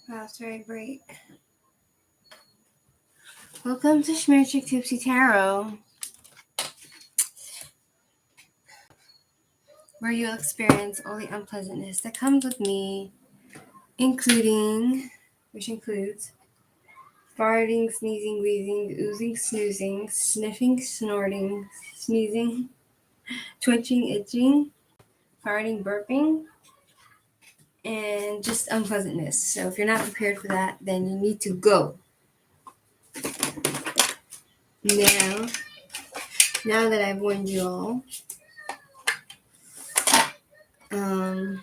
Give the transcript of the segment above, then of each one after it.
After I break. Welcome to Shmirchik Tipsy Tarot, where you'll experience all the unpleasantness that comes with me, which includes farting, sneezing, wheezing, oozing, snoozing, sniffing, snorting, sneezing, twitching, itching, farting, burping, and just unpleasantness. So if you're not prepared for that, then you need to go. Now that I've warned you all, now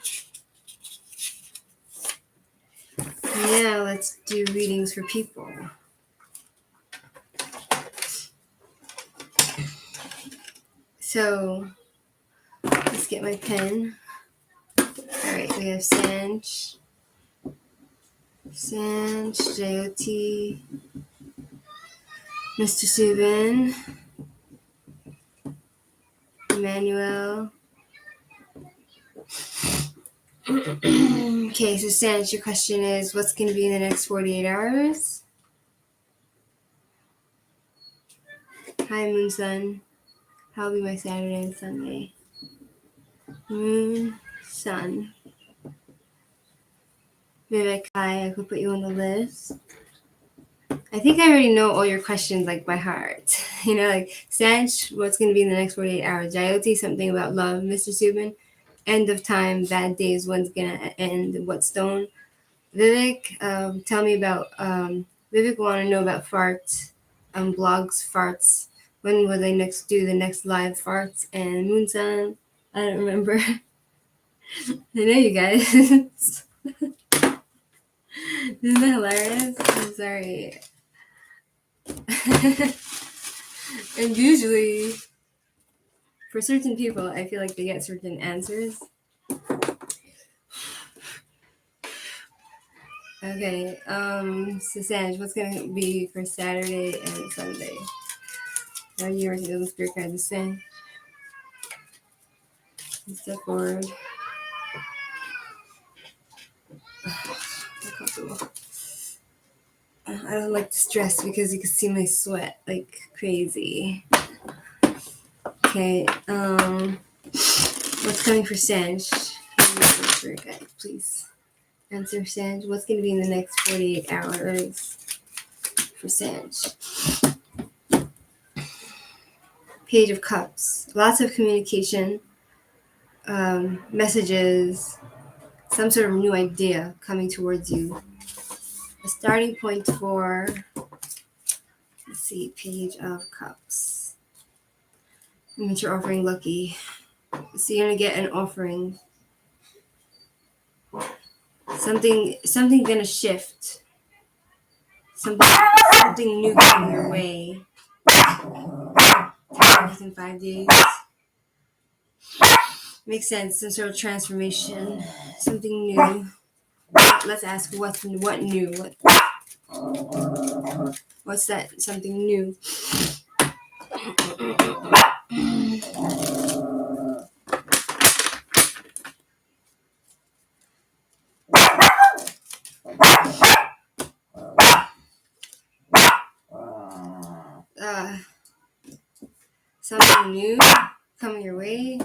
let's do readings for people. So let's get my pen. Alright, we have Sanj, J.O.T., Mr. Subin, Emmanuel. Okay, so Sanj, your question is, what's going to be in the next 48 hours? Hi, Moon Sun. How will be my Saturday and Sunday? Moon, Sun. Vivek, hi, I could put you on the list. I think I already know all your questions, like, by heart. You know, like, Sanj, what's going to be in the next 48 hours? Jyoti, something about love. Mr. Subin, end of time, bad days, when's going to end, what stone? Vivek, tell me about, Vivek want to know about farts, blogs, farts. When will they next do the next live farts? And Moonsun, I don't remember. I know you guys. Isn't that hilarious? I'm sorry. And usually, for certain people, I feel like they get certain answers. Okay, so Sanj, what's gonna be for Saturday and Sunday? Now yours is the spirit guide to sing. Step forward. I don't like to stress because you can see my sweat like crazy. Okay, what's coming for Sanj? Spirit guide, please. Answer Sanj. What's going to be in the next 48 hours for Sanj? Page of Cups. Lots of communication, messages, some sort of new idea coming towards you. A starting point for, let's see, Page of Cups. That means you're offering lucky. So you're going to get an offering. Something going to shift. Something new coming your way. In 5 days. Makes sense. Some sort of transformation. Something new. Let's ask what new? What's that? Something new. Something new coming your way.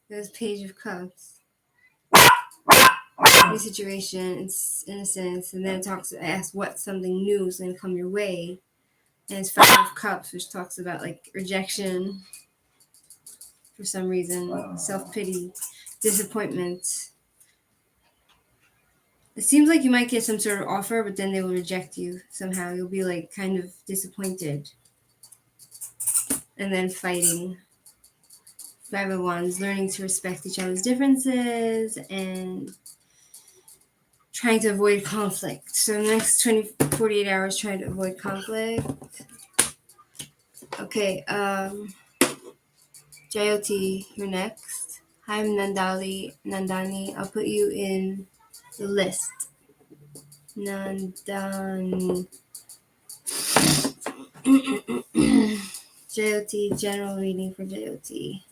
There's Page of Cups. New situation, innocence, and then it asks what something new is going to come your way. And it's Five of Cups, which talks about like rejection for some reason, self-pity, disappointment. It seems like you might get some sort of offer, but then they will reject you somehow. You'll be like kind of disappointed. And then fighting. Five of Wands, learning to respect each other's differences and trying to avoid conflict. So the next 48 hours, trying to avoid conflict. Okay, Jyoti, you're next. Hi, I'm Nandani. I'll put you in the list. Nandani. Jyoti, general reading for Jyoti.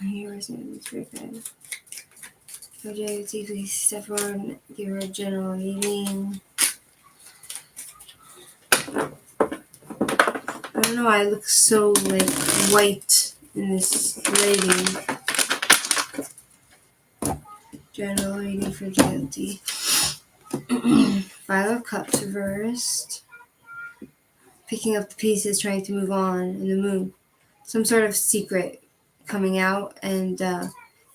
Here's my spirit guide. Fragility, please step forward, give her a general reading. I don't know why I look so like white in this lighting. General reading, fragility. Five of Cups reversed. Picking up the pieces, trying to move on in the moon. Some sort of secret coming out, and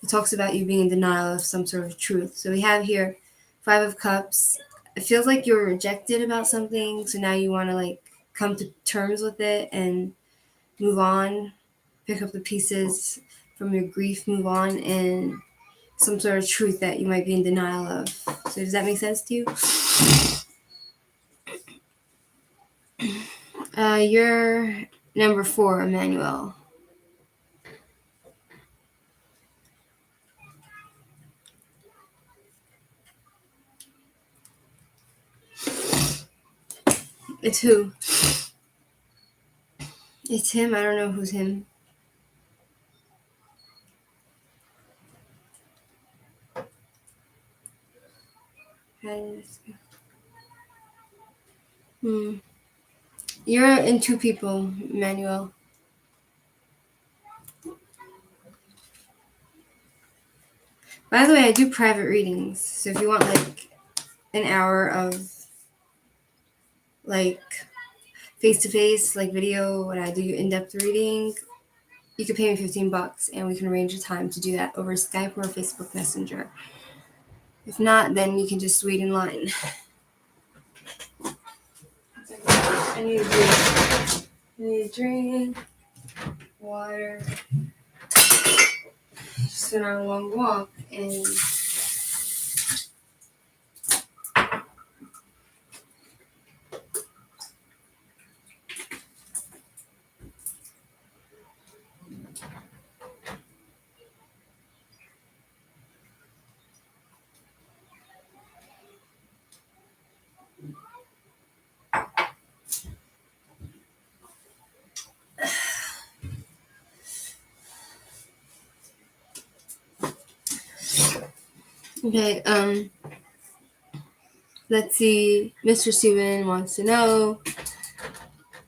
it talks about you being in denial of some sort of truth. So we have here Five of Cups. It feels like you're rejected about something, so now you want to like come to terms with it and move on, pick up the pieces from your grief, move on, and some sort of truth that you might be in denial of. So does that make sense to you? You're number 4, Emmanuel. It's who? It's him. I don't know who's him. You're in 2 people, Emmanuel. By the way, I do private readings. So if you want like an hour of like face-to-face, like video, when I do in-depth reading, you can pay me $15 and we can arrange a time to do that over Skype or Facebook Messenger. If not, then you can just wait in line. I need a drink. I need a drink. Water. Just went on a long walk and okay, let's see. Mr. Steven wants to know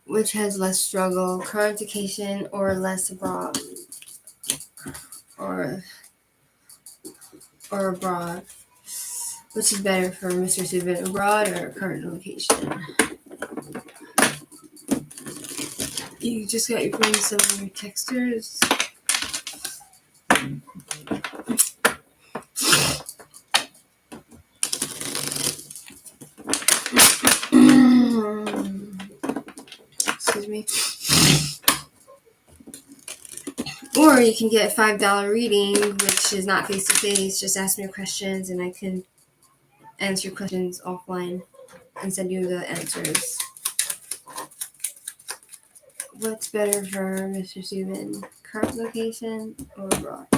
which has less struggle, current education or less abroad, or abroad. Which is better for Mr. Steven, abroad or current location? You just got your phone, some of your texters. Excuse me. Or you can get a $5 reading, which is not face to face. Just ask me your questions, and I can answer your questions offline and send you the answers. What's better for Mr. Steven? Current location or abroad?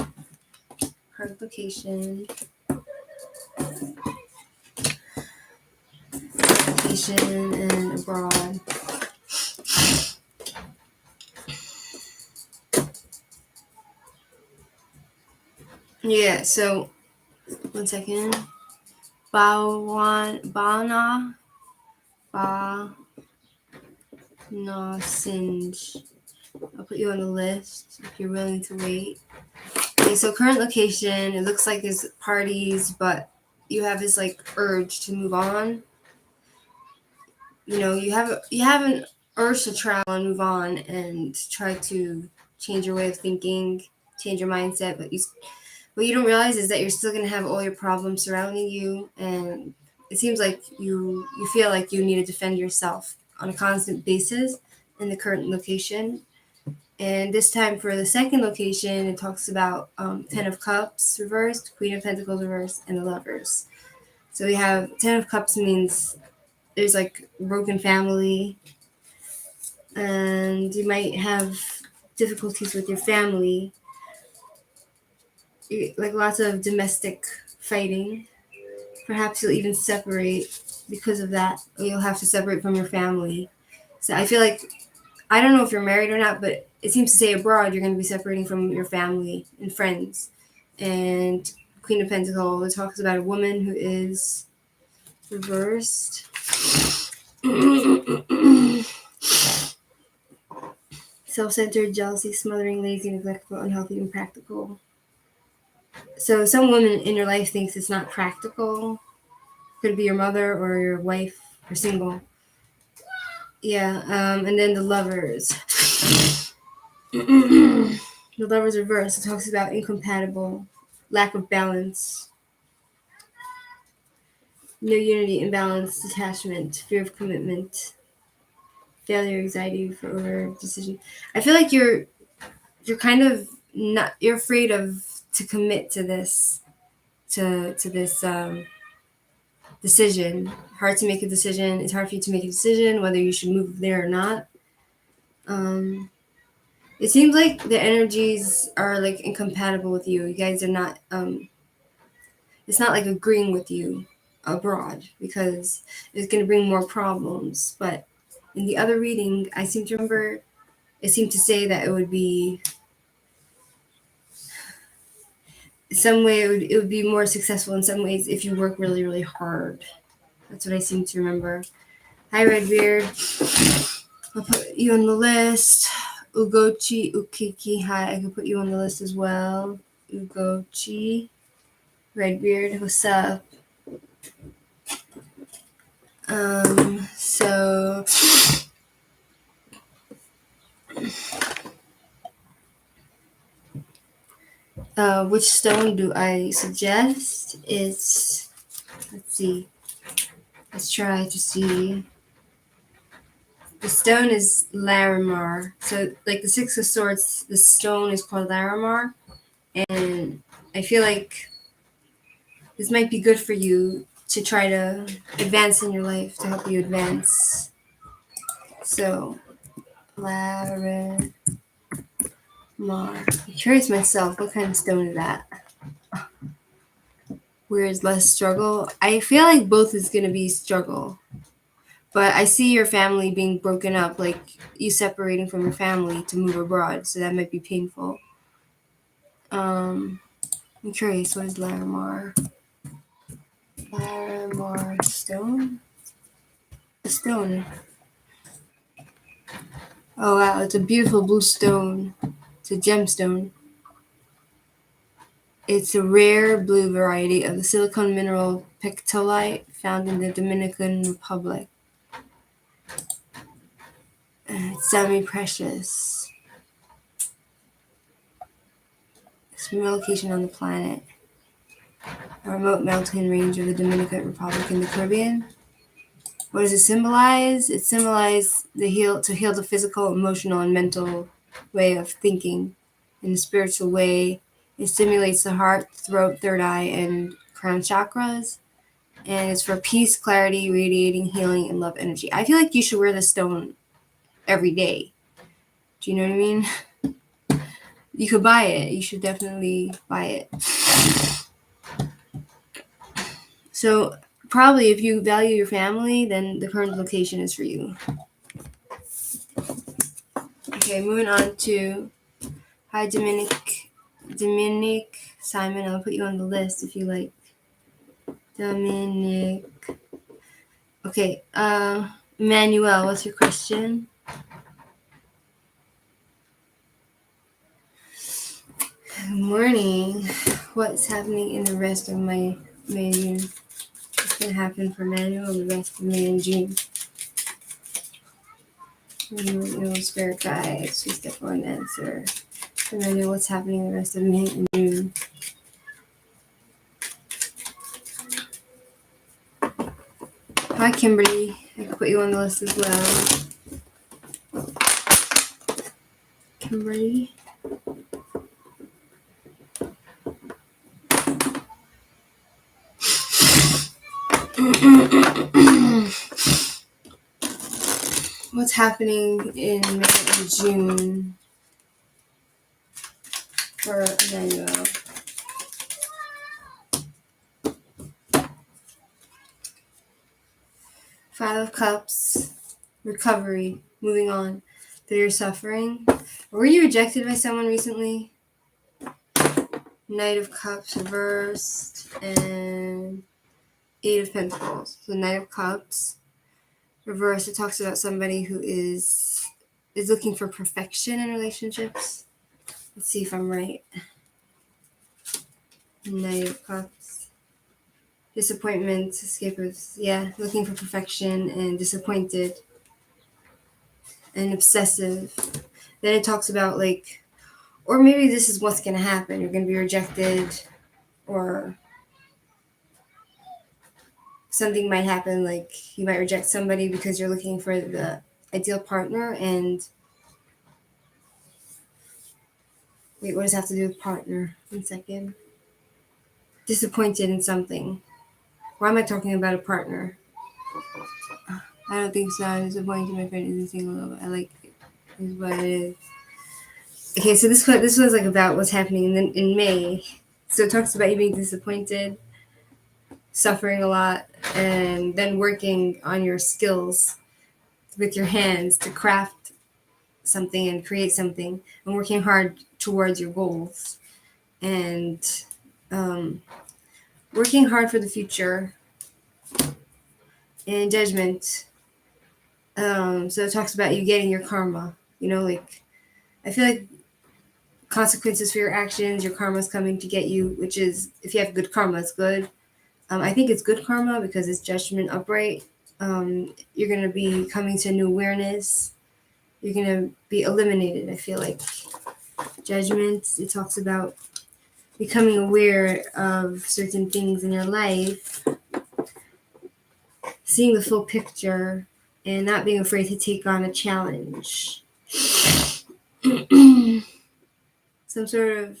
Current location. Location and abroad. Yeah, so 1 second. Bana Singe. I'll put you on the list if you're willing to wait. Okay, so current location, it looks like there's parties, but you have this like urge to move on. You know, you have an urge to travel and move on and try to change your way of thinking, change your mindset, but what you don't realize is that you're still going to have all your problems surrounding you, and it seems like you feel like you need to defend yourself on a constant basis in the current location. And this time for the second location, it talks about 10 of Cups reversed, Queen of Pentacles reversed, and the Lovers. So we have 10 of Cups means there's like broken family, and you might have difficulties with your family, like lots of domestic fighting. Perhaps you'll even separate because of that, or you'll have to separate from your family. So I feel like, I don't know if you're married or not, but it seems to say abroad you're going to be separating from your family and friends. And Queen of Pentacles. It talks about a woman who is reversed. Self-centered, jealousy, smothering, lazy, neglectful, unhealthy, impractical. So some woman in your life thinks it's not practical. Could be your mother or your wife or single. Yeah, and then the Lovers. The Lovers reverse. It talks about incompatible, lack of balance, no unity, imbalance, detachment, fear of commitment, failure, anxiety for over decision. I feel like you're kind of not, you're afraid of to commit to this decision. Hard to make a decision. It's hard for you to make a decision whether you should move there or not. It seems like the energies are like incompatible with you. You guys are not. It's not like agreeing with you abroad because it's going to bring more problems. But in the other reading, I seem to remember it seemed to say that it would be some way it would be more successful in some ways if you work really, really hard. That's what I seem to remember. Hi, Redbeard. I'll put you on the list. Ugochi, Ukiki, hi. I can put you on the list as well. Ugochi. Redbeard, what's up? So which stone do I suggest? It's, let's see. Let's try to see. The stone is Larimar. So, like the Six of Swords, the stone is called Larimar. And I feel like this might be good for you to try to advance in your life, to help you advance. So, Larimar. I'm curious myself, what kind of stone is that? Where is less struggle? I feel like both is going to be struggle. But I see your family being broken up, like you separating from your family to move abroad, so that might be painful. I'm curious, what is Larimar? Larimar stone? A stone. Oh wow, it's a beautiful blue stone. It's a gemstone. It's a rare blue variety of the silicon mineral pectolite found in the Dominican Republic. It's semi-precious. It's from a location on the planet. A remote mountain range of the Dominican Republic in the Caribbean. What does it symbolize? It symbolizes to heal the physical, emotional, and mental way of thinking. In a spiritual way, it stimulates the heart, throat, third eye, and crown chakras. And it's for peace, clarity, radiating, healing, and love energy. I feel like you should wear this stone every day. Do you know what I mean? You could buy it. You should definitely buy it. So probably if you value your family, then the current location is for you. Okay, moving on to, hi Dominic Simon, I'll put you on the list if you like. Dominic. Okay, Emmanuel, what's your question? Good morning. What's happening in the rest of May and June? What's going to happen for Emmanuel in the rest of May and June? Spirit guides, please get one answer. Emmanuel, what's happening in the rest of May and June? Hi, Kimberly. I can put you on the list as well. Kimberly. What's happening in May and June for Emmanuel? Five of Cups, recovery, moving on through your suffering. Were you rejected by someone recently? Knight of Cups reversed, and Eight of Pentacles. So Knight of Cups reversed, it talks about somebody who is looking for perfection in relationships. Let's see if I'm right. Knight of Cups. Disappointment, escapers. Yeah, looking for perfection and disappointed and obsessive. Then it talks about like, or maybe this is what's going to happen. You're going to be rejected, or something might happen. Like you might reject somebody because you're looking for the ideal partner. And wait, what does that have to do with partner? 1 second. Disappointed in something. Why am I talking about a partner? I don't think so. I'm disappointed my friend isn't single. I like it. Is what it is. Okay, so this was like about what's happening in May. So it talks about you being disappointed, suffering a lot, and then working on your skills with your hands to craft something and create something, and working hard towards your goals, and working hard for the future, and judgment. So it talks about you getting your karma. You know, like I feel like consequences for your actions, your karma's coming to get you, which is, if you have good karma, it's good. I think it's good karma because it's judgment upright. You're going to be coming to new awareness. You're going to be eliminated, I feel like. Judgment, it talks about becoming aware of certain things in your life, seeing the full picture, and not being afraid to take on a challenge. Some sort of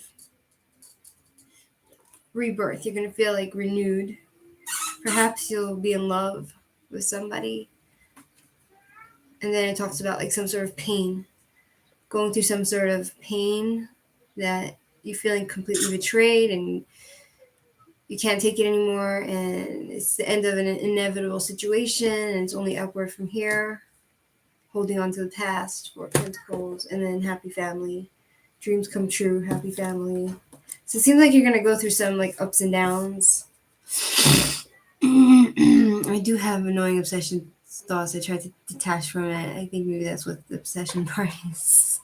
rebirth. You're going to feel like renewed. Perhaps you'll be in love with somebody. And then it talks about like some sort of pain, going through some sort of pain that you're feeling completely betrayed and you can't take it anymore, and it's the end of an inevitable situation and it's only upward from here. Holding on to the past, Four of Pentacles, and then happy family. Dreams come true, happy family. So it seems like you're going to go through some like ups and downs. I do have annoying obsession thoughts. I try to detach from it. I think maybe that's what the obsession part is.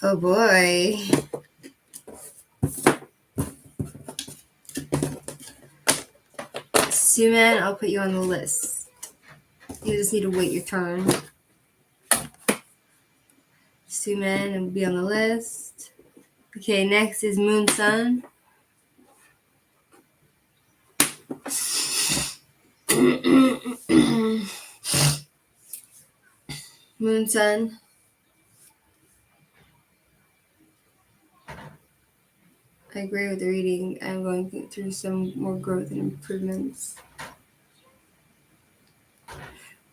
Oh boy. Suman, I'll put you on the list. You just need to wait your turn. Suman will be on the list. Okay, next is Moon Sun. Moon Sun. I agree with the reading. I'm going through some more growth and improvements.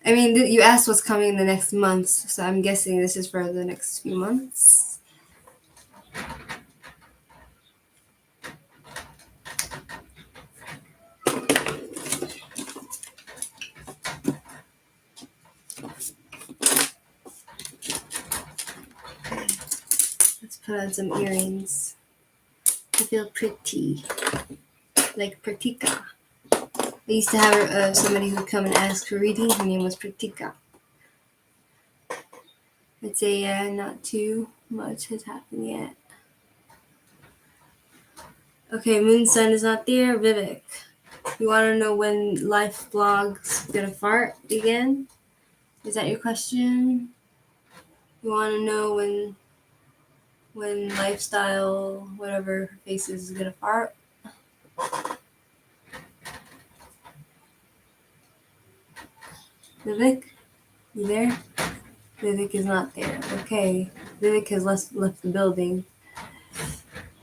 I mean, you asked what's coming in the next months, so I'm guessing this is for the next few months. Let's put on some earrings. I feel pretty, like Pratika. I used to have somebody who would come and ask for reading. Her name was Pratika. I'd say, yeah, not too much has happened yet. Okay, Moon Sun is not there. Vivek, you want to know when Life Blog's gonna fart again? Is that your question? You want to know when Lifestyle, whatever her face is gonna fart? Vivek, you there? Vivek is not there. Okay, Vivek has left the building.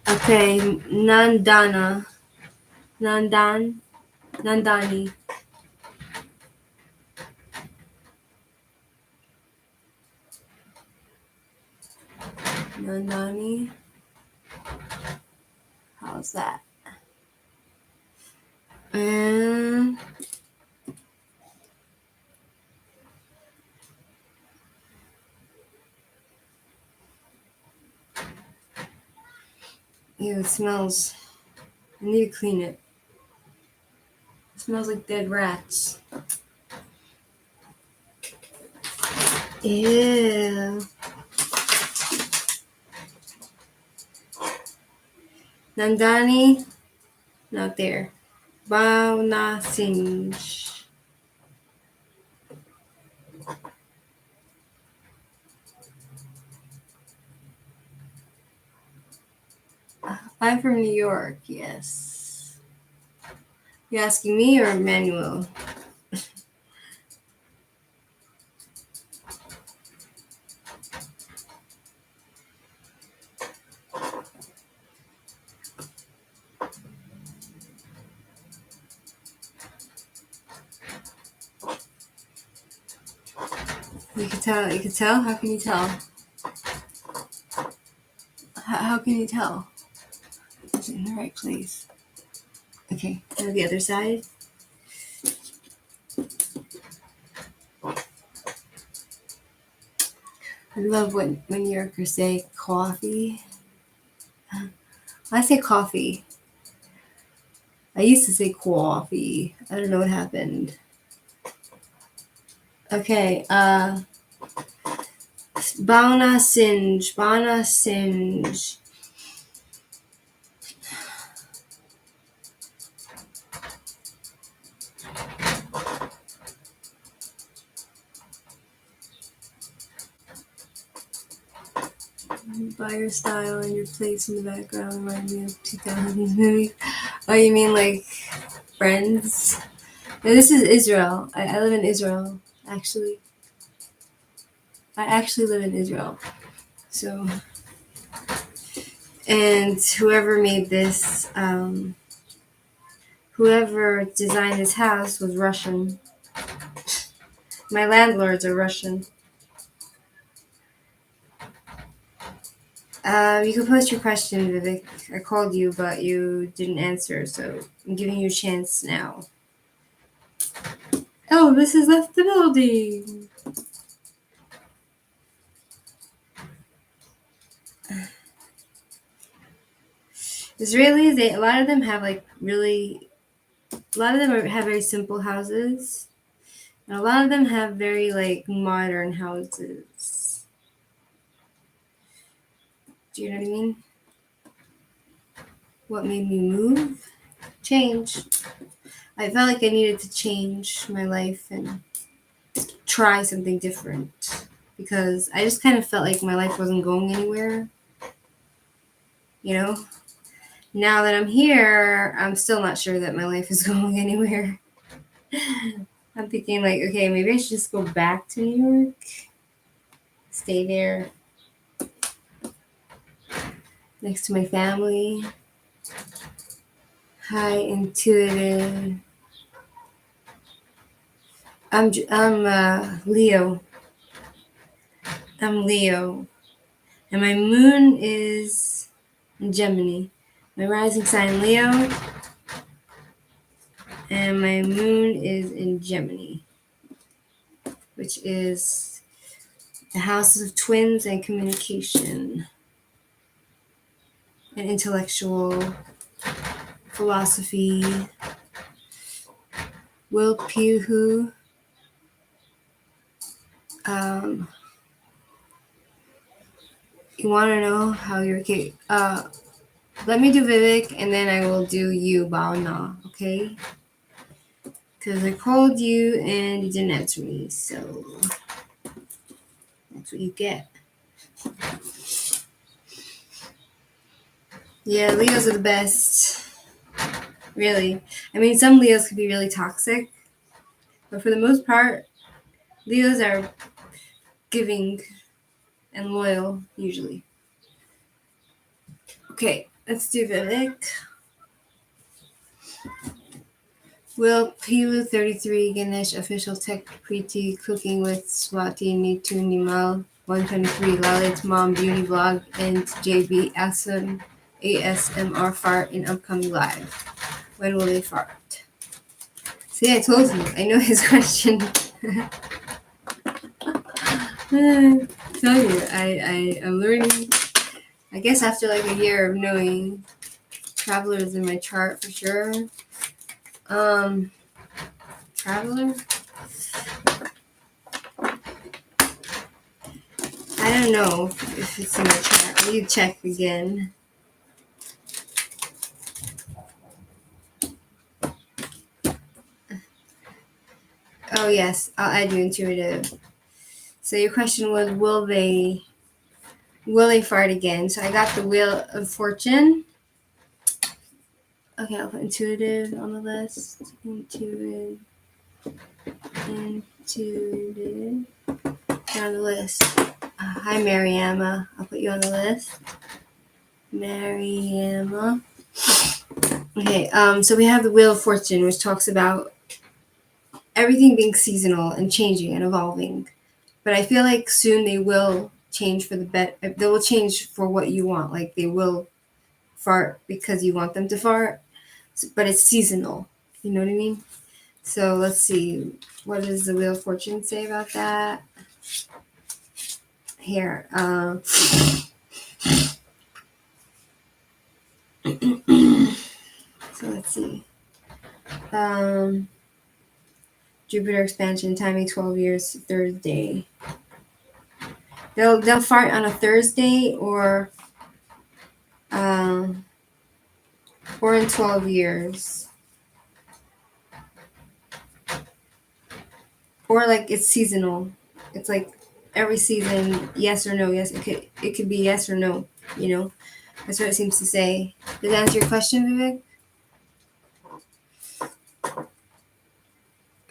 Okay, Nandani. Nandani. How's that? And Ew, it smells. I need to clean it. It smells like dead rats. Ew. Nandani, not there. Bhavna Singh. 5 from New York, yes. You asking me or Manuel? You can tell. You can tell. How can you tell? How can you tell? Is it in the right place? Okay. Now the other side. I love when New Yorkers say coffee. I say coffee. I used to say coffee. I don't know what happened. Okay. Bhavna Singh. Bhavna Singh. By your style and your place in the background remind me of 2000s movies. Oh, you mean like Friends? No, this is Israel. I live in Israel, actually. I actually live in Israel. So, and whoever made this, whoever designed this house was Russian. My landlords are Russian. You can post your question, Vivek. I called you, but you didn't answer, so I'm giving you a chance now. Oh, this has left the building. Israelis, a lot of them have have very simple houses, and a lot of them have very modern houses. Do you know what I mean? What made me move? Change. I felt like I needed to change my life and try something different because I just kind of felt like my life wasn't going anywhere. You know? Now that I'm here, I'm still not sure that my life is going anywhere. I'm thinking okay, maybe I should just go back to New York, stay there next to my family. Hi, intuitive. I'm Leo. I'm Leo, and my moon is in Gemini. My rising sign Leo, and my moon is in Gemini, which is the houses of twins and communication and intellectual philosophy. Will Pihu. You want to know how your cake? Let me do Vivek, and then I will do you, Baona. Okay? Because I called you and you didn't answer me, so that's what you get. Yeah, Leos are the best. Really. I mean, some Leos can be really toxic, but for the most part, Leos are giving and loyal, usually. Okay, let's do Vivek. Will Pilu 33 Ganesh official tech Preeti cooking with Swati Neetu Nimal 123 Lalit's mom beauty vlog and JB ASMR fart in upcoming live. When will they fart? See, I told you. I know his question. I tell you, I'm learning I guess after like a year of knowing Traveler's in my chart for sure. Traveler? I don't know if it's in my chart. I need to check again. Oh yes, I'll add you intuitive. So your question was, will they fart again? So I got the Wheel of Fortune. Okay, I'll put intuitive on the list. Intuitive. On the list. Hi, Mariama. I'll put you on the list. Mariama. Okay, so we have the Wheel of Fortune, which talks about everything being seasonal and changing and evolving. But I feel like soon they will change for the better. They will change for what you want. Like they will fart because you want them to fart, but it's seasonal. You know what I mean? So let's see. What does the Wheel of Fortune say about that? Here. So let's see. Jupiter expansion, timing 12 years, Thursday. They'll fart on a Thursday or in 12 years. Or like it's seasonal. It's like every season, yes or no. Yes, it could be yes or no, you know. That's what it seems to say. Does that answer your question, Vivek?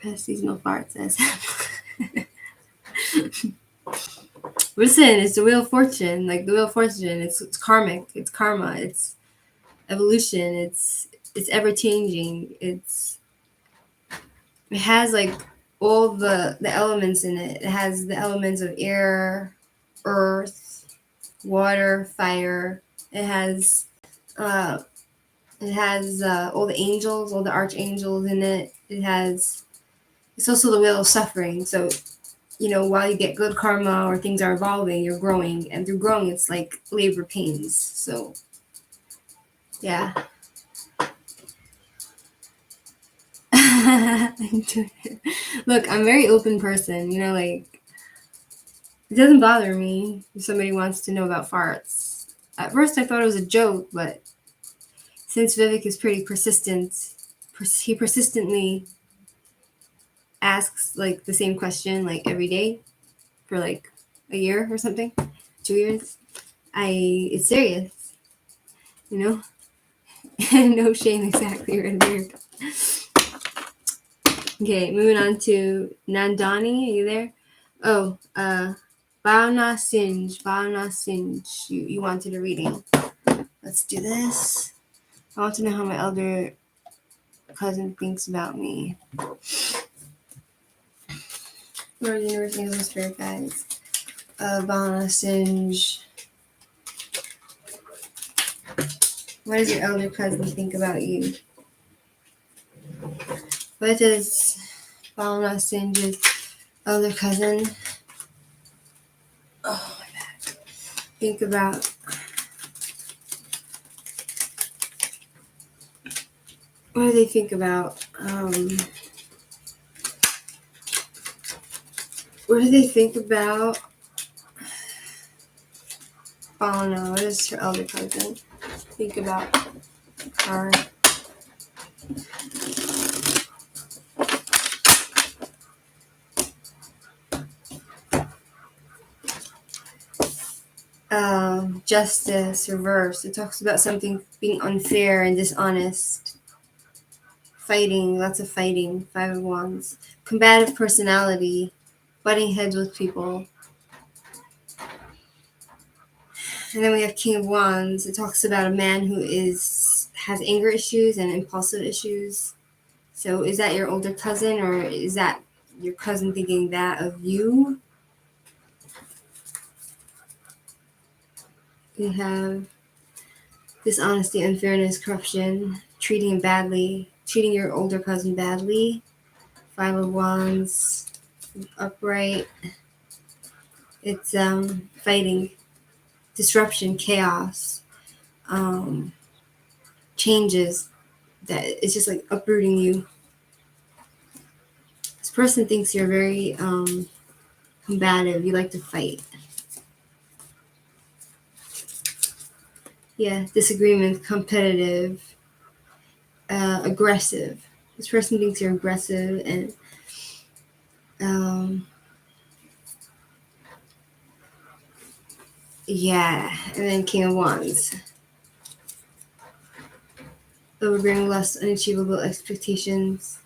Past seasonal farts, says. Listen, it's the Wheel of Fortune. Like the Wheel of Fortune, it's karmic. It's karma. It's evolution. It's ever changing. It has like all the elements in it. It has the elements of air, earth, water, fire. It has all the angels, all the archangels in it. It's also the Wheel of Suffering. So, you know, while you get good karma or things are evolving, you're growing. And through growing, it's like labor pains. So, yeah. Look, I'm a very open person. You know, like, it doesn't bother me if somebody wants to know about farts. At first, I thought it was a joke, but since Vivek is pretty persistent, he persistently asks like the same question like every day for like a year or something, 2 years. It's serious, you know. No shame, exactly right there. Okay, moving on to Nandani. Are you there? Oh, Bhavna Sinj. You wanted a reading. Let's do this. I want to know how my elder cousin thinks about me. Lord, universe, angels, and spirit guides. Bhavna Sinj. What does your elder cousin think about you? What does Bhavna Sinj's elder cousin think about? What do they think about? What do they think about? Bhavna, what does her elder cousin think about her? Justice, reverse. It talks about something being unfair and dishonest. Fighting, lots of fighting. 5 of Wands. Combative personality. Butting heads with people. And then we have King of Wands. It talks about a man who has anger issues and impulsive issues. So is that your older cousin, or is that your cousin thinking that of you? We have dishonesty, unfairness, corruption, treating him badly, treating your older cousin badly. 5 of Wands, upright. It's fighting. disruption, chaos, changes that it's just like uprooting you. This person thinks you're very combative. You like to fight. Yeah, disagreement, competitive, aggressive. This person thinks you're aggressive and yeah, and then King of Wands. Overbearing lust, unachievable expectations.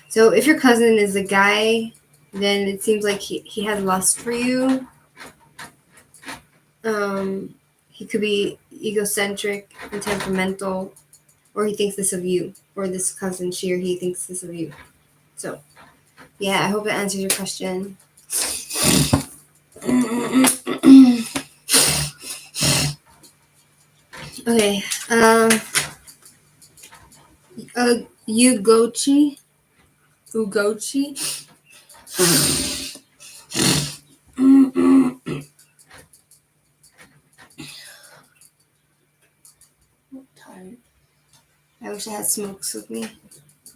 So if your cousin is a guy, then it seems like he has lust for you. He could be egocentric and temperamental, or he thinks this of you, or this cousin, she or he thinks this of you. So, yeah, I hope it answers your question. Okay, Ugochi. I'm tired. I wish I had smokes with me.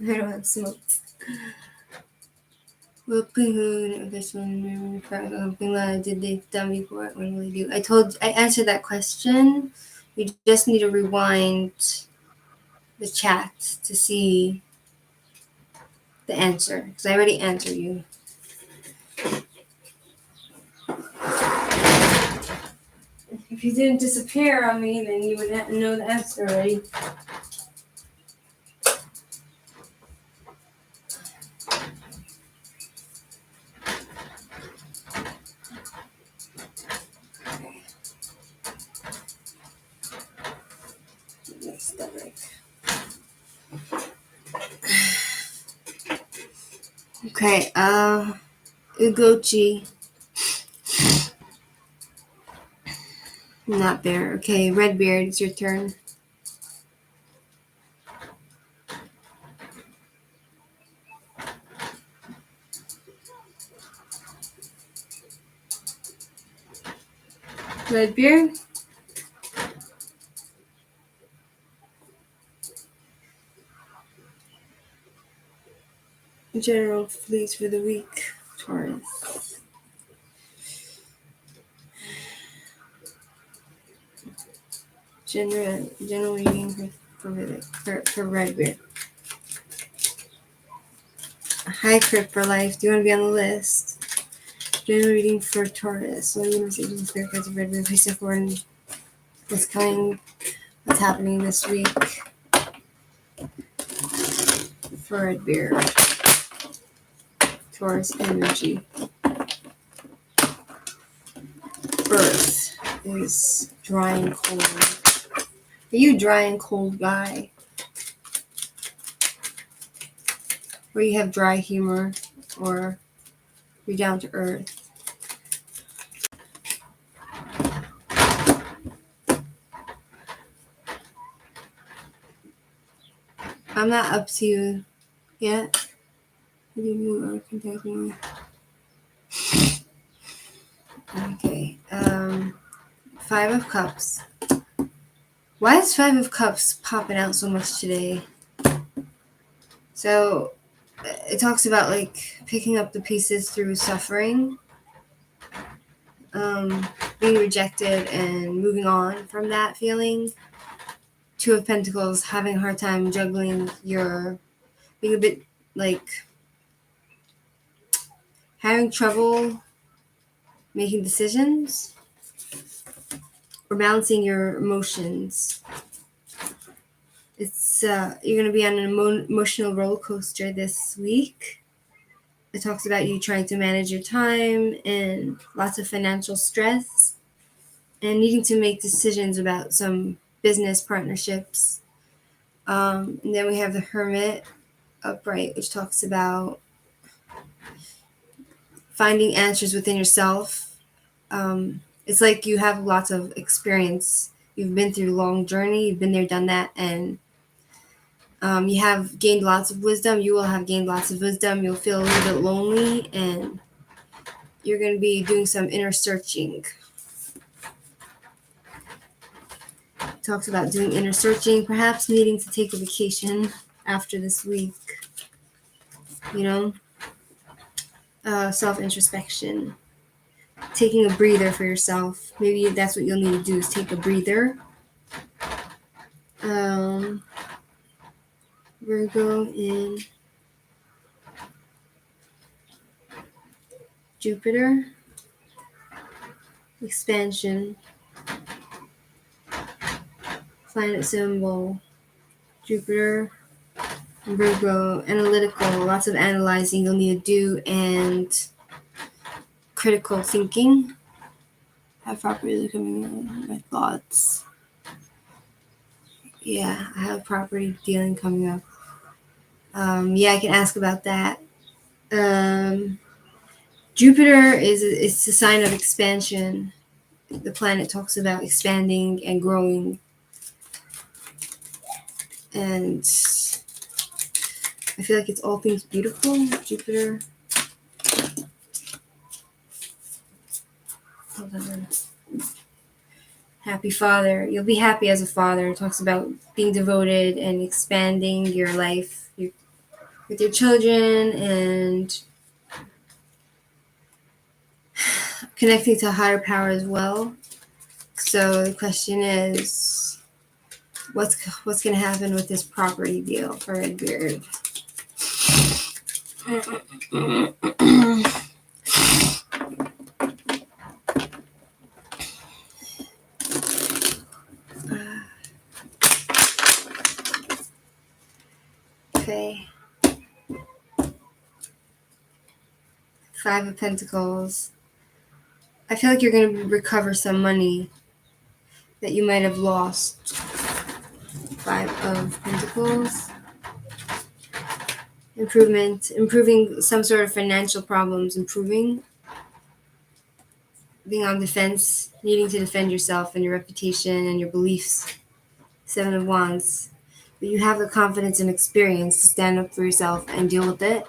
I don't have smokes. Whooping this one, did they done before? When will they do? I answered that question. We just need to rewind the chat to see the answer because I already answered you. If you didn't disappear on me, then you would know the answer already. Okay, Ugochi. Not bear. Okay, Redbeard, it's your turn. Redbeard? General fleas for the week. Taurus. General reading for Redbeard. Hi, Crypt for Life. Do you want to be on the list? General reading for Taurus. So you must even spirit cards of Redbeard. Place it for what's coming, what's happening this week for Redbeard. Taurus energy. Birth is dry and cold. Are you a dry and cold guy? Or you have dry humor? Or you're down to earth? I'm not up to you yet. You are contacting me. Okay. 5 of Cups. Why is 5 of Cups popping out so much today? So it talks about like picking up the pieces through suffering, being rejected and moving on from that feeling. 2 of Pentacles, having a hard time juggling being a bit like having trouble making decisions or balancing your emotions. It's you're going to be on an emotional roller coaster this week. It talks about you trying to manage your time and lots of financial stress and needing to make decisions about some business partnerships. And then we have the Hermit upright, which talks about finding answers within yourself. It's like you have lots of experience. You've been through a long journey. You've been there, done that, and you have gained lots of wisdom. You will have gained lots of wisdom. You'll feel a little bit lonely, and you're going to be doing some inner searching. talks about doing inner searching, perhaps needing to take a vacation after this week. Self-introspection, taking a breather for yourself. Maybe that's what you'll need to do, is take a breather. Virgo in Jupiter, expansion, planet symbol, Jupiter, Virgo, analytical, lots of analyzing you'll need to do, and critical thinking. I have property coming in my thoughts. Yeah, I have property dealing coming up. I can ask about that. Jupiter is a sign of expansion. The planet talks about expanding and growing. And I feel like it's all things beautiful. Jupiter. Hold on. Happy father. You'll be happy as a father. It talks about being devoted and expanding your life with your children and connecting to a higher power as well. So the question is, what's going to happen with this property deal for Redbeard? Okay. 5 of Pentacles. I feel like you're going to recover some money that you might have lost. 5 of Pentacles. Improving some sort of financial problems, being on defense, needing to defend yourself and your reputation and your beliefs. 7 of Wands. But you have the confidence and experience to stand up for yourself and deal with it.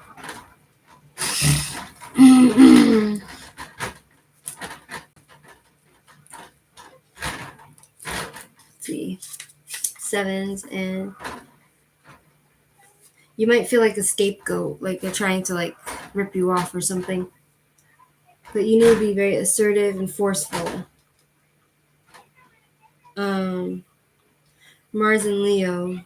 Let's see. 7s, and you might feel like a scapegoat, like they're trying to rip you off or something. But you need to be very assertive and forceful. Mars and Leo.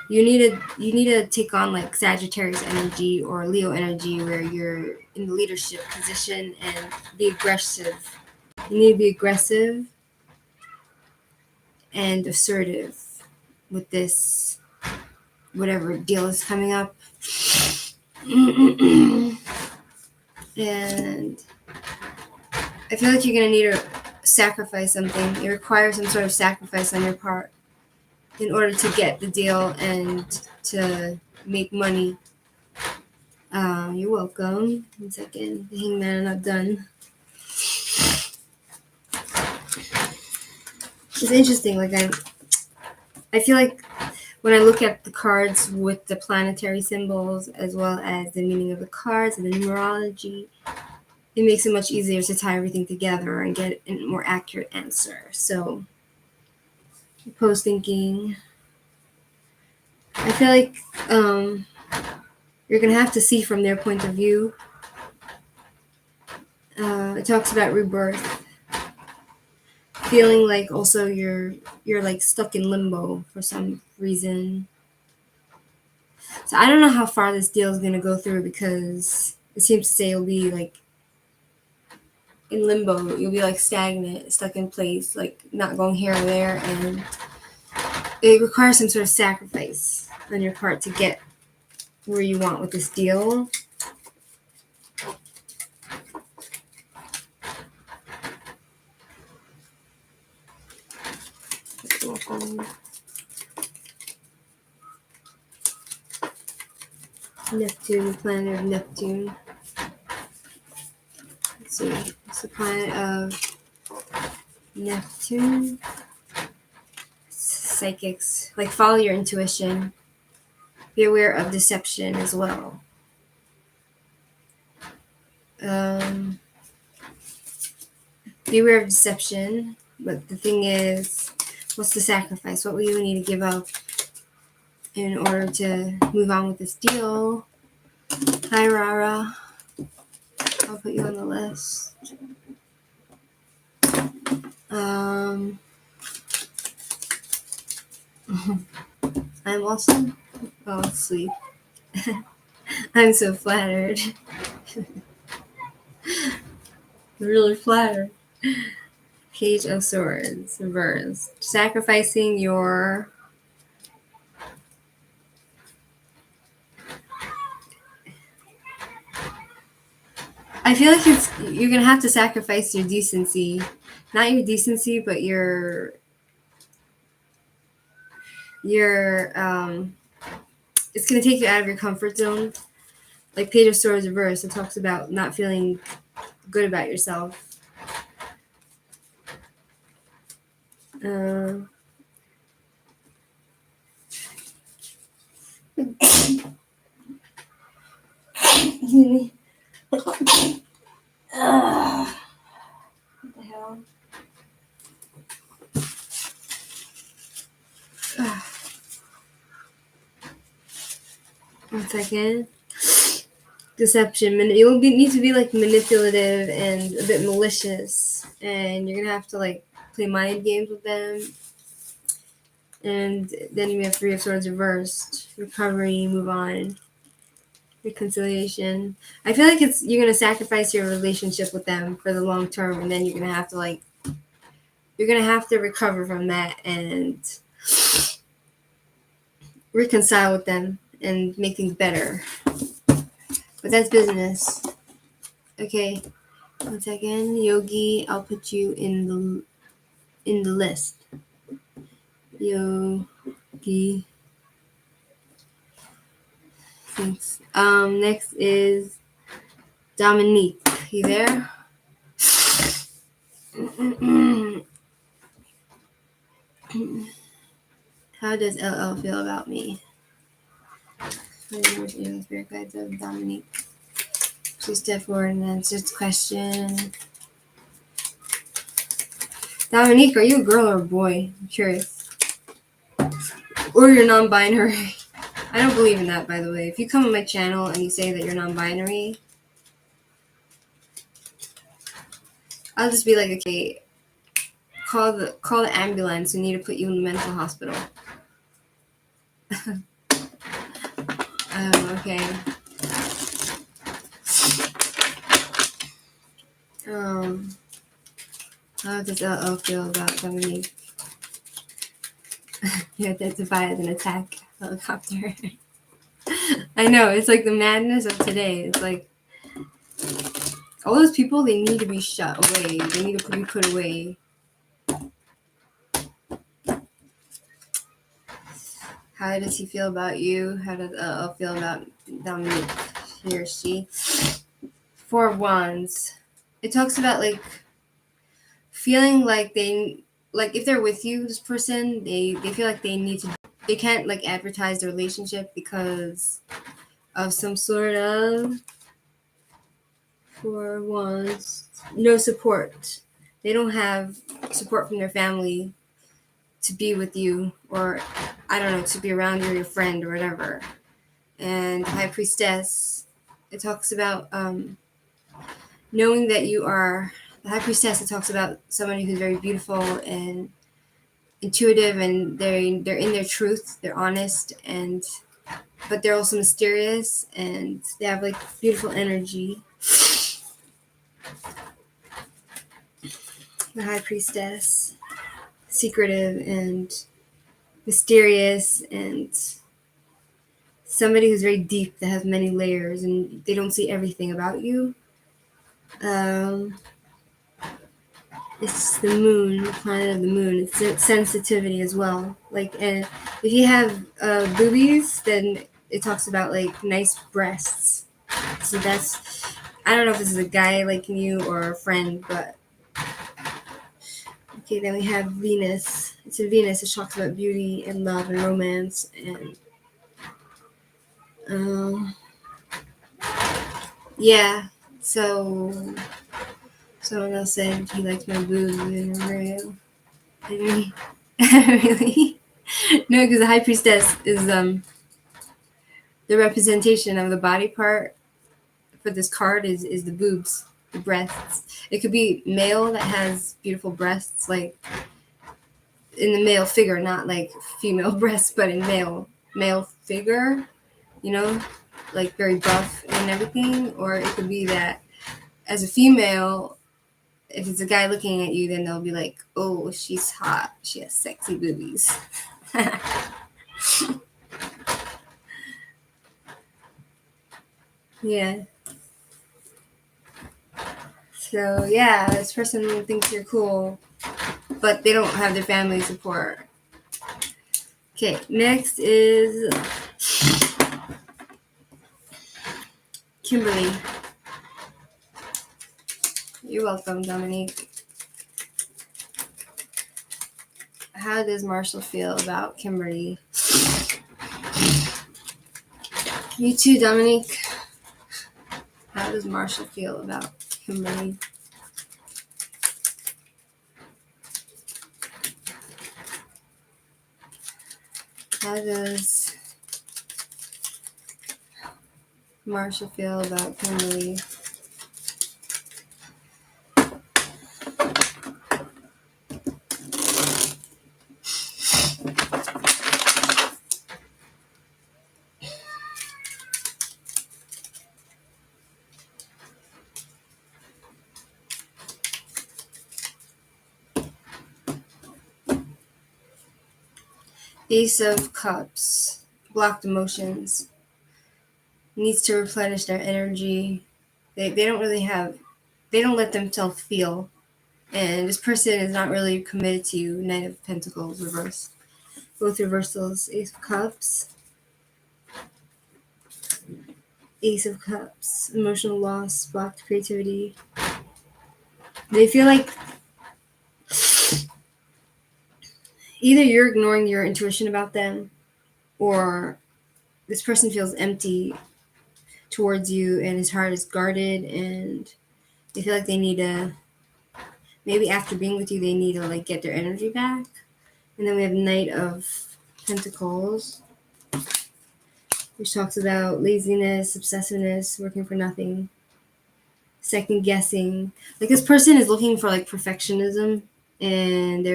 You need to take on Sagittarius energy or Leo energy, where you're in the leadership position, and be aggressive. You need to be aggressive and assertive with this, whatever deal is coming up. And I feel like you're going to need to sacrifice something. It requires some sort of sacrifice on your part in order to get the deal and to make money. You're welcome. 1 second. The Hangman, I'm not done. It's interesting. I feel like when I look at the cards with the planetary symbols, as well as the meaning of the cards and the numerology, it makes it much easier to tie everything together and get a more accurate answer. So, post thinking. I feel like you're going to have to see from their point of view. It talks about rebirth. Feeling like also you're stuck in limbo for some reason. So I don't know how far this deal is going to go through, because it seems to say you'll be in limbo. You'll be stagnant, stuck in place, not going here or there, and it requires some sort of sacrifice on your part to get where you want with this deal. Neptune, the planet of Neptune. Let's see. It's the planet of Neptune. Psychics. Follow your intuition. Be aware of deception as well. Be aware of deception. But the thing is, What's the sacrifice? What will you need to give up in order to move on with this deal? Hi, Rara. I'll put you on the list. I'm also asleep. I'm so flattered. Really flattered. Page of Swords, reversed. Sacrificing your... I feel like you're gonna have to sacrifice your decency. Not your decency, but your it's gonna take you out of your comfort zone. Like Page of Swords reverse, it talks about not feeling good about yourself. What the hell? One second. Deception. You'll need to be like manipulative and a bit malicious, and you're gonna have to like play mind games with them. And then we have Three of Swords reversed. Recovery, move on. Reconciliation. I feel like you're gonna sacrifice your relationship with them for the long term, and then you're gonna have to recover from that and reconcile with them and make things better. But that's business. Okay. 1 second. Yogi, I'll put you in the list. Yogi. Thanks. Next is Dominique. You there? How does LL feel about me? Spirit guides of Dominique. Please step forward and answer the question. Dominique, are you a girl or a boy? I'm curious. Or you're non-binary. I don't believe in that, by the way. If you come on my channel and you say that you're non-binary, I'll just be like, okay, call the ambulance. We need to put you in the mental hospital. Okay. How does LL feel about Dominique? You identify as an attack helicopter. I know, it's like the madness of today. It's like all those people, they need to be shut away. They need to be put away. How does he feel about you? How does LL feel about Dominique? He or she? Four of Wands. It talks about like feeling like if they're with you, this person, they feel like they can't like advertise their relationship because of some sort of Four of Wands. No support. They don't have support from their family to be with you, or I don't know, to be around you or your friend or whatever. And High Priestess, it talks about knowing that you are the High Priestess. It talks about somebody who's very beautiful and intuitive, and they're in their truth. They're honest, but they're also mysterious, and they have like beautiful energy. The High Priestess, secretive and mysterious, and somebody who's very deep, that has many layers, and they don't see everything about you. It's the moon, the planet of the moon. It's sensitivity as well. Like, and if you have boobies, then it talks about like nice breasts. So that's, I don't know if this is a guy liking you or a friend, but okay. Then we have Venus. It's a Venus. It talks about beauty and love and romance, and yeah. So someone else said he likes my boobs and real. Really? No, because the high priestess is the representation of the body part for this card is the boobs, the breasts. It could be male that has beautiful breasts, like in the male figure, not like female breasts, but in male figure, you know, like very buff and everything. Or it could be that as a female, if it's a guy looking at you, then they'll be like, oh, she's hot, she has sexy boobies. Yeah. So yeah, this person thinks you're cool, but they don't have their family support. Okay, next is Kimberly. You're welcome, Dominique. How does Marshall feel about Kimberly? You too, Dominique. How does Marshall feel about Kimberly? How does Marshall feel about Kimberly? Ace of Cups. Blocked emotions. Needs to replenish their energy. They don't really have, they don't let themselves feel. And this person is not really committed to you. Knight of Pentacles, reverse. Both reversals. Ace of Cups. Ace of Cups. Emotional loss. Blocked creativity. They feel like either you're ignoring your intuition about them, or this person feels empty towards you and his heart is guarded, and they feel like they need to, maybe after being with you, they need to like get their energy back. And then we have Knight of Pentacles, which talks about laziness, obsessiveness, working for nothing, second guessing. Like this person is looking for like perfectionism, and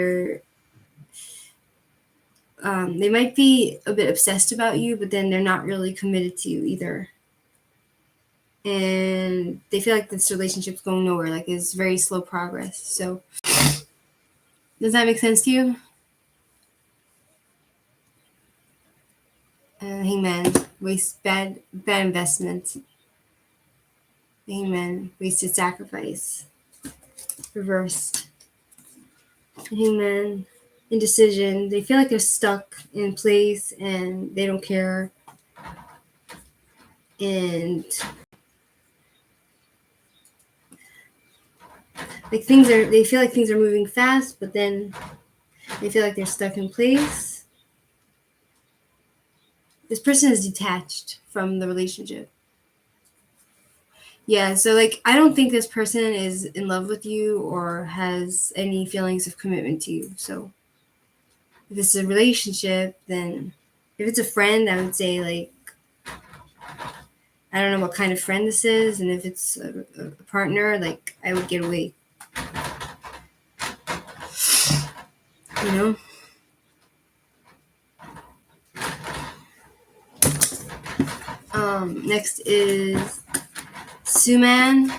they might be a bit obsessed about you, but then they're not really committed to you either. And they feel like this relationship's going nowhere. Like it's very slow progress. So does that make sense to you? Hangman, bad investment. Hangman, wasted sacrifice. Reversed. Hangman, indecision. They feel like they're stuck in place and they don't care. And like they feel like things are moving fast, but then they feel like they're stuck in place. This person is detached from the relationship. Yeah, so like I don't think this person is in love with you or has any feelings of commitment to you. So if it's a relationship, then if it's a friend, I would say like I don't know what kind of friend this is, and if it's a partner, like I would get away. You know? Next is Suman.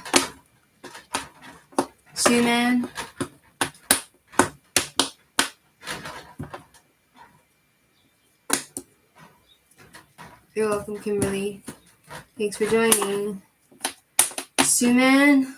You're welcome, Kimberly. Thanks for joining. Suman.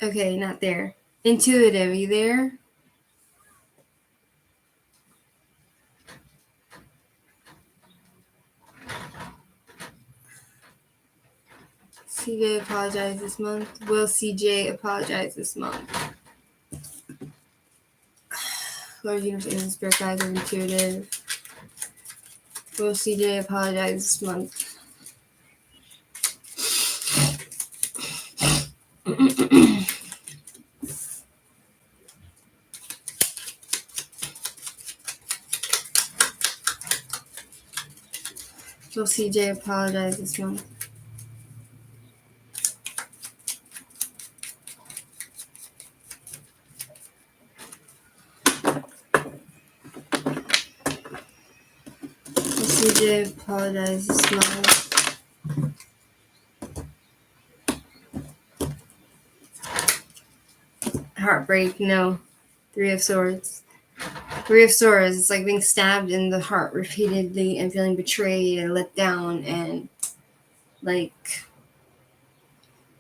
Okay, not there. Intuitive, are you there? CJ apologized this month. Will CJ apologize this month? Lord Universe, Angels, Spirit Guides, are intuitive. Will CJ apologize this month? Will CJ apologize this month? Will CJ apologize this month? Heartbreak, no. Three of Swords. Three of Swords, it's like being stabbed in the heart repeatedly and feeling betrayed and let down and like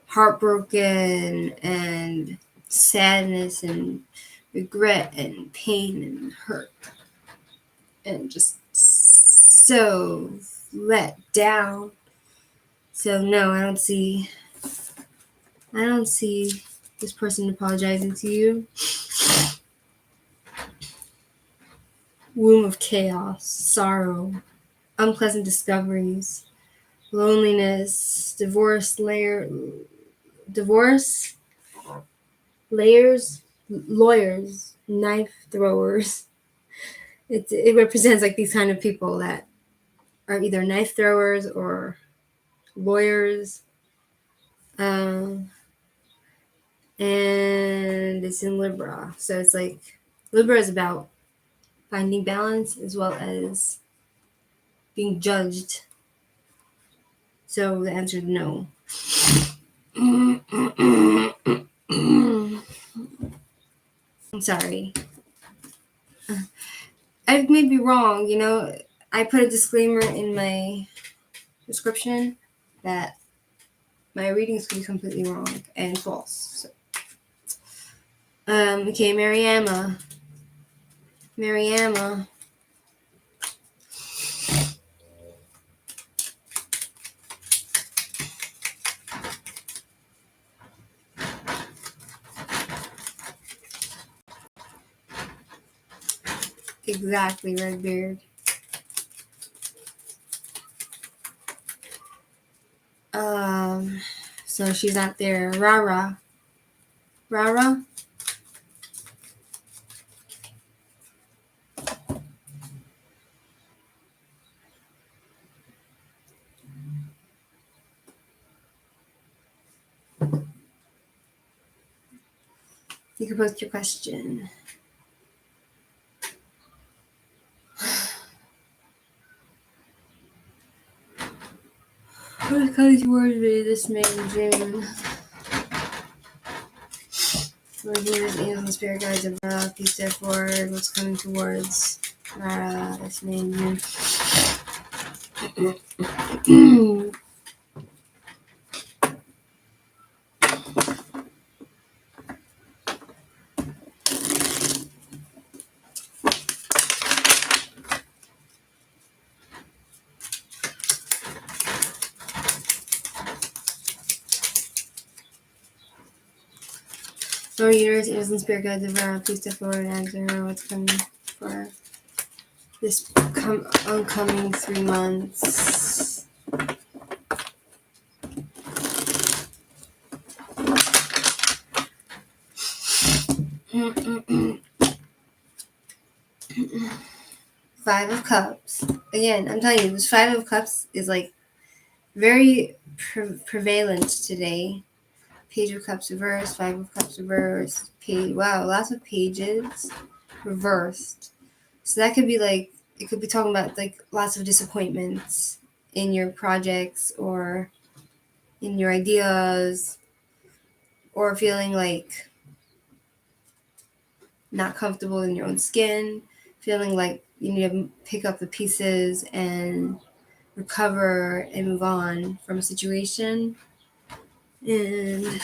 heartbroken and sadness and regret and pain and hurt and just so let down. So no, I don't see this person apologizing to you. Womb of chaos, sorrow, unpleasant discoveries, loneliness, divorce, layers, lawyers, knife throwers. It represents like these kind of people that are either knife throwers or lawyers. And it's in Libra. So it's like Libra is about finding balance as well as being judged. So the answer is no. I'm sorry. I may be wrong, you know. I put a disclaimer in my description that my readings could be completely wrong and false. So. Okay, Mariama. Exactly, Redbeard. So she's not there. Rara. You can post your question. What colors words be this May and June? Lord Jesus, angels and spirit guides of Ra, peace step forward. What's coming towards Ra this May and June? Lord Universe, angels and spirit guides of Ra, please step forward and answer her what's coming for this oncoming 3 months. Five of Cups. Again, I'm telling you, this Five of Cups is like very prevalent today. Page of Cups reversed, Five of Cups reversed, wow, lots of pages reversed. So that could be like, it could be talking about like lots of disappointments in your projects or in your ideas, or feeling like not comfortable in your own skin, feeling like you need to pick up the pieces and recover and move on from a situation. And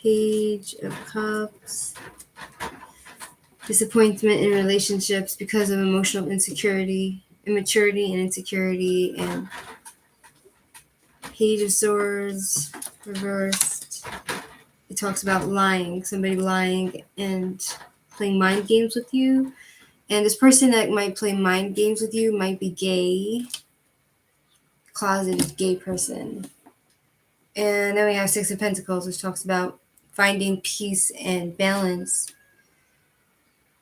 Page of Cups, disappointment in relationships because of emotional immaturity and insecurity. And Page of Swords reversed, it talks about lying, somebody lying and playing mind games with you. And this person that might play mind games with you might be gay, closeted gay person. And then we have Six of Pentacles, which talks about finding peace and balance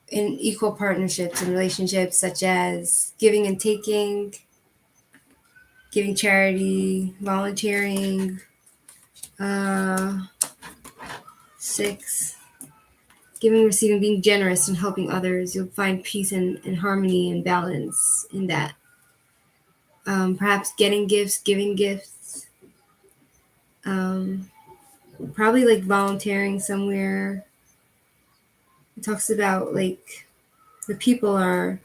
in equal partnerships and relationships, such as giving and taking, giving charity, volunteering. 6, giving, receiving, being generous and helping others. You'll find peace and harmony and balance in that. Perhaps getting gifts, giving gifts. Probably like volunteering somewhere. It talks about like the people are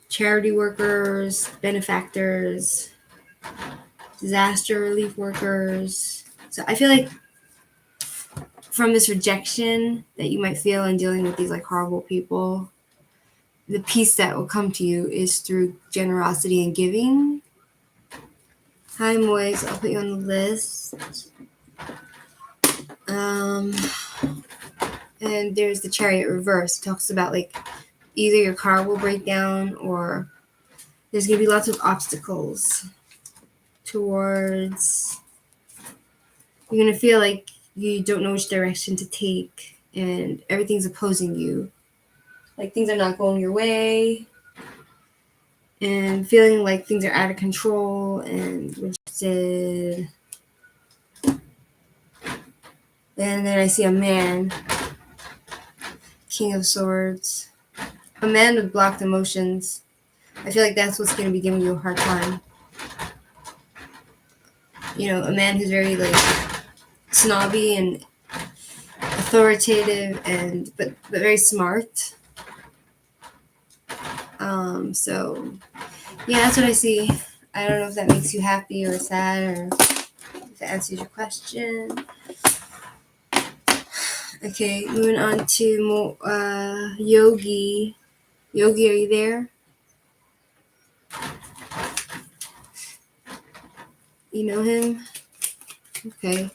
charity workers, benefactors, disaster relief workers. So I feel like from this rejection that you might feel in dealing with these like horrible people, the peace that will come to you is through generosity and giving. Hi, Moise. I'll put you on the list. And there's the Chariot reverse. It talks about like either your car will break down or there's going to be lots of obstacles towards. You're going to feel like you don't know which direction to take and everything's opposing you. Like things are not going your way. And feeling like things are out of control and rejected. And then I see a man, King of Swords, a man with blocked emotions. I feel like that's what's going to be giving you a hard time. You know, a man who's very like snobby and authoritative and but very smart. So yeah, that's what I see. I don't know if that makes you happy or sad or if that answers your question. Okay, moving on to Yogi. Yogi, are you there? You know him? Okay.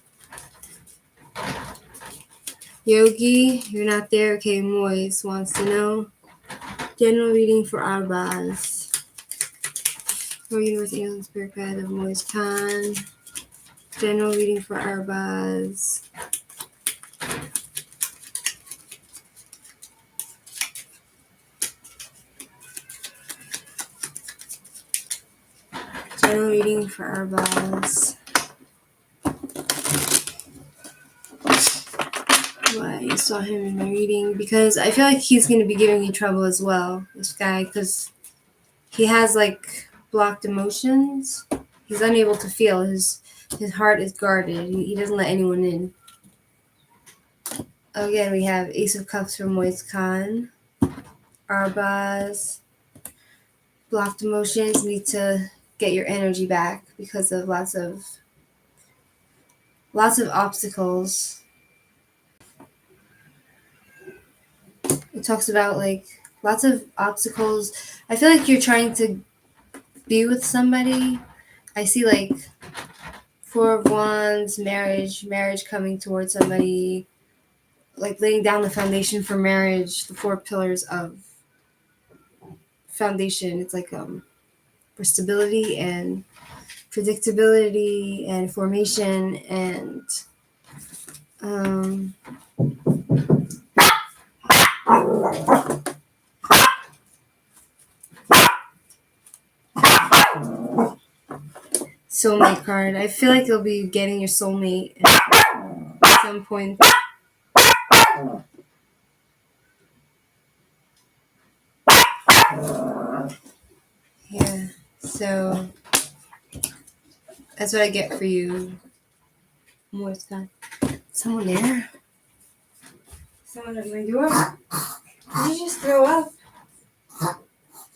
Yogi, you're not there? Okay, Moise wants to know. General reading for Arbaz. For Universe Alien Spirit Guide of Moise Khan. General reading for Arbaz. General reading for Arbaz. Why you saw him in my reading? Because I feel like he's going to be giving you trouble as well, this guy, because he has like blocked emotions. He's unable to feel. His heart is guarded. He doesn't let anyone in. Again, we have Ace of Cups from Moise Khan. Arbaz. Blocked emotions, need to get your energy back because of lots of obstacles. It talks about like lots of obstacles. I feel like you're trying to be with somebody. I see like 4 of Wands, marriage coming towards somebody, like laying down the foundation for marriage, the 4 pillars of foundation. It's like for stability and predictability and formation and soulmate card. I feel like you'll be getting your soulmate at some point. Yeah, so that's what I get for you. Moist God. Someone there? Someone at my door? Did you just throw up?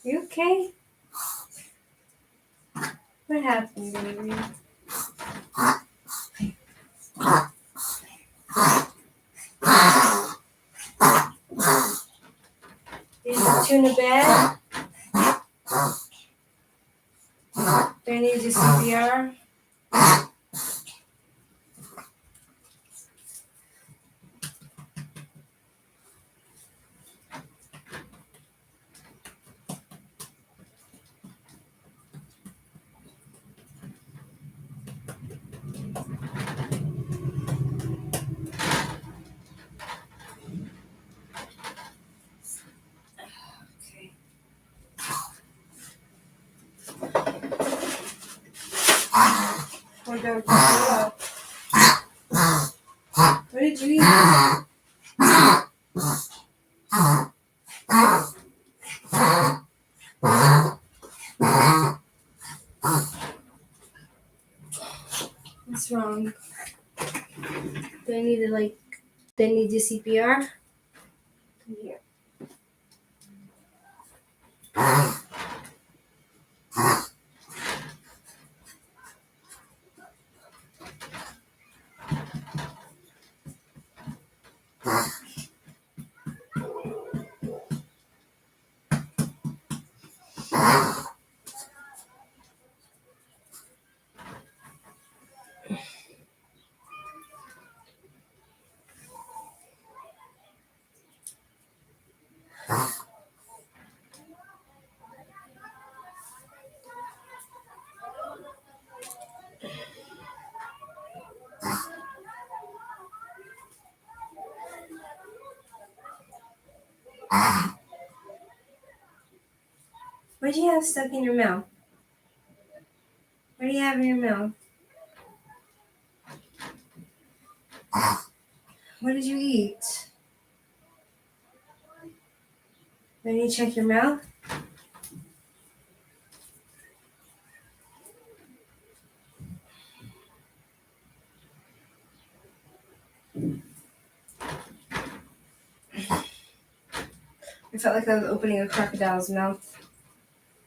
You okay? What happened, baby? Did you tune the bed? Do I need to do CPR? dog just threw up. What did you eat? What's wrong? Do I need to do CPR? Here. What do you have stuck in your mouth? What do you have in your mouth? What did you eat? Do I need to check your mouth? I felt like I was opening a crocodile's mouth.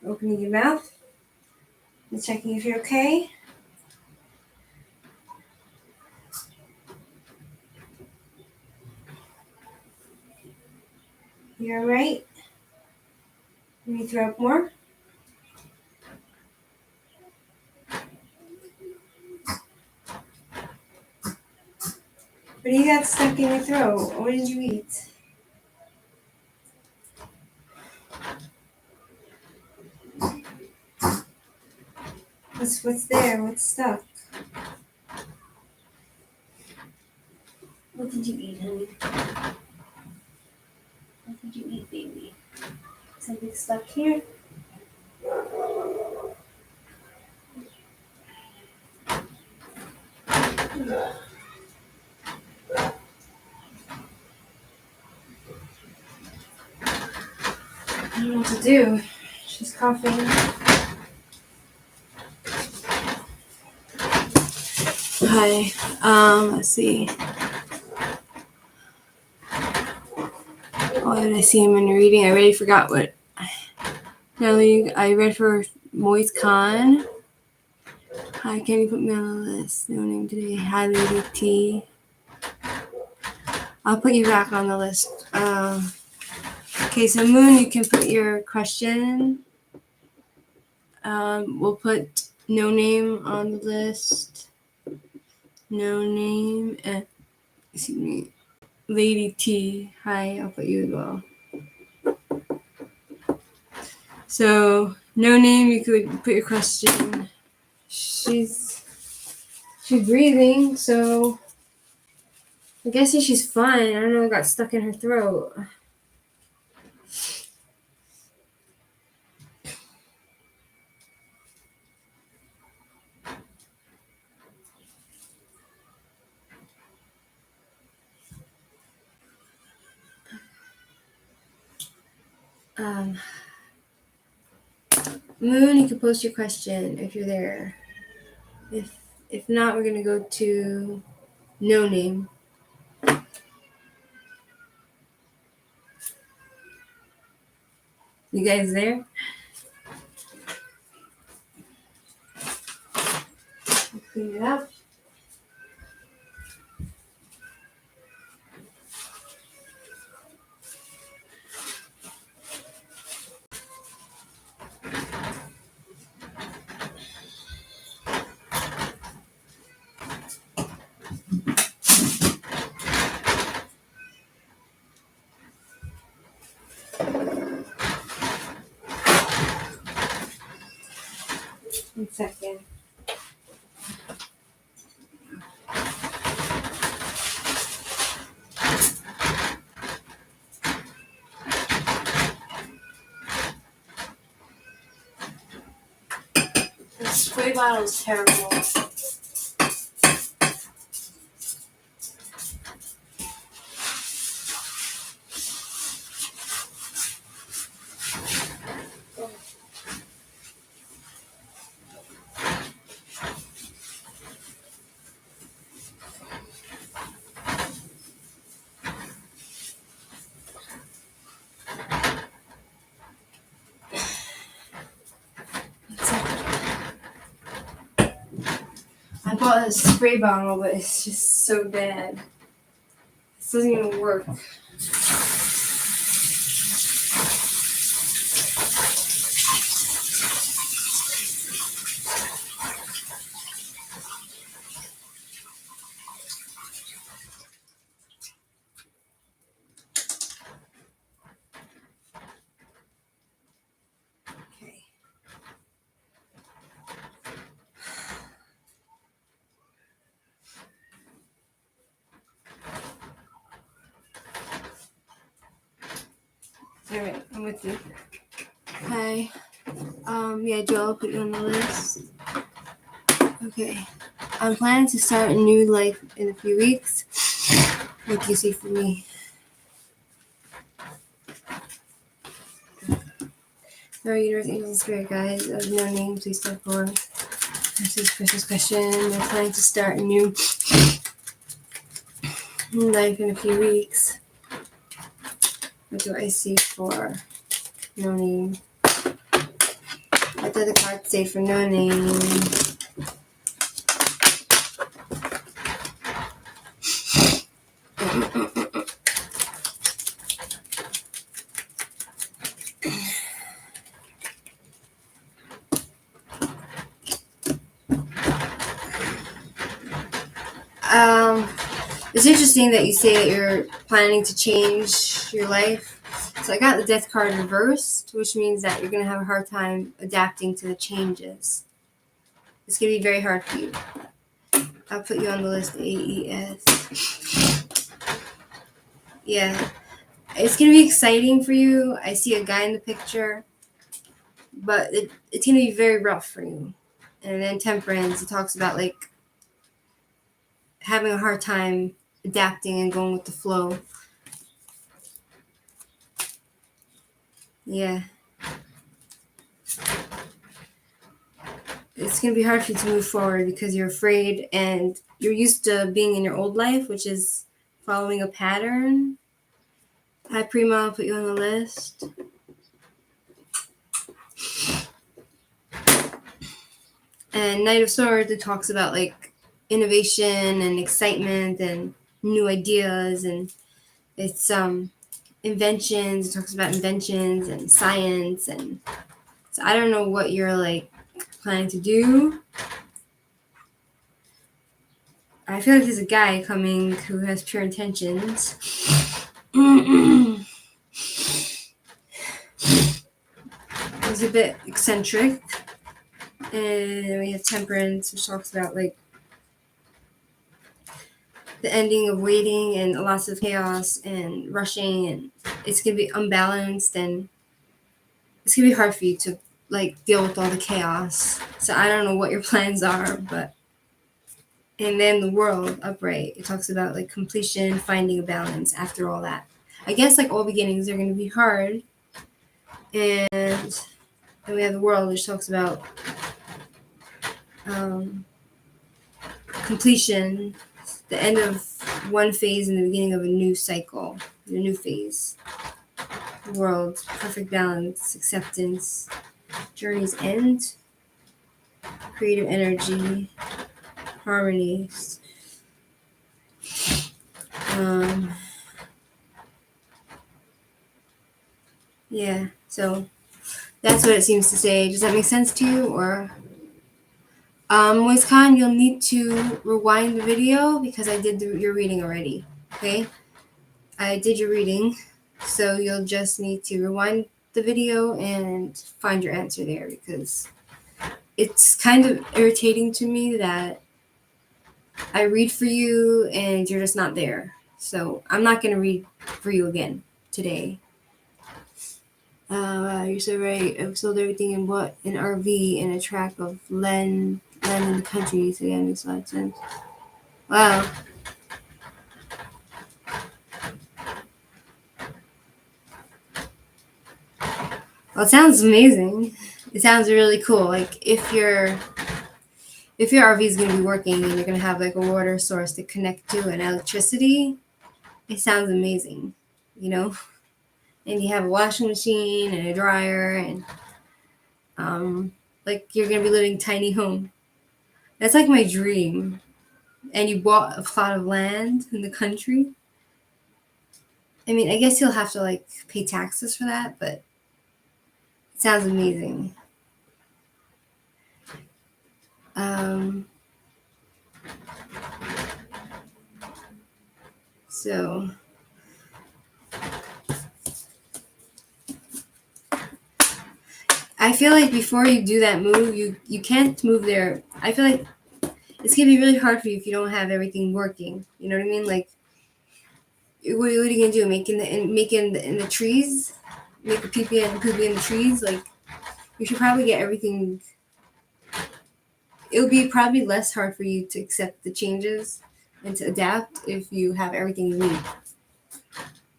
Opening your mouth. And checking if you're okay. You're alright? Let me throw up more. What do you got stuck in your throat? What did you eat? What's there? What's stuck? What did you eat, honey? What did you eat, baby? Something stuck here? I don't know what to do. She's coughing. Hi. Let's see. What did I see him in your reading? I already forgot what. Nelly, I read for Moise Khan. Hi, can you put me on the list? No name today. Hi, Lady T. I'll put you back on the list. Okay, so Moon, you can put your question. We'll put no name on the list. No name. Excuse me. Lady T. Hi, I'll put you as well. So, no name, you could put your question. She's breathing, so I'm guessing she's fine. I don't know what got stuck in her throat. Moon, you can post your question if you're there. If not, we're gonna go to no name. You guys there? I'll clean it up. One second. This spray bottle is terrible. I bought a spray bottle, but it's just so bad. This doesn't even work. Okay. All right, I'm with you. Hi. Yeah, Joel, I'll put you on the list. Okay. I'm planning to start a new life in a few weeks. What do you see for me? Our universe, angels, and spirit guides of no name, please step forward. This is Chris's question. I'm planning to start a new life in a few weeks. What do I see for no name? What did the card say for no name? It's interesting that you say that you're planning to change your life. So I got the death card reversed, which means that you're going to have a hard time adapting to the changes. It's going to be very hard for you. I'll put you on the list, AES. Yeah. It's going to be exciting for you. I see a guy in the picture, but it's going to be very rough for you. And then Temperance, it talks about like having a hard time adapting and going with the flow. Yeah. It's going to be hard for you to move forward because you're afraid and you're used to being in your old life, which is following a pattern. Hi, Prima, I'll put you on the list. And Knight of Swords, it talks about like innovation and excitement and new ideas, and it's inventions. It talks about inventions and science, and so I don't know what you're like planning to do. I feel like there's a guy coming who has pure intentions. He's a bit eccentric. And we have Temperance, which talks about like the ending of waiting and lots of chaos and rushing, and it's gonna be unbalanced, and it's gonna be hard for you to like deal with all the chaos. So I don't know what your plans are, but and then the World upright, it talks about like completion, finding a balance after all that. I guess like all beginnings are gonna be hard. And then we have the World, which talks about completion, the end of one phase and the beginning of a new cycle, a new phase. The World, perfect balance, acceptance, journey's end, creative energy, harmonies. Yeah, so that's what it seems to say. Does that make sense to you? Or Moise Khan, you'll need to rewind the video because I did your reading already. Okay, I did your reading, so you'll just need to rewind the video and find your answer there, because it's kind of irritating to me that I read for you and you're just not there. So I'm not going to read for you again today. Wow, you're so right. I've sold everything and bought an RV and a tract of land in the country. So yeah, it makes a lot of sense. Wow. Well, it sounds amazing. It sounds really cool. Like if your RV is going to be working and you're going to have like a water source to connect to and electricity, it sounds amazing, you know? And you have a washing machine and a dryer, and like you're going to be living tiny home. That's like my dream. And you bought a plot of land in the country. I mean, I guess you'll have to like pay taxes for that, but it sounds amazing. Um, so I feel like before you do that move, you can't move there. I feel like it's gonna be really hard for you if you don't have everything working. You know what I mean? Like, what are you gonna do? In the trees, make a pee and poopy in the trees. Like, you should probably get everything. It'll be probably less hard for you to accept the changes and to adapt if you have everything you need.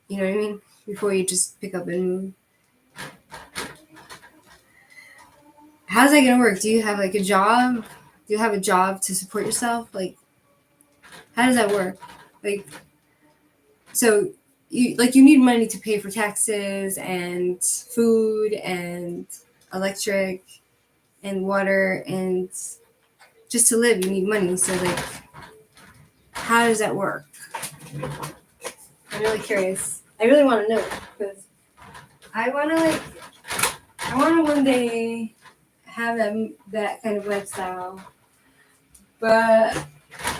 You know what I mean? Before you just pick up and move. How's that gonna work? Do you have like a job? Do you have a job to support yourself? Like, how does that work? Like, so you need money to pay for taxes and food and electric and water and just to live you need money. So like, how does that work? I'm really curious. I really want to know because I want to like I want to one day have that kind of lifestyle, but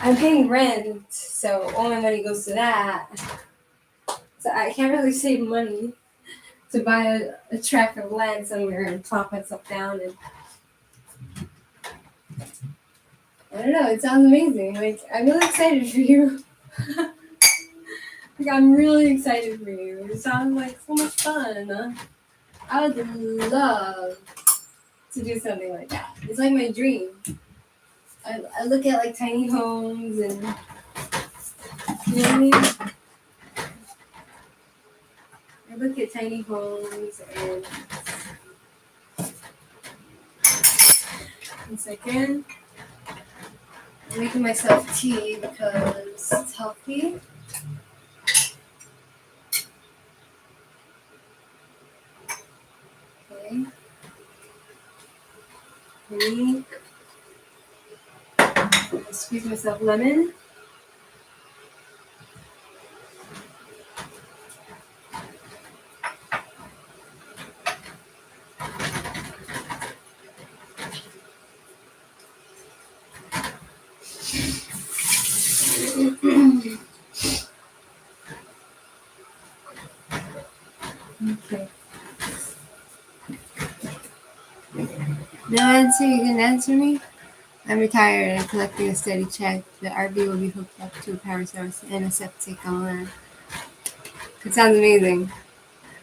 I'm paying rent, so all my money goes to that. So I can't really save money to buy a tract of land somewhere and plop myself down. And I don't know. It sounds amazing. Like, I'm really excited for you. Like, I'm really excited for you. It sounds like so much fun. I would love to do something like that. It's like my dream. I look at like tiny homes and you know what I mean? I look at tiny homes and 1 second. I'm making myself tea because it's healthy. Okay. Honey. I squeeze myself lemon. Okay. No answer? You didn't answer me? I'm retired and collecting a steady check. The RV will be hooked up to a power source and a septic on land. It sounds amazing.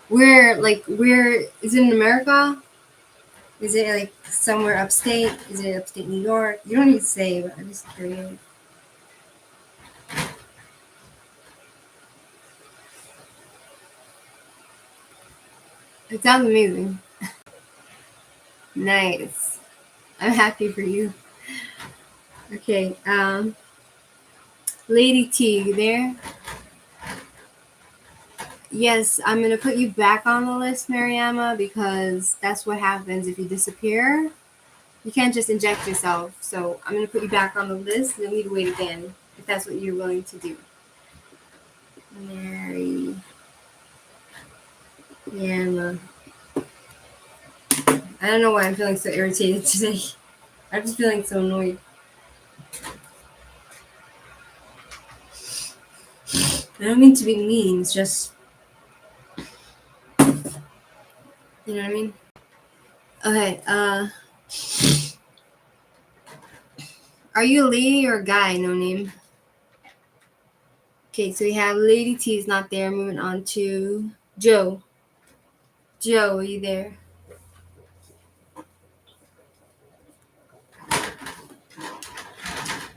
Where is it in America? Is it like somewhere upstate? Is it upstate New York? You don't need to say, but I'm just curious. It sounds amazing. Nice. I'm happy for you. Okay, Lady T, you there? Yes, I'm gonna put you back on the list, Mariama, because that's what happens if you disappear. You can't just inject yourself. So I'm gonna put you back on the list, and then we wait again if that's what you're willing to do. Mariama. I don't know why I'm feeling so irritated today. I'm just feeling so annoyed. I don't mean to be mean. It's just, you know what I mean. Okay. Are you a lady or a guy? No name. Okay, so we have Lady T is not there. Moving on to Joe. Joe, are you there?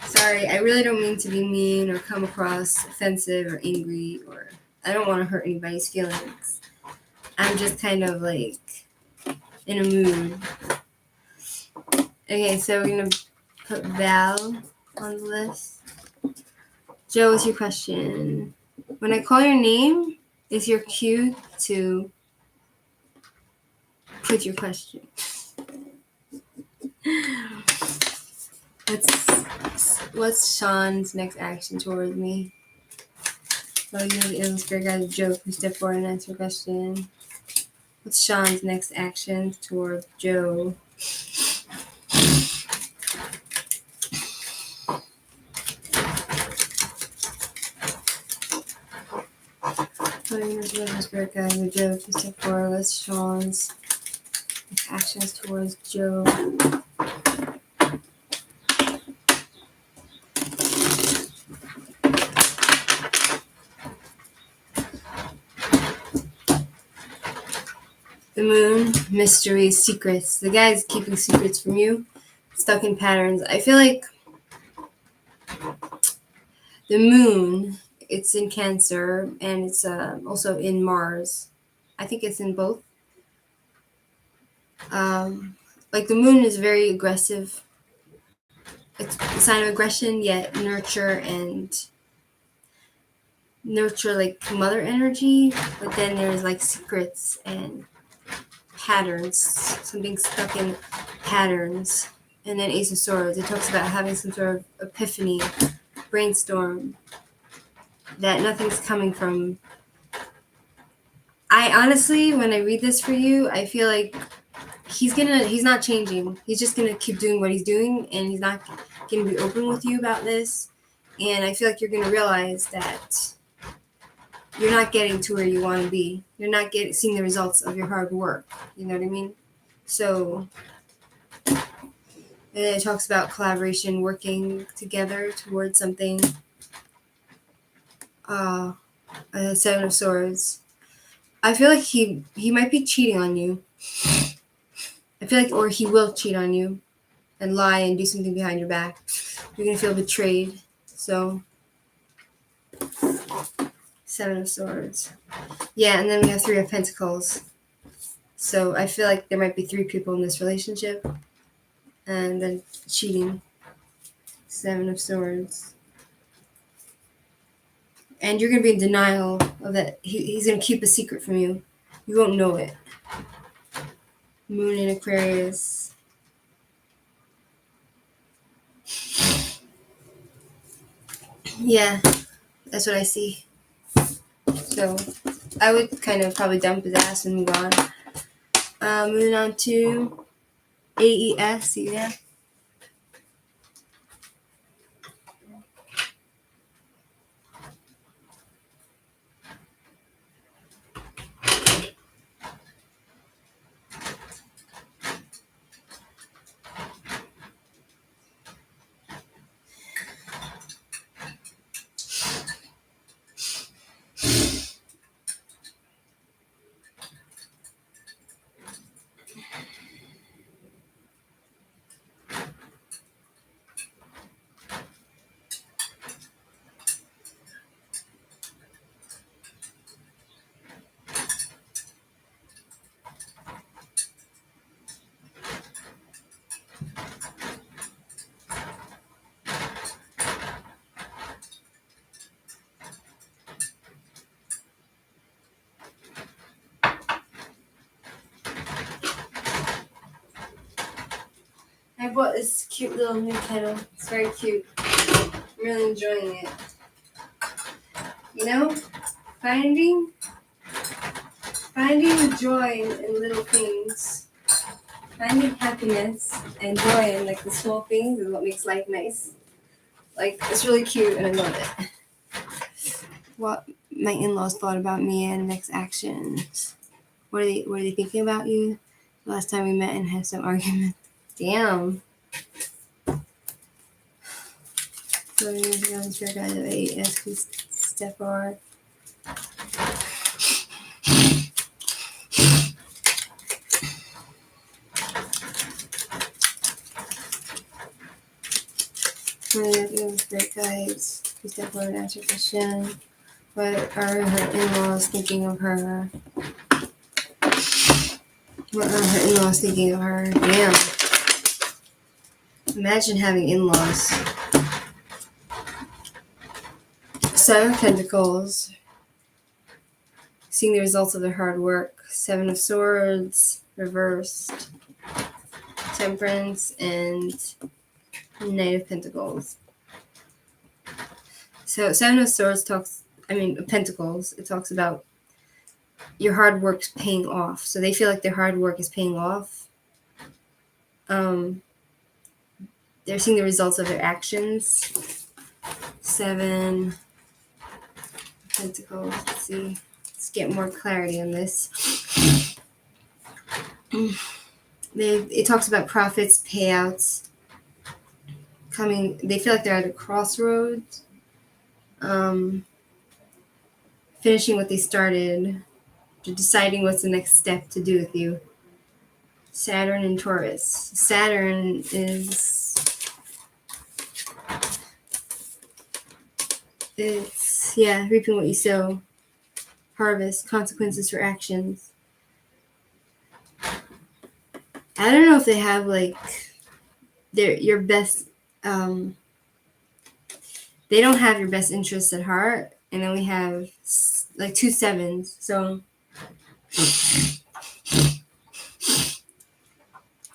Sorry, I really don't mean to be mean or come across offensive or angry, or I don't want to hurt anybody's feelings. I'm just kind of like in a mood. Okay, so we're gonna put Val on the list. Joe, what's your question? When I call your name, is your cue to put your question? Let's What's Sean's next action towards me? Well, you know, the spirit guide a joke. We step forward and answer a question. What's Sean's next action towards Joe? Spirit guide a joke. We step forward. What's Sean's next actions towards Joe? The moon, mystery, secrets. The guy's keeping secrets from you, stuck in patterns. I feel like the moon, it's in Cancer, and it's also in Mars. I think it's in both. Like the moon is very aggressive. It's a sign of aggression, yet nurture like mother energy. But then there's like secrets and patterns, something stuck in patterns. And then Ace of Swords, it talks about having some sort of epiphany, brainstorm, that nothing's coming from. I honestly, when I read this for you, I feel like he's not changing. He's just gonna keep doing what he's doing, and he's not gonna be open with you about this. And I feel like you're gonna realize that you're not getting to where you want to be. You're not seeing the results of your hard work. You know what I mean? So, and then it talks about collaboration, working together towards something. Seven of Swords. I feel like he might be cheating on you. I feel like, or he will cheat on you and lie and do something behind your back. You're gonna feel betrayed. So, Seven of Swords. Yeah, and then we have Three of Pentacles. So I feel like there might be 3 people in this relationship. And then cheating. Seven of Swords. And you're going to be in denial of that. He's going to keep a secret from you. You won't know it. Moon in Aquarius. Yeah, that's what I see. So I would kind of probably dump his ass and move on. Moving on to AES. See there? I bought this cute little new kettle. It's very cute. I'm really enjoying it. You know, finding joy in little things. Finding happiness and joy in like the small things is what makes life nice. Like, it's really cute and I love it. What my in-laws thought about me and next actions. What are they thinking about you? Last time we met and had some argument. Damn. So you're going to spirit guide of 8 as step forward. Spirit guides, please step forward and answer question. What are her in-laws thinking of her? What are her in-laws thinking of her? Damn. Imagine having in-laws. Seven of Pentacles. Seeing the results of their hard work. Seven of Swords. Reversed. Temperance and Knight of Pentacles. So Seven of Swords Pentacles, it talks about your hard work's paying off. So they feel like their hard work is paying off. They're seeing the results of their actions. Seven Pentacles. Let's see. Let's get more clarity on this. It talks about profits, payouts coming. They feel like they're at a crossroads. Finishing what they started, deciding what's the next step to do with you. Saturn and Taurus. Saturn is, reaping what you sow. Harvest, consequences for actions. I don't know if they have like your best, they don't have your best interests at heart. And then we have like 2 sevens. So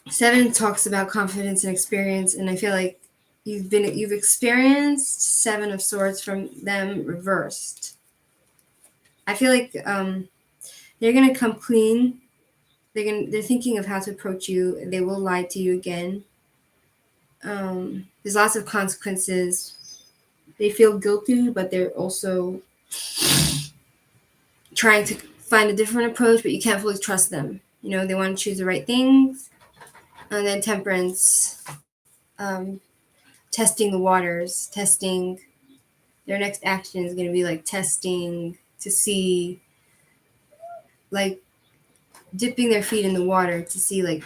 7 talks about confidence and experience, and I feel like you've experienced 7 of Swords from them reversed. I feel like they're gonna come clean. They're thinking of how to approach you. They will lie to you again. There's lots of consequences. They feel guilty, but they're also trying to find a different approach, but you can't fully trust them. You know, they want to choose the right things. And then Temperance, testing the waters, testing their next action is going to be like testing to see, like dipping their feet in the water to see, like,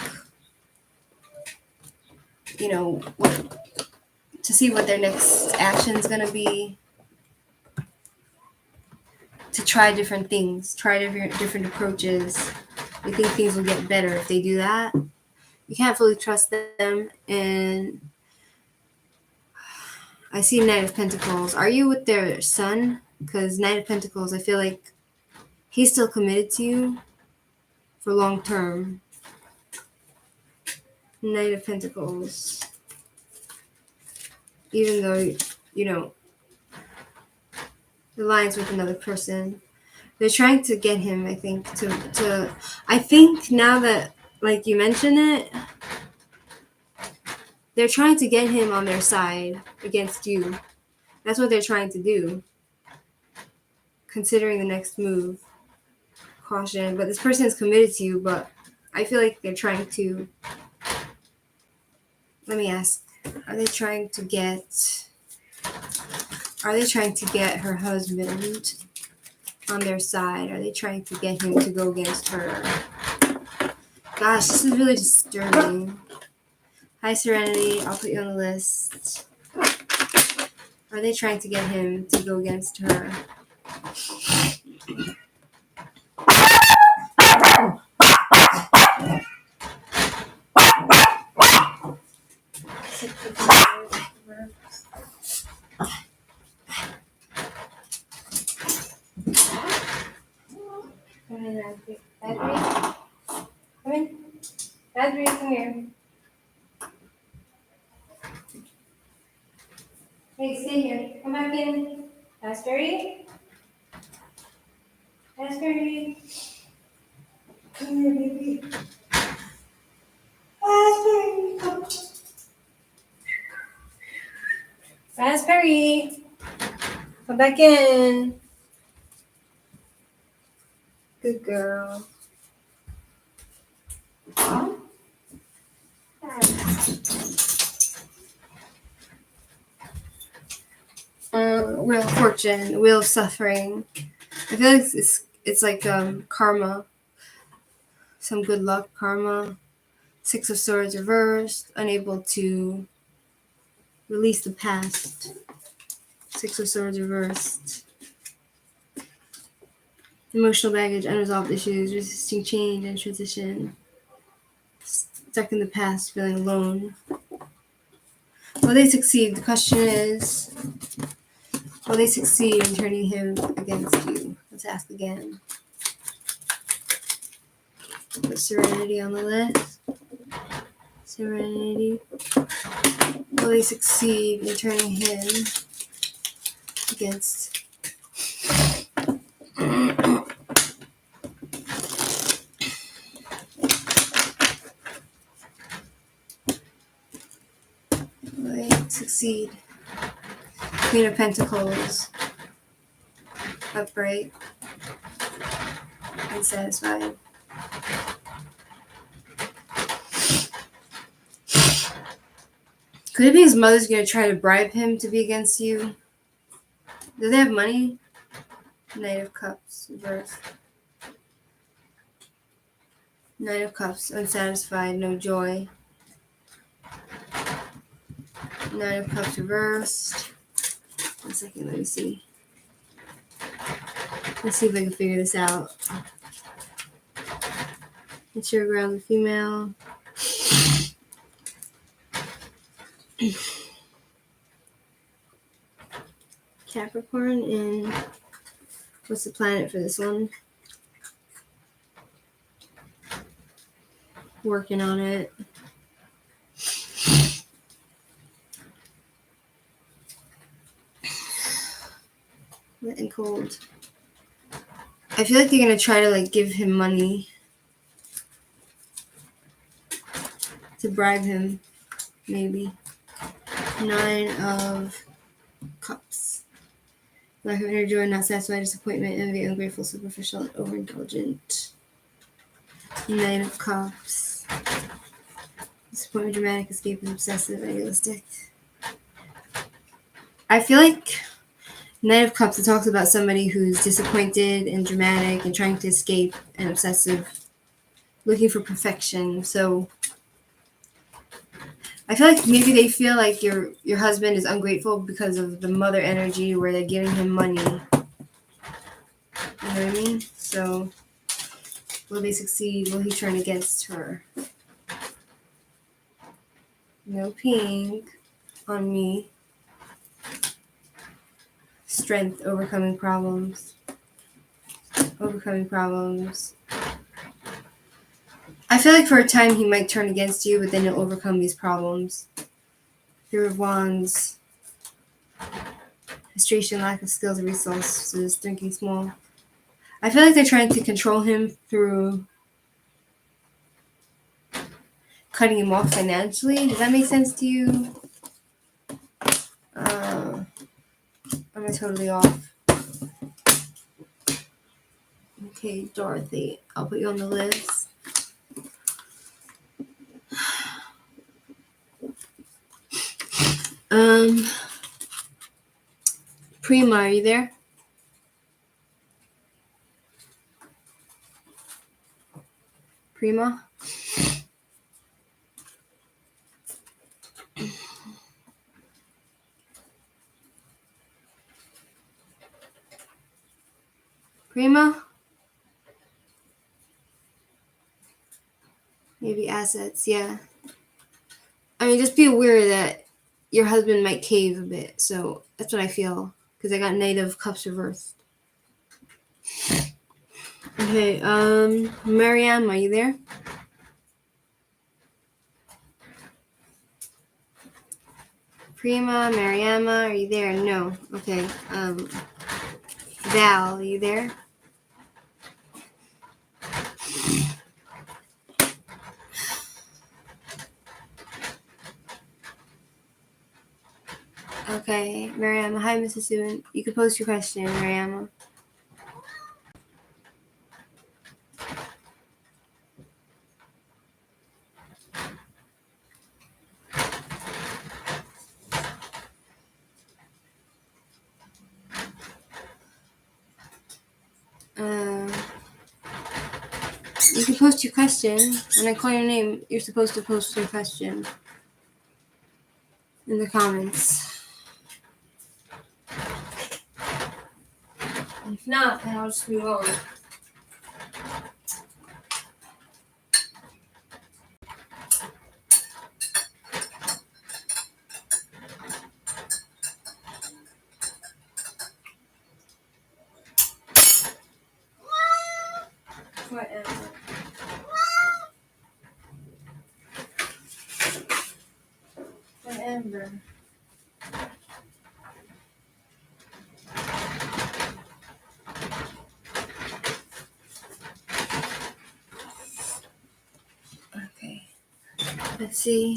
you know, to see what their next action is going to be, to try different things, try different approaches. They think things will get better if they do that. You can't fully trust them. And I see Knight of Pentacles. Are you with their son? Because Knight of Pentacles, I feel like he's still committed to you for long term. Knight of Pentacles. Even though, you know, the line's with another person. They're trying to get him, I think, I think now that, like you mentioned it, they're trying to get him on their side against you. That's what they're trying to do. Considering the next move. Caution. But this person is committed to you, but I feel like they're trying to, let me ask, are they trying to get her husband on their side? Are they trying to get him to go against her? Gosh, this is really disturbing. Hi, Serenity. I'll put you on the list. Are they trying to get him to go against her? Come in. Raspberry, come here. Hey, stay here. Come back in. Raspberry? Raspberry. Come here, baby. Raspberry, come. Raspberry. Come back in. Good girl. Wheel of Fortune, Wheel of Suffering. I feel like it's like karma. Some good luck, karma. 6 of Swords reversed, unable to release the past. 6 of Swords reversed. Emotional baggage, unresolved issues, resisting change and transition. Stuck in the past, feeling alone. Will they succeed? The question is, will they succeed in turning him against you? Let's ask again. Put Serenity on the list. Serenity. Will they succeed in turning him against. Right, succeed. Queen of Pentacles. Upright. Unsatisfied. Could it be his mother's going to try to bribe him to be against you? Do they have money? Knight of Cups, reverse. Knight of Cups, unsatisfied, no joy. Knight of Cups reversed. 1 second, let me see. Let's see if I can figure this out. Mature ground female. Capricorn, and what's the planet for this one? Working on it. Wet and cold. I feel like they're gonna try to like give him money to bribe him, maybe. 9 of Cups. Lack of inner joy, not satisfied, disappointment, envy, ungrateful, superficial, and overindulgent. 9 of Cups. Disappointment, dramatic, escapist, obsessive, idealistic. I feel like Knight of Cups, it talks about somebody who's disappointed and dramatic and trying to escape and obsessive, looking for perfection. So I feel like maybe they feel like your husband is ungrateful because of the mother energy where they're giving him money. You know what I mean? So will they succeed? Will he turn against her? No pink on me. Strength, overcoming problems. Overcoming problems. I feel like for a time he might turn against you, but then you'll overcome these problems. Three of Wands. Frustration, lack of skills and resources, thinking small. I feel like they're trying to control him through cutting him off financially. Does that make sense to you? Am I totally off? Okay, Dorothy. I'll put you on the list. Prima, are you there? Prima? Prima? Maybe assets, yeah. I mean, just be aware that your husband might cave a bit. So that's what I feel. Because I got Knight of Cups reversed. Okay, Mariam, are you there? Prima, Mariama, are you there? No. Okay. Val, are you there? Okay, Mariama. Hi, Mrs. Susan. You can post your question, Mariama. You can post your question. When I call your name, you're supposed to post your question in the comments. If not, then I'll just move on. Whatever. Whatever. Let's see.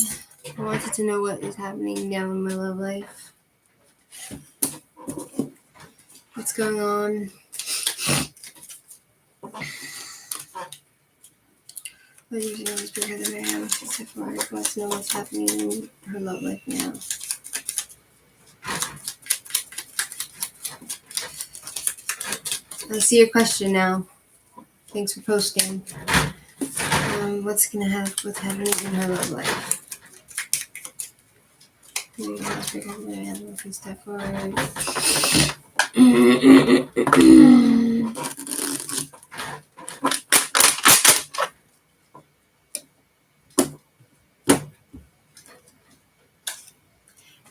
I wanted to know what is happening now in my love life. What's going on? What do you know is bigger than I am? Except for I want to know what's happening in her love life now. I see your question now. Thanks for posting. What's happening in her love life? Maybe what's bigger than I am if we step forward.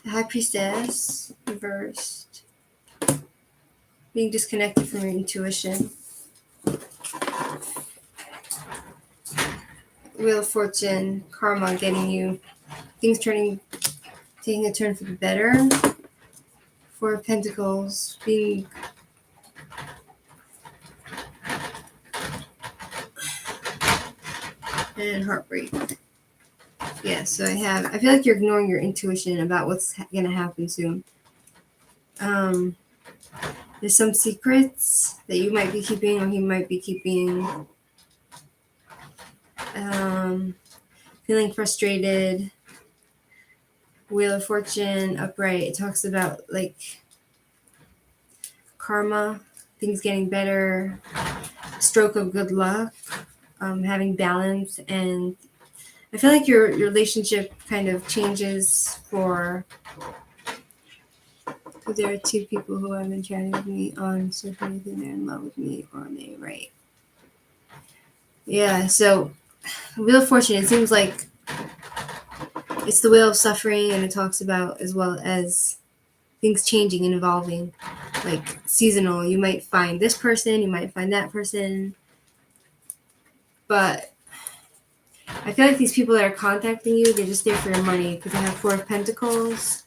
The High Priestess, reversed. Being disconnected from your intuition. Wheel of Fortune, karma getting you. Things taking a turn for the better. Four of Pentacles, being and heartbreak. Yeah, so I feel like you're ignoring your intuition about what's gonna happen soon. There's some secrets that you might be keeping or he might be keeping. Feeling frustrated. Wheel of Fortune, upright. It talks about like karma, things getting better, stroke of good luck, having balance, and I feel like your relationship kind of changes for. So there are two people who have been chatting with me on social media. They're in love with me, or are they right? Yeah. So Wheel of Fortune. It seems like it's the wheel of suffering, and it talks about as well as things changing and evolving, like seasonal. You might find this person, you might find that person, but I feel like these people that are contacting you, they're just there for your money because they have Four of Pentacles,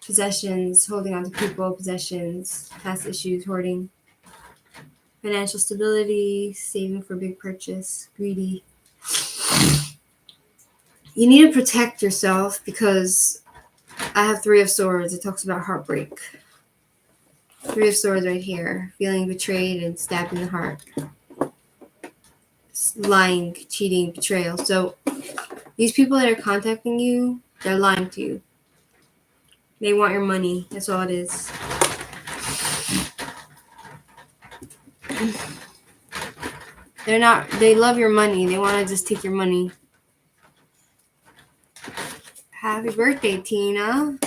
possessions, holding on to people, possessions, past issues, hoarding, financial stability, saving for big purchase, greedy. You need to protect yourself because I have Three of Swords. It talks about heartbreak. Three of Swords right here. Feeling betrayed and stabbed in the heart. Lying, cheating, betrayal. So these people that are contacting you, they're lying to you. They want your money. That's all it is. They love your money. They want to just take your money. Happy birthday, Tina.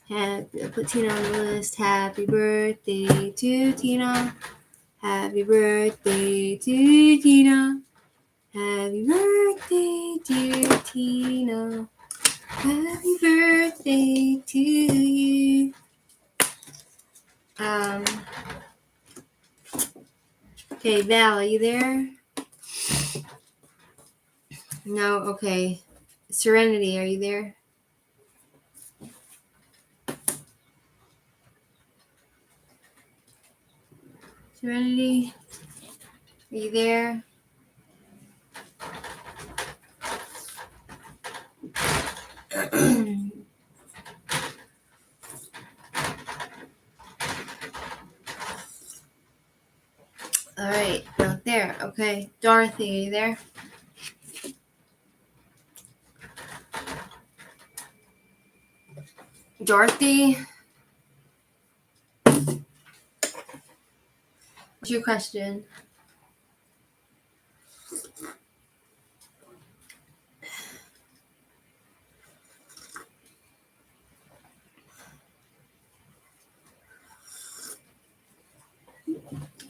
Put Tina on the list. Happy birthday to Tina. Happy birthday to Tina. Happy birthday, dear Tina. Happy birthday to you. Okay, Val, are you there? No, okay. Serenity, are you there? Serenity, are you there? All right, not there. Okay, Dorothy, are you there? Dorothy? What's your question?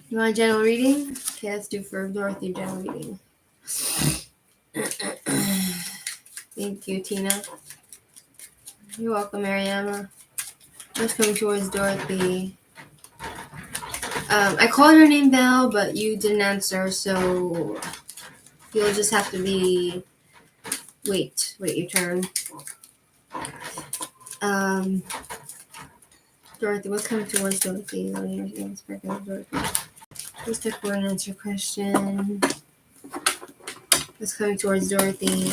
You want a general reading? Okay, let's do for Dorothy general reading. Thank you, Tina. You're welcome, Mariama. Just coming towards Dorothy. I called your name, Val, but you didn't answer, so you'll just have to wait your turn. Dorothy, what's coming towards Dorothy? Please step forward and answer your question. What's coming towards Dorothy?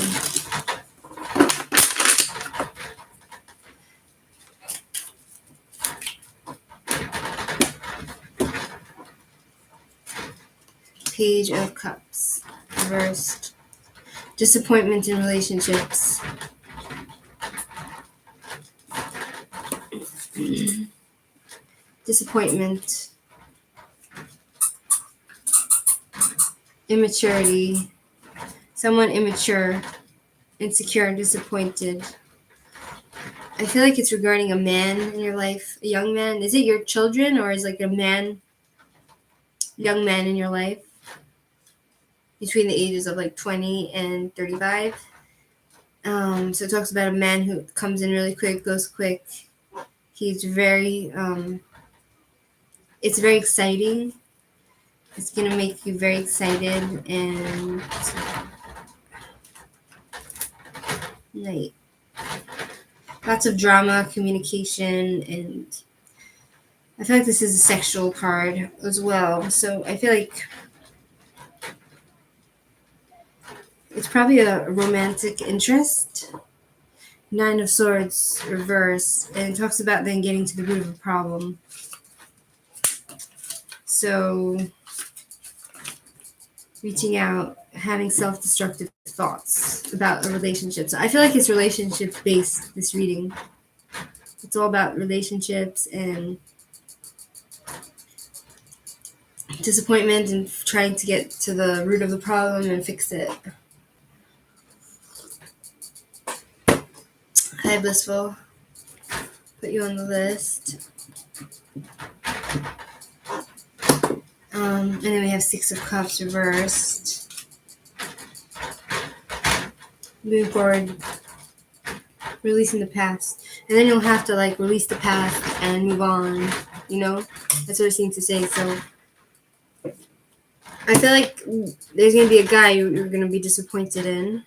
Page of Cups, reversed. Disappointment in relationships. Disappointment. Immaturity. Someone immature, insecure, and disappointed. I feel like it's regarding a man in your life, a young man. Is it your children, or is like a man, young man in your life between the ages of like 20 and 35? So it talks about a man who comes in really quick, goes quick. He's very, it's very exciting. It's going to make you very excited and like lots of drama, communication, and I feel like this is a sexual card as well. So I feel like it's probably a romantic interest. Nine of Swords reverse, and it talks about then getting to the root of a problem. So reaching out, having self-destructive thoughts about a relationship. So I feel like it's relationship-based, this reading. It's all about relationships and disappointment and trying to get to the root of the problem and fix it. Hi, Blissful. Put you on the list. And then we have Six of Cups reversed. Moving forward, releasing the past. And then you'll have to like release the past and move on, you know? That's what it seems to say. So I feel like there's going to be a guy you're going to be disappointed in.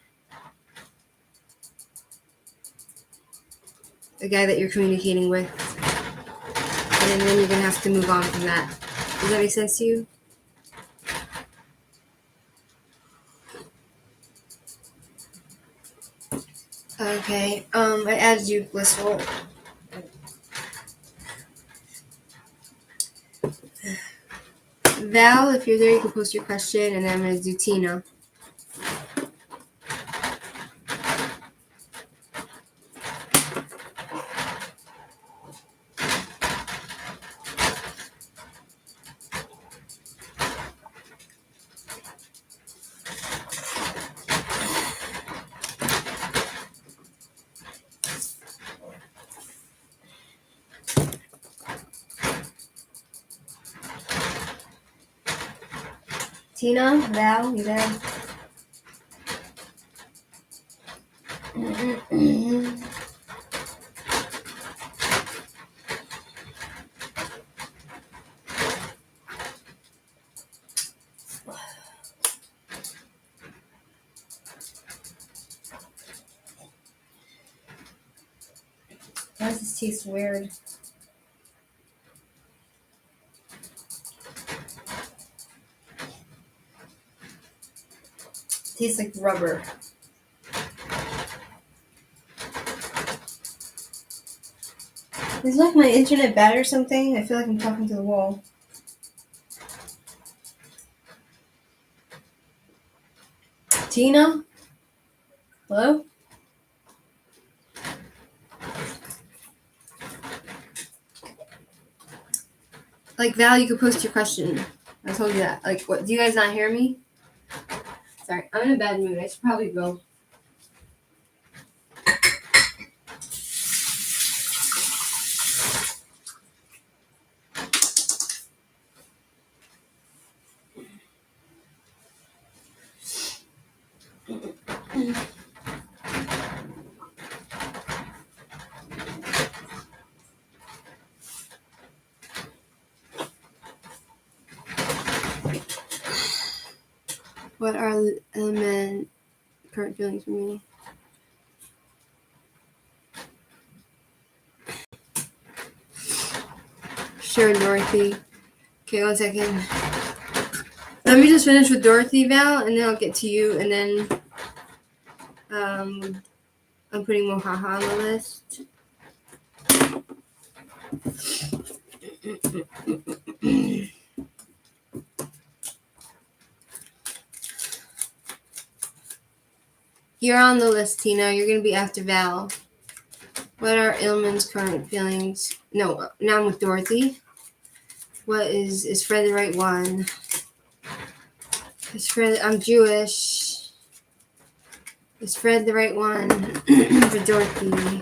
A guy that you're communicating with. And then you're going to have to move on from that. Does that make sense to you? Okay. I added you, Blissful. Val, if you're there, you can post your question, and then I'm going to do Tina. Tina, Val, you there? Why does this taste weird? Tastes like rubber. Is like my internet bad or something? I feel like I'm talking to the wall. Tina? Hello? Like, Val, you could post your question. I told you that. Like, what? Do you guys not hear me? Sorry, I'm in a bad mood. I should probably go. What are men current feelings for me? Sure, Dorothy. Okay, 1 second. Let me just finish with Dorothy, Val, and then I'll get to you, and then I'm putting Mohaha on the list. You're on the list, Tina. You're going to be after Val. What are Ilman's current feelings? No, now I'm with Dorothy. What is Fred the right one? Is Fred, I'm Jewish. Is Fred the right one for Dorothy?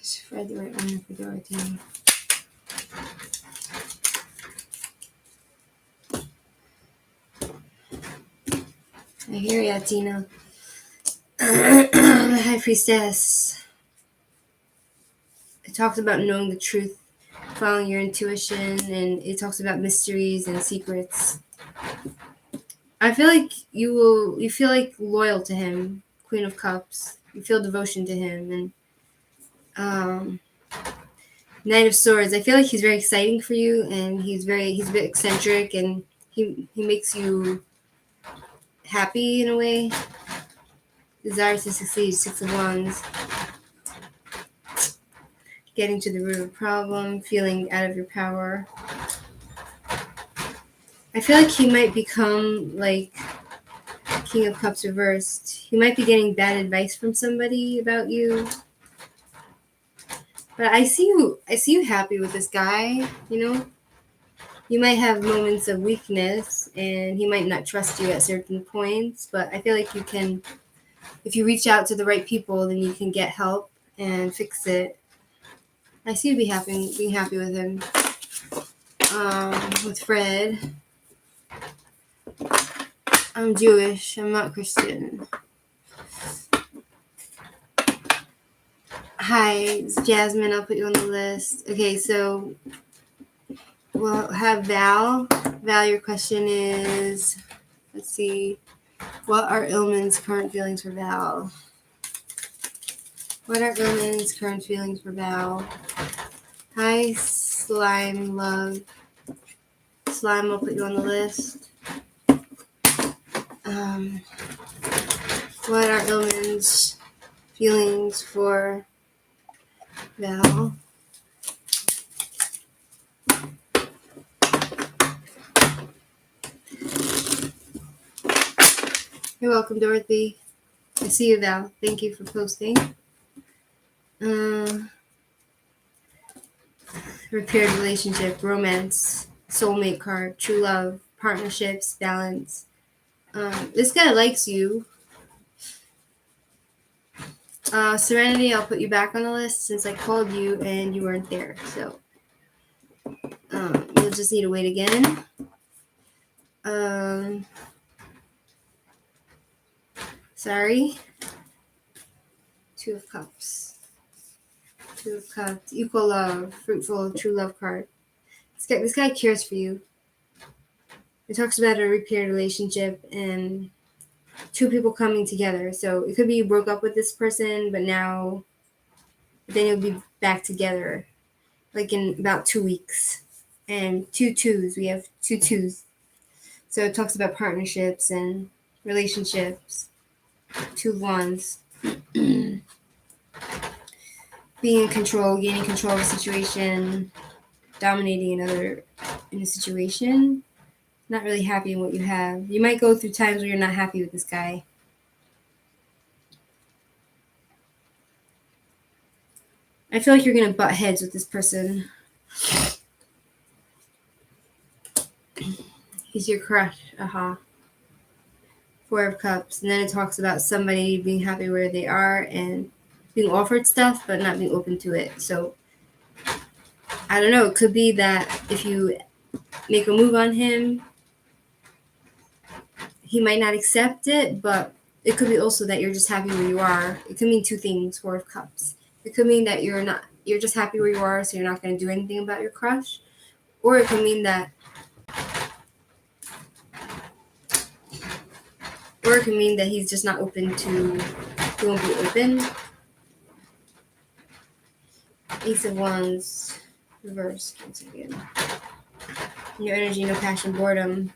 Is Fred the right one for Dorothy? I hear ya, Tina. The High Priestess. It talks about knowing the truth, following your intuition, and it talks about mysteries and secrets. I feel like you feel like loyal to him, Queen of Cups. You feel devotion to him, and Knight of Swords. I feel like he's very exciting for you, and he's a bit eccentric, and he makes you happy in a way. Desire to succeed, Six of Wands. Getting to the root of the problem, feeling out of your power. I feel like he might become like King of Cups reversed. He might be getting bad advice from somebody about you. But I see you happy with this guy, you know? You might have moments of weakness and he might not trust you at certain points, but I feel like you can, if you reach out to the right people, then you can get help and fix it. I see you being happy with him. With Fred. I'm Jewish. I'm not Christian. Hi, it's Jasmine. I'll put you on the list. Okay, so we'll have Val. Val, your question is, let's see, what are Ilman's current feelings for Val? What are Ilman's current feelings for Val? Hi, Slime Love. Slime, I'll put you on the list. What are Ilman's feelings for Val? You're welcome, Dorothy. I see you, Val. Thank you for posting. Repaired relationship, romance, soulmate card, true love, partnerships, balance. This guy likes you. Serenity, I'll put you back on the list since I called you and you weren't there. So you'll just need to wait again. Sorry. Two of Cups. Equal love, fruitful, true love card. This guy cares for you. It talks about a repaired relationship and two people coming together. So it could be you broke up with this person, but then you'll be back together, like in about 2 weeks. And 2 twos. We have 2 twos. So it talks about partnerships and relationships. 2 wands. Being in control, gaining control of a situation, dominating another in a situation. Not really happy in what you have. You might go through times where you're not happy with this guy. I feel like you're going to butt heads with this person. He's your crush. Aha. 4 of Cups. And then it talks about somebody being happy where they are and being offered stuff but not being open to it. So I don't know. It could be that if you make a move on him, he might not accept it, but it could be also that you're just happy where you are. It could mean 2 things, 4 of Cups. It could mean that you're just happy where you are, so you're not going to do anything about your crush. Or it could mean that he's just not open to, he won't be open. Ace of Wands, reverse, once again. No energy, no passion, boredom.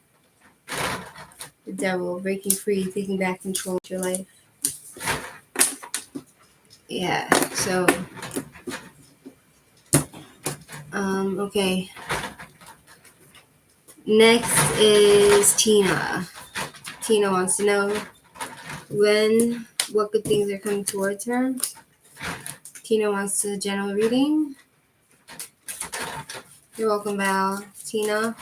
The Devil, breaking free, taking back control of your life. Yeah, so, okay. Next is Tina. Tina wants to know what good things are coming towards her. Tina wants a general reading. You're welcome, Val. Tina.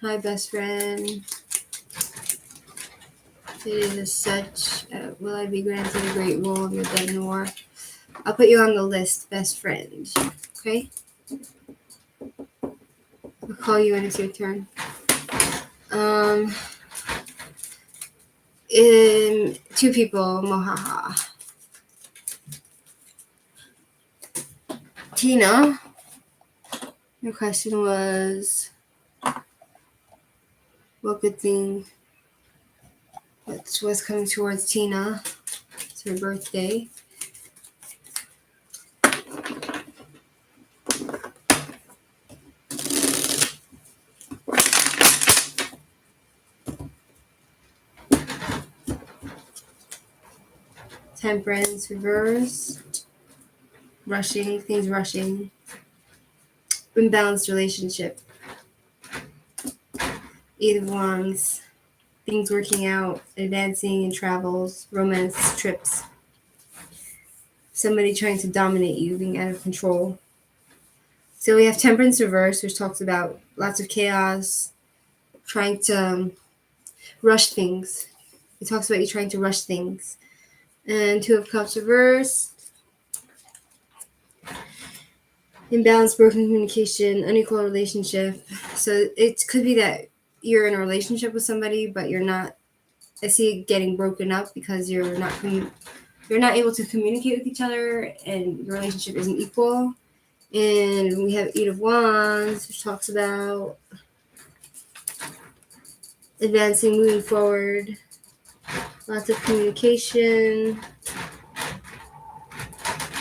Hi, best friend. It is as such. Will I be granted a great role of your dead in war? I'll put you on the list, best friend. Okay? I'll call you when it's your turn. Two people, Mohaha. Tina, your question was, what good thing? What's coming towards Tina? It's her birthday. Temperance reversed. Things rushing. Imbalanced relationship. Eight of Wands. Things working out, advancing in travels, romance, trips. Somebody trying to dominate you, being out of control. So we have Temperance reverse, which talks about lots of chaos, trying to rush things. It talks about you trying to rush things. And Two of Cups reverse. Imbalanced, broken communication, unequal relationship. So it could be that you're in a relationship with somebody, but you're not. I see it getting broken up because you're not able to communicate with each other, and your relationship isn't equal. And we have Eight of Wands, which talks about advancing, moving forward, lots of communication,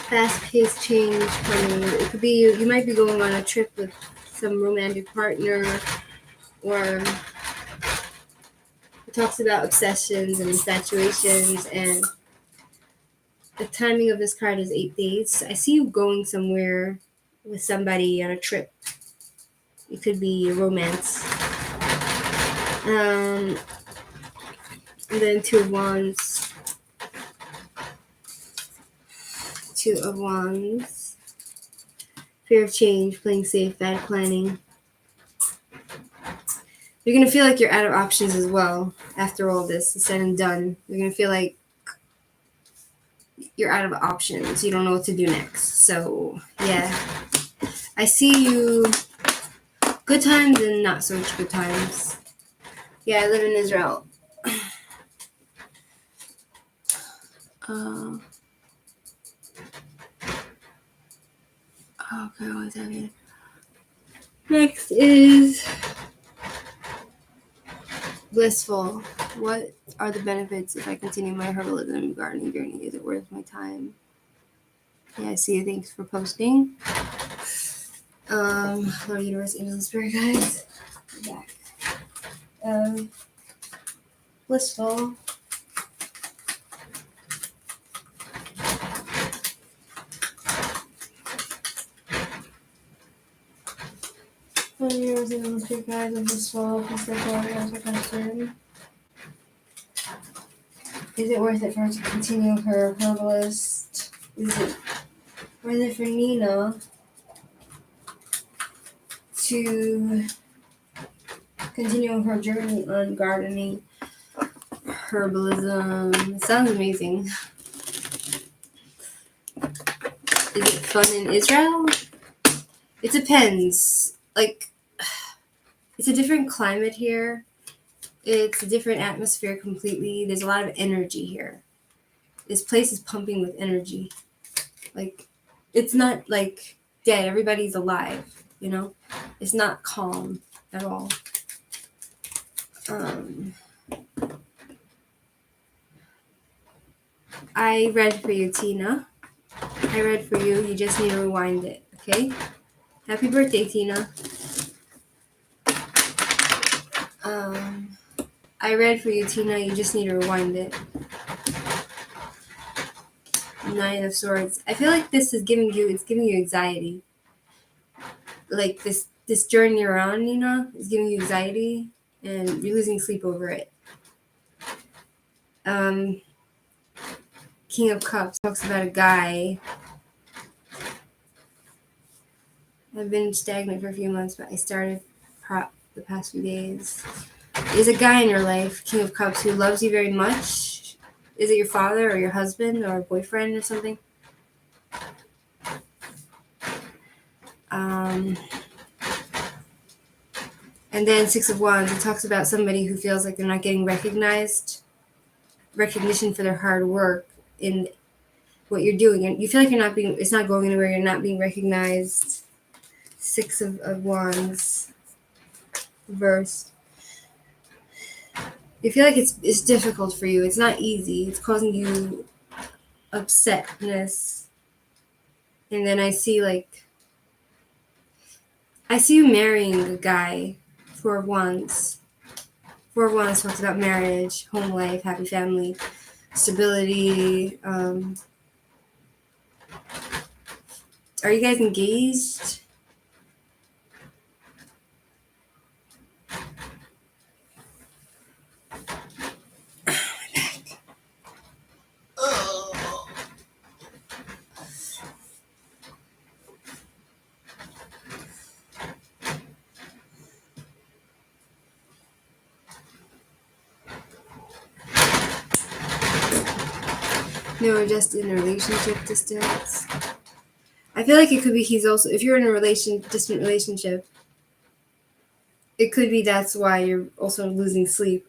fast-paced change coming. It could be you might be going on a trip with some romantic partner, or it talks about obsessions and infatuations, and the timing of this card is 8 days. I see you going somewhere with somebody on a trip. It could be romance. And then Two of Wands. Two of Wands. Fear of change, playing safe, bad planning. You're going to feel like you're out of options as well after all this is said and done. You're going to feel like you're out of options. You don't know what to do next. So, yeah. I see you good times and not so much good times. Yeah, I live in Israel. Okay, what's happening? Next is blissful. What are the benefits if I continue my herbalism and gardening journey? Is it worth my time? Yeah, I see you. Thanks for posting. Lord Universe, Angels, and Spirit Guides. Back. Blissful. Lord Universe, Angels, and Spirit Guides, and blissful. Please answer question. Is it worth it for her to continue her herbalist? Is it worth it for Nina to continue her journey on gardening, herbalism? It sounds amazing. Is it fun in Israel? It depends. Like, it's a different climate here. It's a different atmosphere completely. There's a lot of energy here. This place is pumping with energy. Like, it's not like dead. Everybody's alive, you know? It's not calm at all. I read for you, Tina. I read for you. You just need to rewind it, okay? Happy birthday, Tina. I read for you, Tina. You just need to rewind it. Nine of Swords. I feel like this is giving you anxiety. like this journey you're on, is giving you anxiety, and you're losing sleep over it. King of Cups talks about a guy. I've been stagnant for a few months, but I started the past few days. There's a guy in your life, King of Cups, who loves you very much. Is it your father or your husband or boyfriend or something? And then Six of Wands, it talks about somebody who feels like they're not getting recognition for their hard work in what you're doing. And you feel like it's not going anywhere, you're not being recognized. Six of Wands reversed. You feel like it's difficult for you. It's not easy. It's causing you upsetness. And then I see you marrying a guy. Four of Wands. Four of Wands talks about marriage, home life, happy family, stability. Are you guys engaged? No, we're just in a relationship distance. I feel like it could be he's also, if you're in a distant relationship, it could be that's why you're also losing sleep.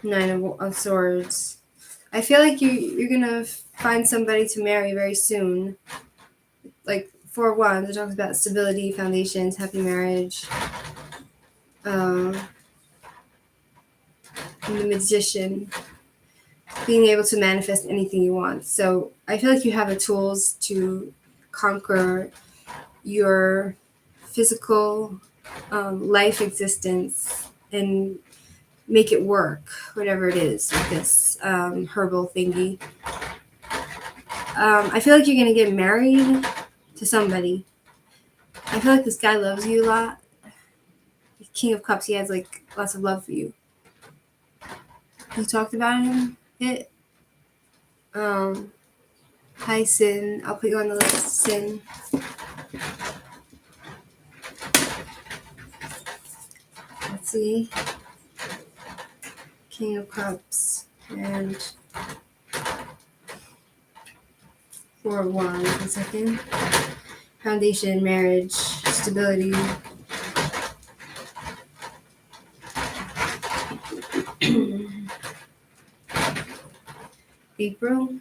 Nine of Swords. I feel like you're gonna find somebody to marry very soon. Like Four of Wands, it talks about stability, foundations, happy marriage. And the Magician, being able to manifest anything you want. So I feel like you have the tools to conquer your physical life existence and make it work, whatever it is, with this herbal thingy. I feel like you're going to get married to somebody. I feel like this guy loves you a lot. King of Cups, he has like lots of love for you. You talked about him? Hi, Sin. I'll put you on the list, Sin. Let's see. King of Cups and Four of Wands. 1 second. Foundation, marriage, stability. April?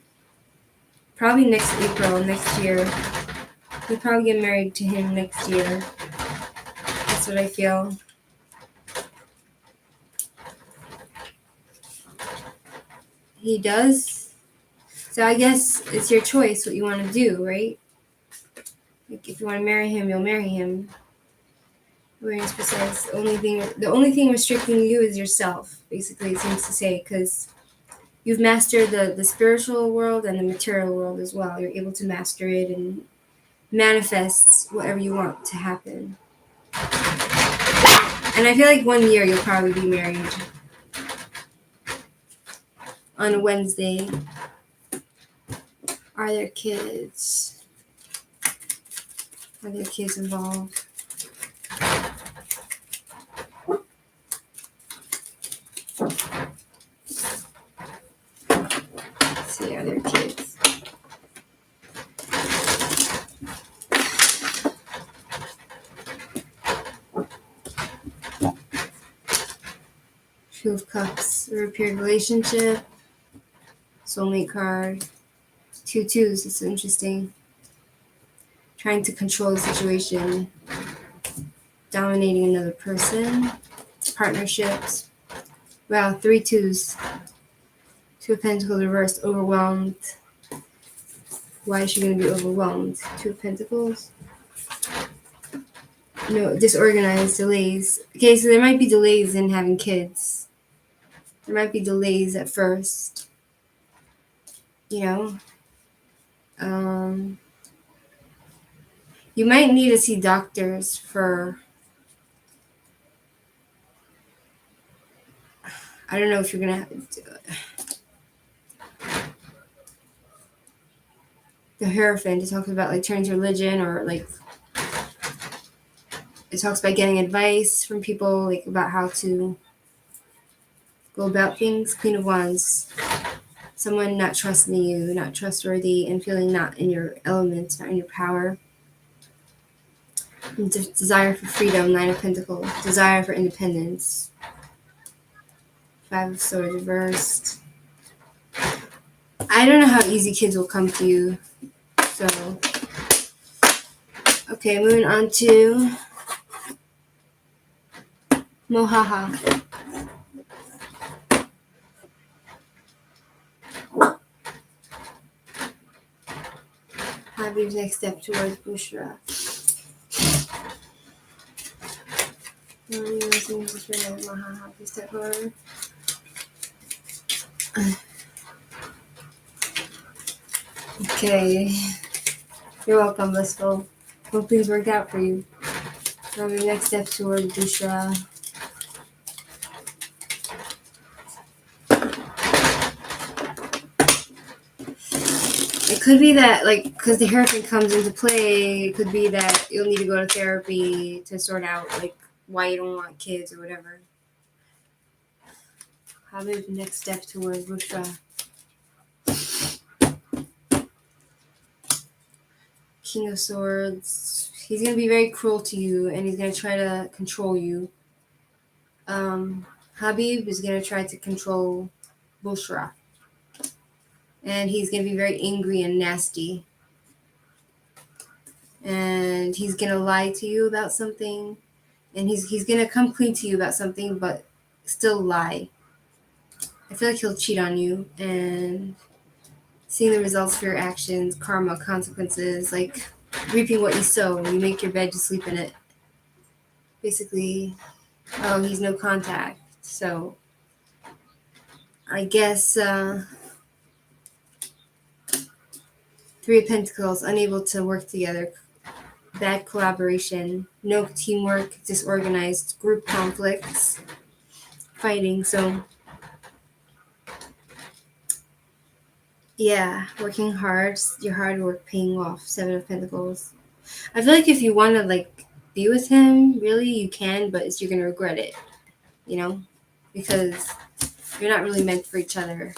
Probably next April, next year. You'll probably get married to him next year. That's what I feel. He does? So I guess it's your choice what you want to do, right? Like if you want to marry him, you'll marry him. Awareness precise. The only thing restricting you is yourself, basically, it seems to say, because you've mastered the spiritual world and the material world as well. You're able to master it and manifest whatever you want to happen. And I feel like 1 year you'll probably be married. On a Wednesday. Are there kids? Are there kids involved? Let's see, are there kids? Two of Cups, a repaired relationship, soulmate card, 2 twos, it's interesting. Trying to control the situation, dominating another person, partnerships. Wow, 3 twos. 2 of Pentacles reversed, overwhelmed. Why is she going to be overwhelmed? 2 of Pentacles. No, disorganized, delays. Okay, so there might be delays in having kids. There might be delays at first. You know? You might need to see doctors for, I don't know if you're going to have to do it. The Hierophant, it talks about like turning to religion, or like it talks about getting advice from people like about how to go about things. Queen of Wands, someone not trusting you, not trustworthy, and feeling not in your element, not in your power. Desire for freedom, Nine of Pentacles, desire for independence. Five of Swords reversed. I don't know how easy kids will come to you. So, okay, moving on to Mohaha. Habib's next step towards Bushra. Mohaha, please step forward. Okay. You're welcome, blissful. Hope things worked out for you. Now the next step toward Bushra. It could be that, like, because the Hierophant comes into play, it could be that you'll need to go to therapy to sort out, like, why you don't want kids or whatever. How about the next step toward Bushra? King of Swords. He's going to be very cruel to you, and he's going to try to control you. Habib is going to try to control Bushra. And he's going to be very angry and nasty. And he's going to lie to you about something. And he's going to come clean to you about something, but still lie. I feel like he'll cheat on you. And seeing the results for your actions, karma, consequences, like reaping what you sow. You make your bed, you sleep in it. Basically, he's no contact. So I guess Three of Pentacles, unable to work together, bad collaboration, no teamwork, disorganized, group conflicts, fighting. So yeah, working hard, your hard work paying off. Seven of Pentacles. I feel like if you want to like be with him, really you can, but you're gonna regret it, you know, because you're not really meant for each other.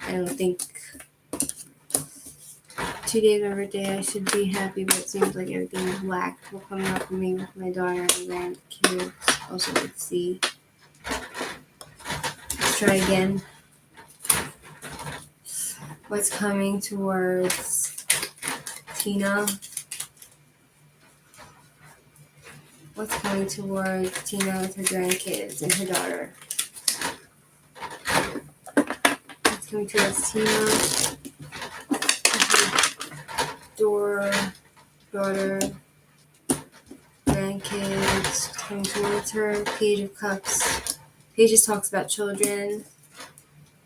I don't think. 2 days of my birthday, I should be happy, but it seems like everything is whack. Will come up for me with my daughter and grandkids. Also, let's see. Let's try again. What's coming towards Tina? What's coming towards Tina with her grandkids and her daughter? What's coming towards Tina? Daughter, grandkids, coming towards her. Page of Cups. Pages talks about children.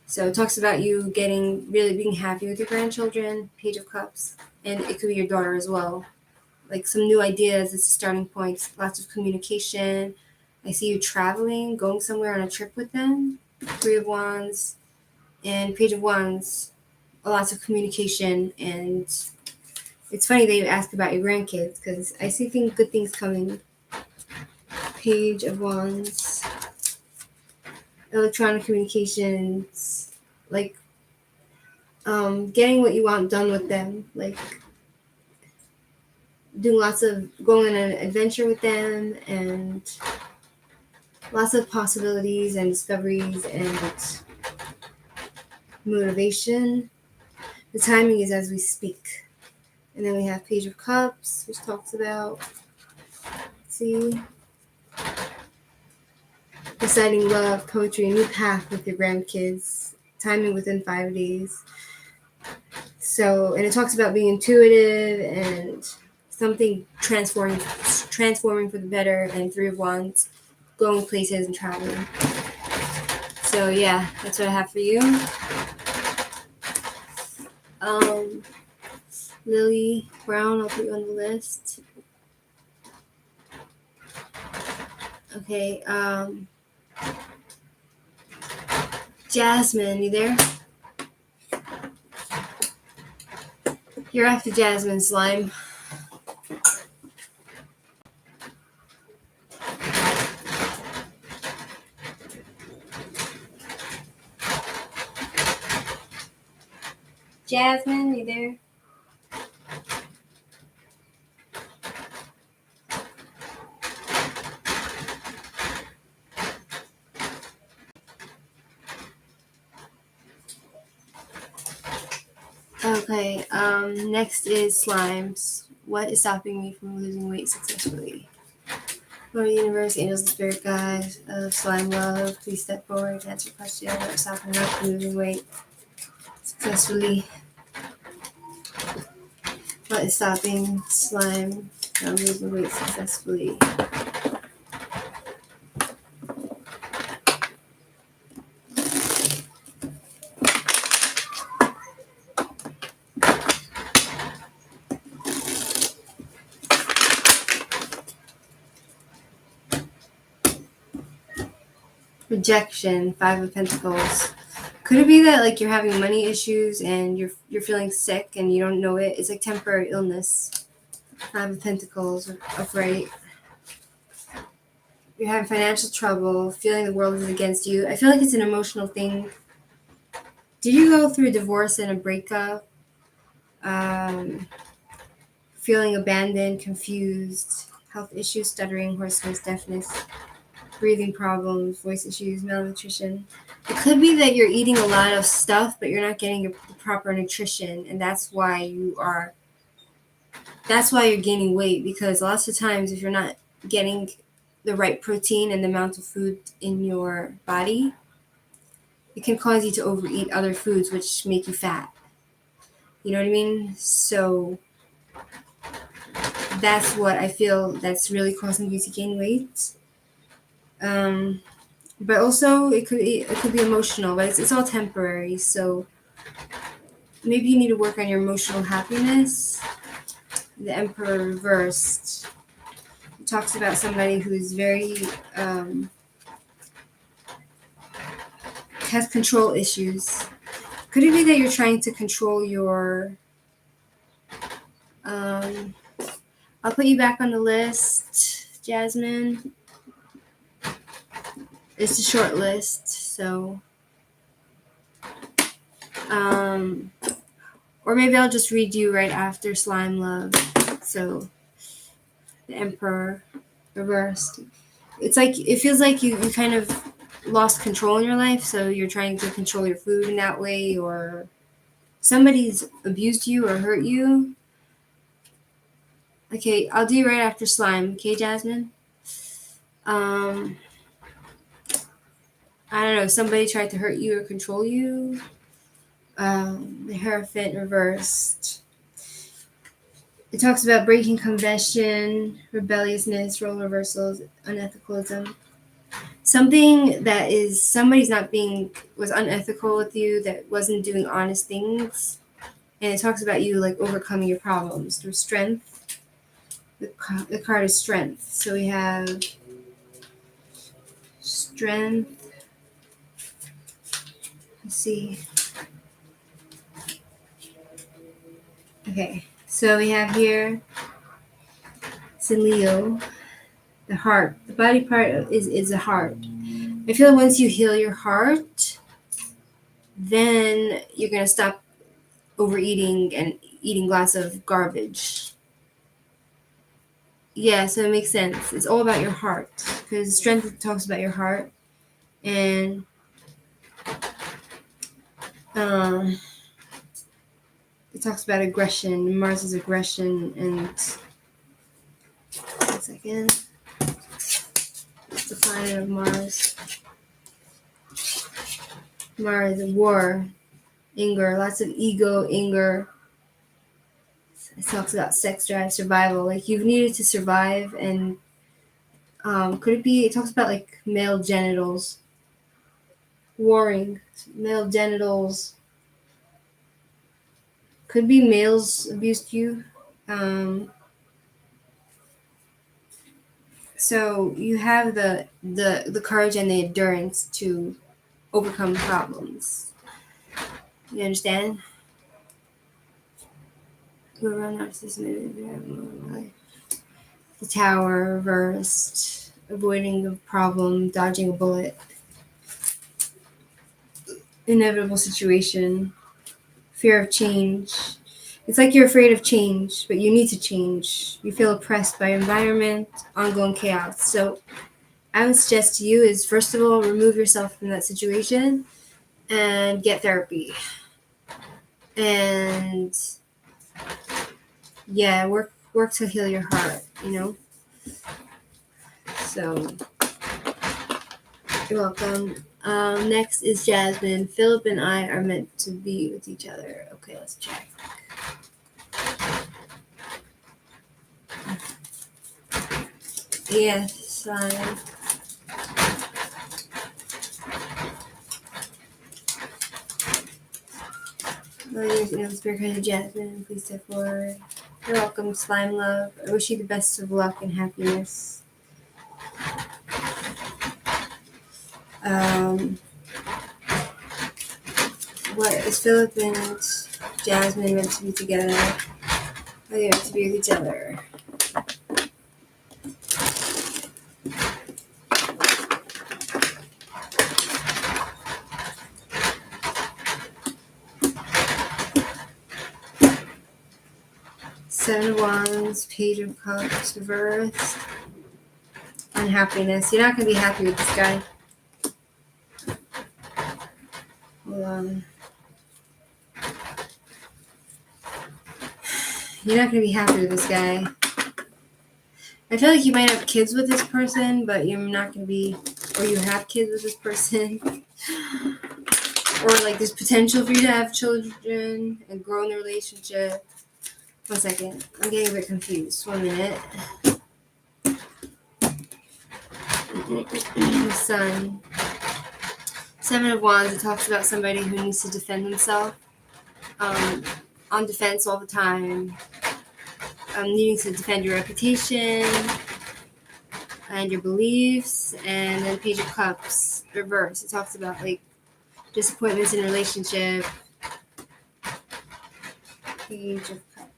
So it talks about you really being happy with your grandchildren. Page of Cups. And it could be your daughter as well. Like some new ideas, it's a starting point. Lots of communication. I see you traveling, going somewhere on a trip with them. Three of Wands and Page of Wands. Lots of communication, and it's funny that you ask about your grandkids because I see good things coming. Page of Wands. Electronic communications. Like getting what you want done with them. Like doing going on an adventure with them, and lots of possibilities and discoveries and motivation. The timing is as we speak. And then we have Page of Cups, which talks about, deciding love, poetry, a new path with your grandkids, timing within 5 days. So, and it talks about being intuitive and something transforming for the better, and Three of Wands, going places and traveling. So yeah, that's what I have for you. Lily Brown, I'll put you on the list. Okay, Jasmine, you there? You're after Jasmine, slime. Jasmine, you there? Okay, next is slimes. What is stopping me from losing weight successfully? Lord of the universe, angels and spirit guides, slime love, please step forward to answer your question. What is stopping me from losing weight successfully? What is stopping slime from losing weight successfully? Rejection, Five of Pentacles. Could it be that like you're having money issues and you're feeling sick and you don't know it? It's like temporary illness. Five of Pentacles, afraid. You're having financial trouble, feeling the world is against you. I feel like it's an emotional thing. Did you go through a divorce and a breakup? Feeling abandoned, confused, health issues, stuttering, hoarseness, deafness, breathing problems, voice issues, malnutrition. It could be that you're eating a lot of stuff, but you're not getting the proper nutrition, and that's why you're gaining weight, because lots of times if you're not getting the right protein and the amount of food in your body, it can cause you to overeat other foods which make you fat. You know what I mean? So that's what I feel that's really causing you to gain weight. But also it could be emotional, but it's all temporary. So maybe you need to work on your emotional happiness. The Emperor reversed. It talks about somebody who's very has control issues. Could it be that you're trying to control your I'll put you back on the list, Jasmine. It's a short list, so or maybe I'll just read you right after Slime Love. So the Emperor reversed. It's like it feels like you kind of lost control in your life, so you're trying to control your food in that way, or somebody's abused you or hurt you. Okay, I'll do right after slime. Okay, Jasmine. I don't know. Somebody tried to hurt you or control you. The Hierophant reversed. It talks about breaking convention, rebelliousness, role reversals, unethicalism. Something that is somebody's was unethical with you, that wasn't doing honest things, and it talks about you like overcoming your problems through strength. The card is strength, so we have strength. Let's see. Okay, so we have here it's in Leo, the heart. The body part is the heart. I feel like once you heal your heart, then you're gonna stop overeating and eating lots of garbage. Yeah, so it makes sense. It's all about your heart, because strength talks about your heart, and it talks about aggression. Mars is aggression, and 1 second. It's the planet of Mars. Mars, war, anger, lots of ego, anger. It talks about sex drive, survival. Like you've needed to survive, and could it be? It talks about like male genitals, warring, male genitals. Could be males abused you. So you have the courage and the endurance to overcome problems. You understand? Who run narcissism? The tower, reversed, avoiding a problem, dodging a bullet, inevitable situation, fear of change. It's like you're afraid of change, but you need to change. You feel oppressed by environment, ongoing chaos. So I would suggest to you is, first of all, remove yourself from that situation and get therapy. And yeah, work to heal your heart, So you're welcome. Next is Jasmine. Philip and I are meant to be with each other. Okay, let's check. Yes, spirit kind of Jasmine, please step forward. You're welcome, slime love. I wish you the best of luck and happiness. What is Philip and Jasmine meant to be together? Are they meant to be with each other? Seven of Wands, Page of Cups, reversed. Unhappiness. You're not going to be happy with this guy. Hold on. You're not going to be happy with this guy. I feel like you might have kids with this person, but you're not going to be, or you have kids with this person. Or like there's potential for you to have children and grow in the relationship. One second. I'm getting a bit confused. 1 minute. The Sun. Seven of Wands. It talks about somebody who needs to defend himself. On defense all the time. Needing to defend your reputation and your beliefs. And then Page of Cups. Reverse. It talks about like disappointments in relationship. Page of Cups.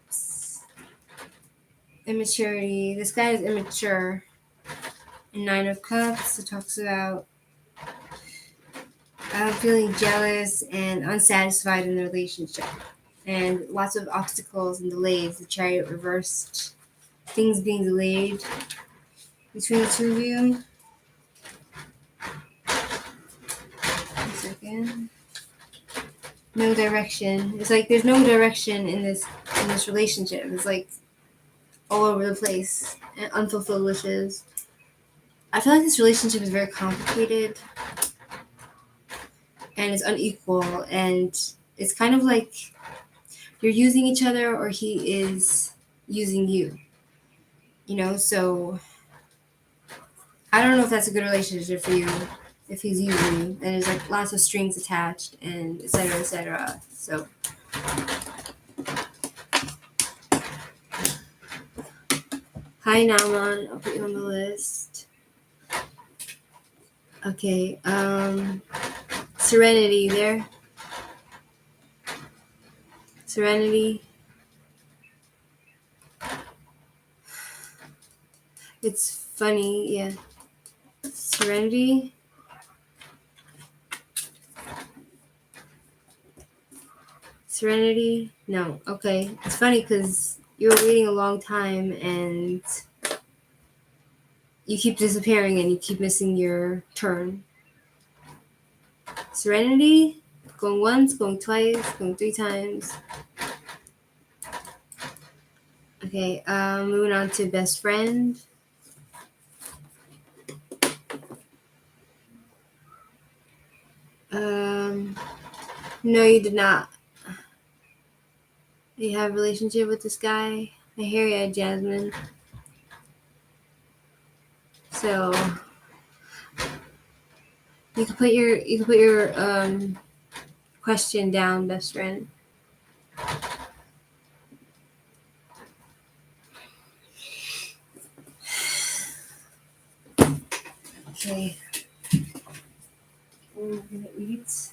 Immaturity. This guy is immature. And Nine of Cups. It talks about feeling jealous and unsatisfied in the relationship. And lots of obstacles and delays. The Chariot reversed. Things being delayed between the two of you. 1 second. No direction. It's like there's no direction in this relationship. It's like all over the place. And unfulfilled wishes. I feel like this relationship is very complicated. And it's unequal. And it's kind of like you're using each other or he is using you. So I don't know if that's a good relationship for you if he's using you. And there's like lots of strings attached and et cetera, et cetera. So hi Naman, I'll put you on the list. Okay, Serenity there. Serenity. It's funny, yeah. Serenity. Serenity? No. Okay. It's funny because you were waiting a long time and you keep disappearing and you keep missing your turn. Serenity? Going once, going twice, going 3 times. Okay, moving on to best friend. No, you did not. You have a relationship with this guy. I hear ya, Jasmine. So you can put your question down, best friend. Okay. I'm gonna eat.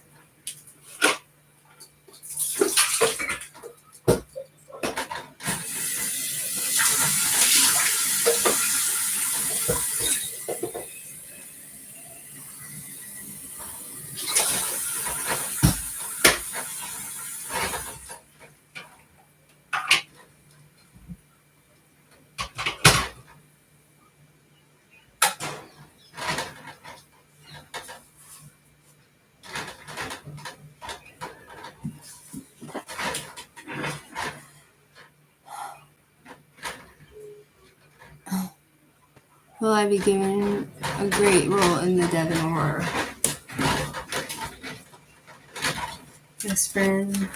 Will I be given a great role in the Devon horror? Best friend.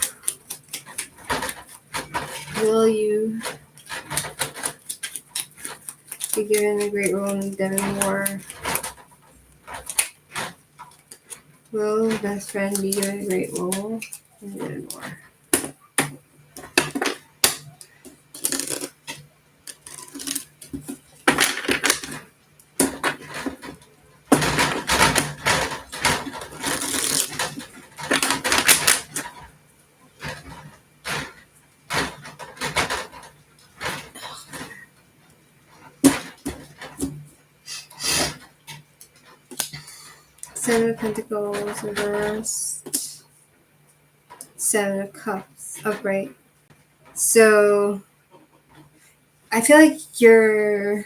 Will you be given a great role in the Devon War? Will best friend be given a great role in the Devon War? 7 of Pentacles reversed. 7 of Cups upright. So I feel like your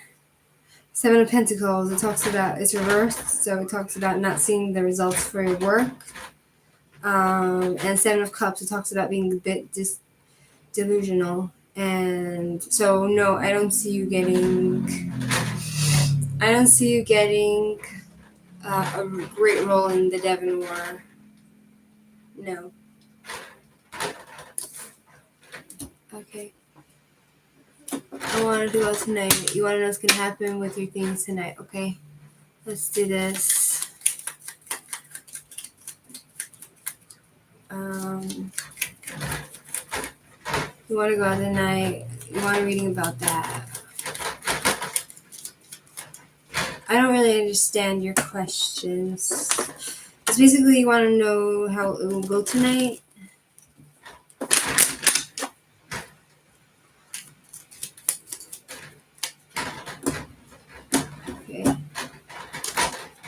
7 of Pentacles, it talks about, it's reversed, so it talks about not seeing the results for your work. And 7 of Cups, it talks about being a bit delusional. And so no, I don't see you getting a great role in the Devon War. No. Okay. I want to do it tonight. You want to know what's going to happen with your things tonight, okay? Let's do this. You want to go out tonight. You want a reading about that. I don't really understand your questions. It's basically you want to know how it will go tonight. Okay.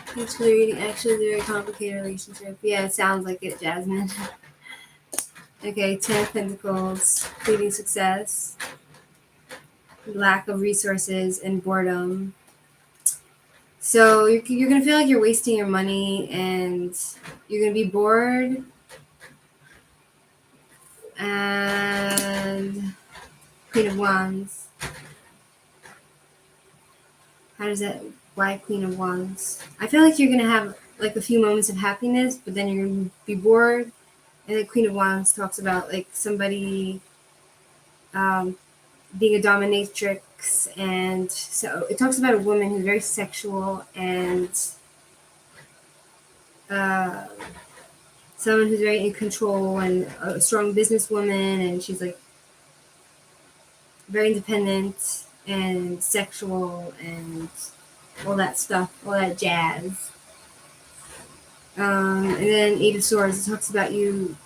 Thanks for the reading. Actually, it's a very complicated relationship. Yeah, it sounds like it, Jasmine. Okay, 10 of Pentacles, fleeting success, lack of resources, and boredom. So you're going to feel like you're wasting your money and you're going to be bored. And Queen of Wands. How does that, why Queen of Wands? I feel like you're going to have like a few moments of happiness, but then you're going to be bored. And the Queen of Wands talks about like somebody being a dominatrix, and so it talks about a woman who's very sexual and someone who's very in control and a strong businesswoman, and she's like very independent and sexual and all that stuff, all that jazz. And then 8 of Swords, it talks about you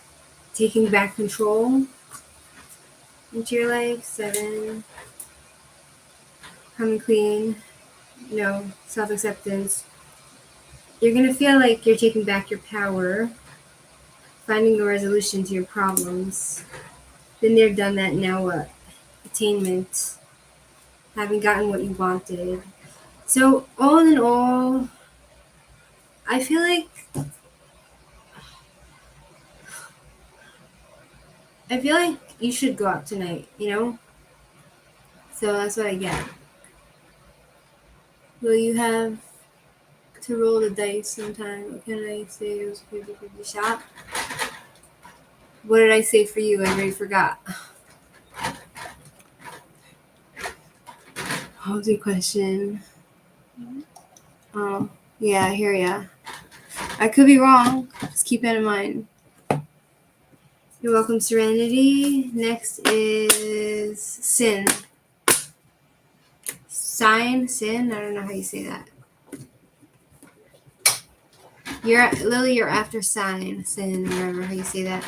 taking back control into your life. 7, Common Queen, self-acceptance. You're going to feel like you're taking back your power, finding a resolution to your problems. Been there, done that, now what? Attainment. Having gotten what you wanted. So, all in all, I feel like you should go out tonight, So that's what I get. Will you have to roll the dice sometime? What can I say? It was a 50-50 shot. What did I say for you? I already forgot. What was your question? Oh, yeah, I hear ya. I could be wrong. Just keep that in mind. You're welcome, Serenity. Next is Sin. Sin? I don't know how you say that. Lily, you're after sin, whatever how you say that.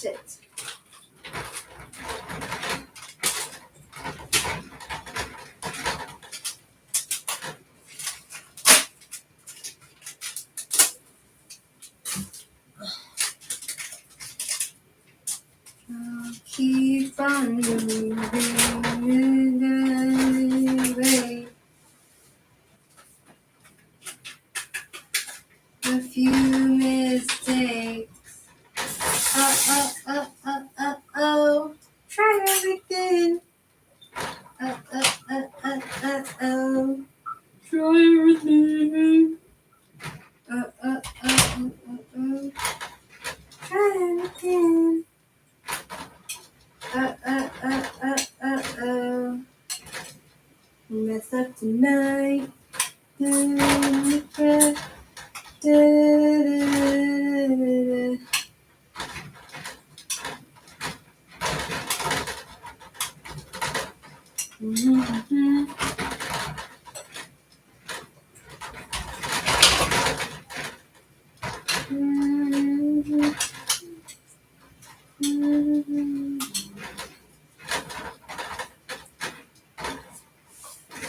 Shit. I'll keep on moving away. A few mistakes. Oh. Try everything. Oh. Try everything. Oh. Try everything. Oh. Mess up tonight.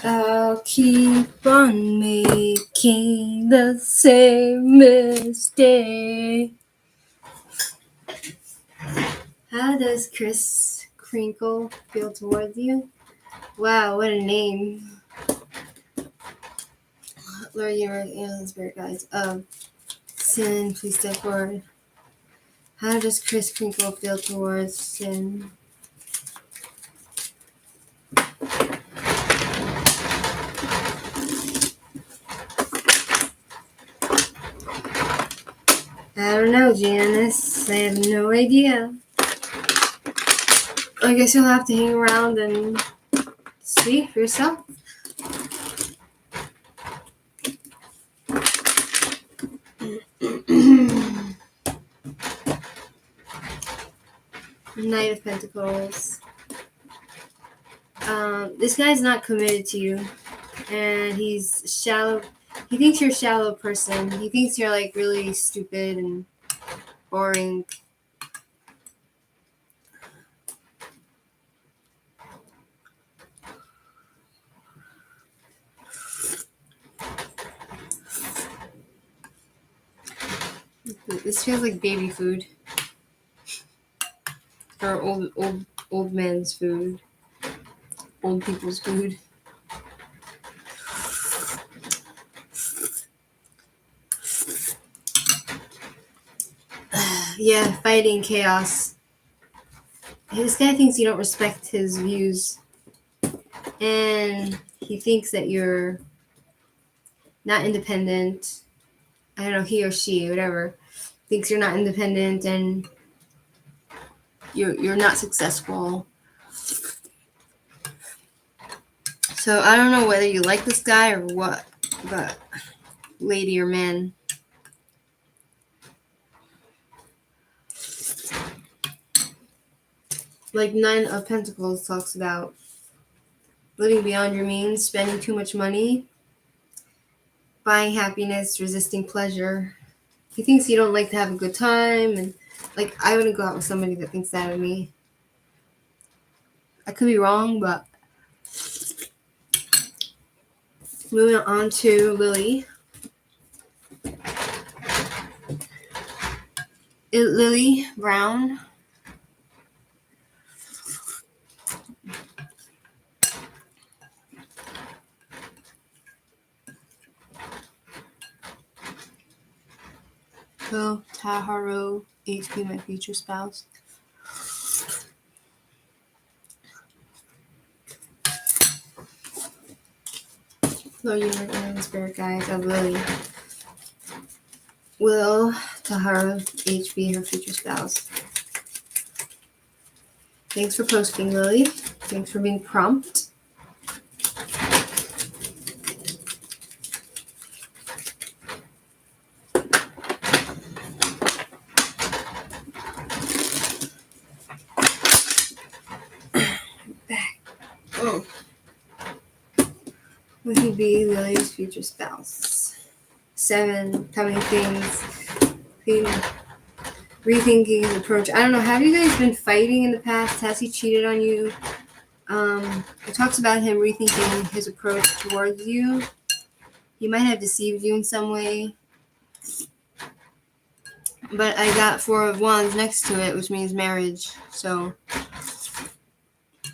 I'll keep on making the same mistake. How does Chris Crinkle feel towards you? Wow, what a name. Lord, you're the spirit guides. Sin, please step forward. How does Chris Crinkle feel towards Sin? I don't know, Janice. I have no idea. I guess you'll have to hang around and see for yourself. Knight of Pentacles. This guy's not committed to you, and he's shallow. He thinks you're a shallow person. He thinks you're like really stupid and boring. This feels like baby food, or old man's food, old people's food. Yeah, fighting chaos. This guy thinks you don't respect his views, and he thinks that you're not independent. I don't know, he or she, whatever, thinks you're not independent and you're not successful. So I don't know whether you like this guy or what, but lady or man. Like Nine of Pentacles talks about living beyond your means, spending too much money, buying happiness, resisting pleasure. He thinks you don't like to have a good time, and like I wouldn't go out with somebody that thinks that of me. I could be wrong, but moving on to Lily. Lily Brown. Go Taharu, HP, my future spouse. Lord Universe and the Spirit Guides of Lily. Will Tahara H be her future spouse? Thanks for posting, Lily. Thanks for being prompt. Back. Oh. Will he be Lily's future spouse? 7. Coming things. Rethinking his approach. I don't know. Have you guys been fighting in the past? Has he cheated on you? It talks about him rethinking his approach towards you. He might have deceived you in some way. But I got 4 of Wands next to it, which means marriage. So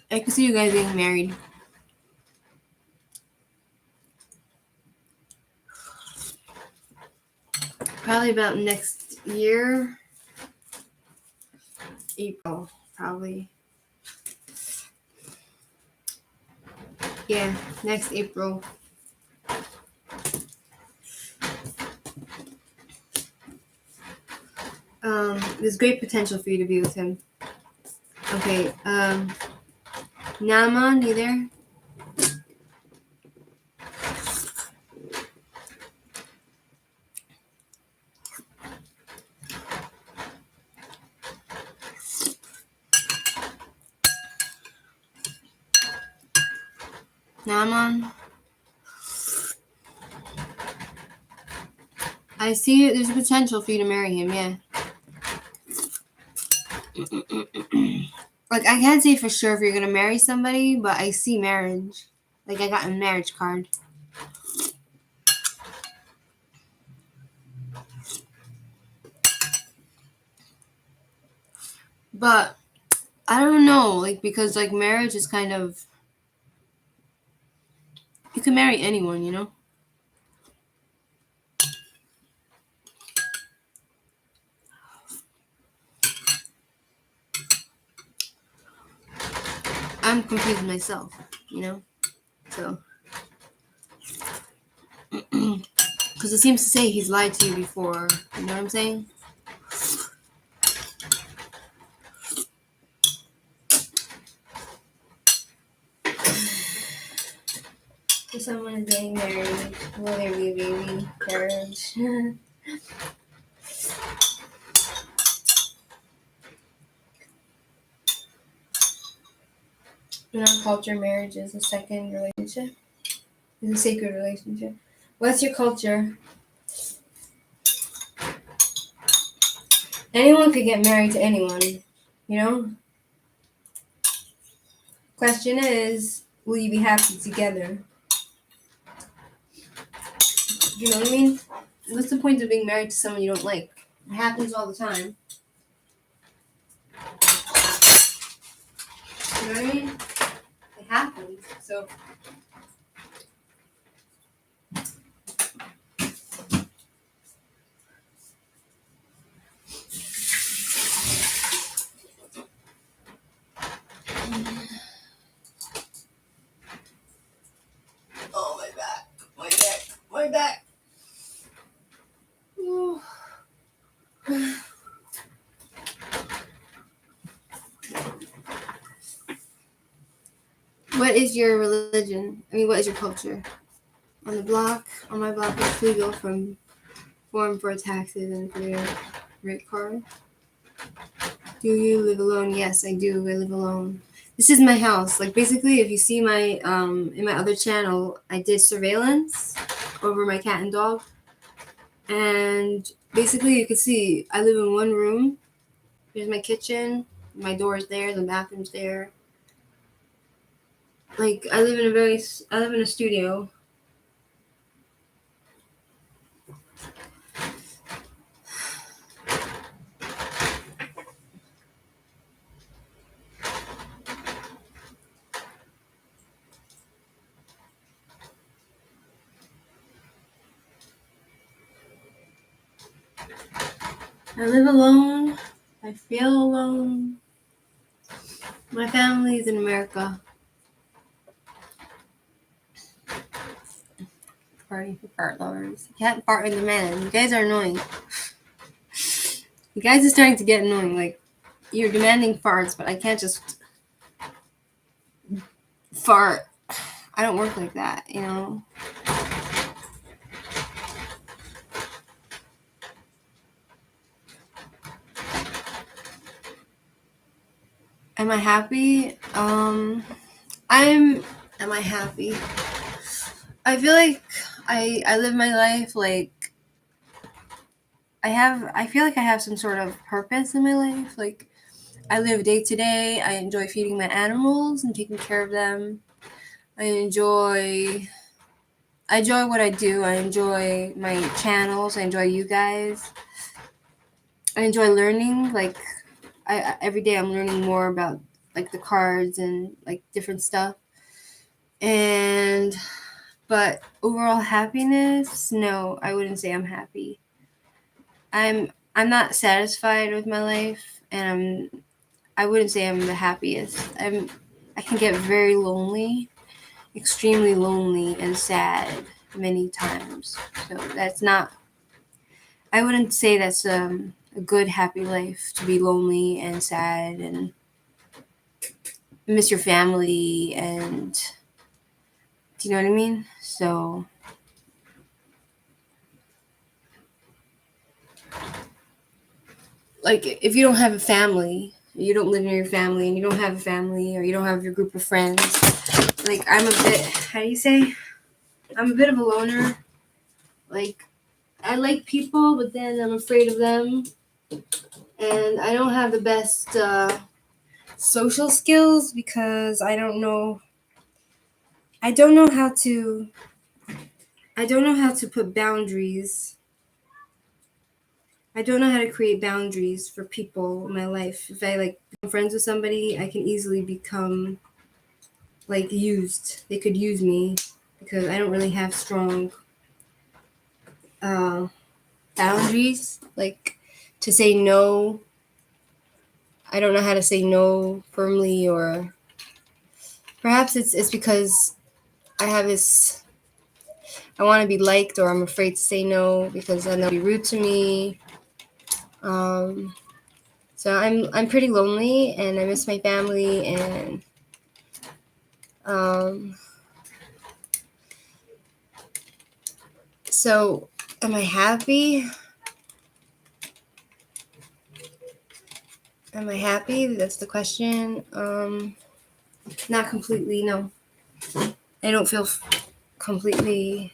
I can see you guys being married. Probably about next year. April, probably. Yeah, next April. There's great potential for you to be with him. Okay, Naman, you there? Naman? I see there's a potential for you to marry him, yeah. Like, I can't say for sure if you're gonna marry somebody, but I see marriage. Like, I got a marriage card. But I don't know, like, because like marriage is kind of, you can marry anyone, you know? I'm confused myself, you know? So, because it seems to say he's lied to you before, you know what I'm saying? If someone is getting married, will there be a baby? Marriage. In our culture, marriage is a second relationship. It's a sacred relationship. What's your culture? Anyone could get married to anyone, you know? Question is, will you be happy together? You know what I mean? What's the point of being married to someone you don't like? It happens all the time. You know what I mean? It happens. So oh, my back. My neck. My back. Ooh. What is your religion? I mean, what is your culture? On the block, on my block, it's legal from form for taxes and for your rent card. Do you live alone? Yes, I do. I live alone. This is my house. Like, basically, if you see my in my other channel, I did surveillance over my cat and dog, and basically you can see I live in one room. Here's my kitchen. My door is there. The bathroom's there. Like, I live in a studio. I live alone. I feel alone. My family is in America. Party for fart lovers. You can't fart in the man. You guys are annoying. You guys are starting to get annoying. Like, you're demanding farts, but I can't just fart. I don't work like that, you know? Am I happy? Am I happy? I feel like I live my life like I feel like I have some sort of purpose in my life. Like, I live day to day. I enjoy feeding my animals and taking care of them. I enjoy what I do. I enjoy my channels. I enjoy you guys. I enjoy learning. Like, every day I'm learning more about like the cards and like different stuff. But overall happiness, no, I wouldn't say I'm happy. I'm not satisfied with my life, and I wouldn't say I'm the happiest. I can get very lonely, extremely lonely and sad many times. So that's not. I wouldn't say that's a good happy life, to be lonely and sad and miss your family, and do you know what I mean? So like, if you don't have a family, you don't live near your family, and you don't have a family, or you don't have your group of friends, like, I'm a bit, how do you say? I'm a bit of a loner. Like, I like people, but then I'm afraid of them. And I don't have the best social skills because I don't know how to put boundaries. I don't know how to create boundaries for people in my life. If I like become friends with somebody, I can easily become like used. They could use me because I don't really have strong boundaries. Like, to say no, I don't know how to say no firmly, or perhaps it's because I have this. I want to be liked, or I'm afraid to say no because then they'll be rude to me. So I'm pretty lonely, and I miss my family, and so am I happy? Am I happy? That's the question. Not completely, no. I don't feel completely.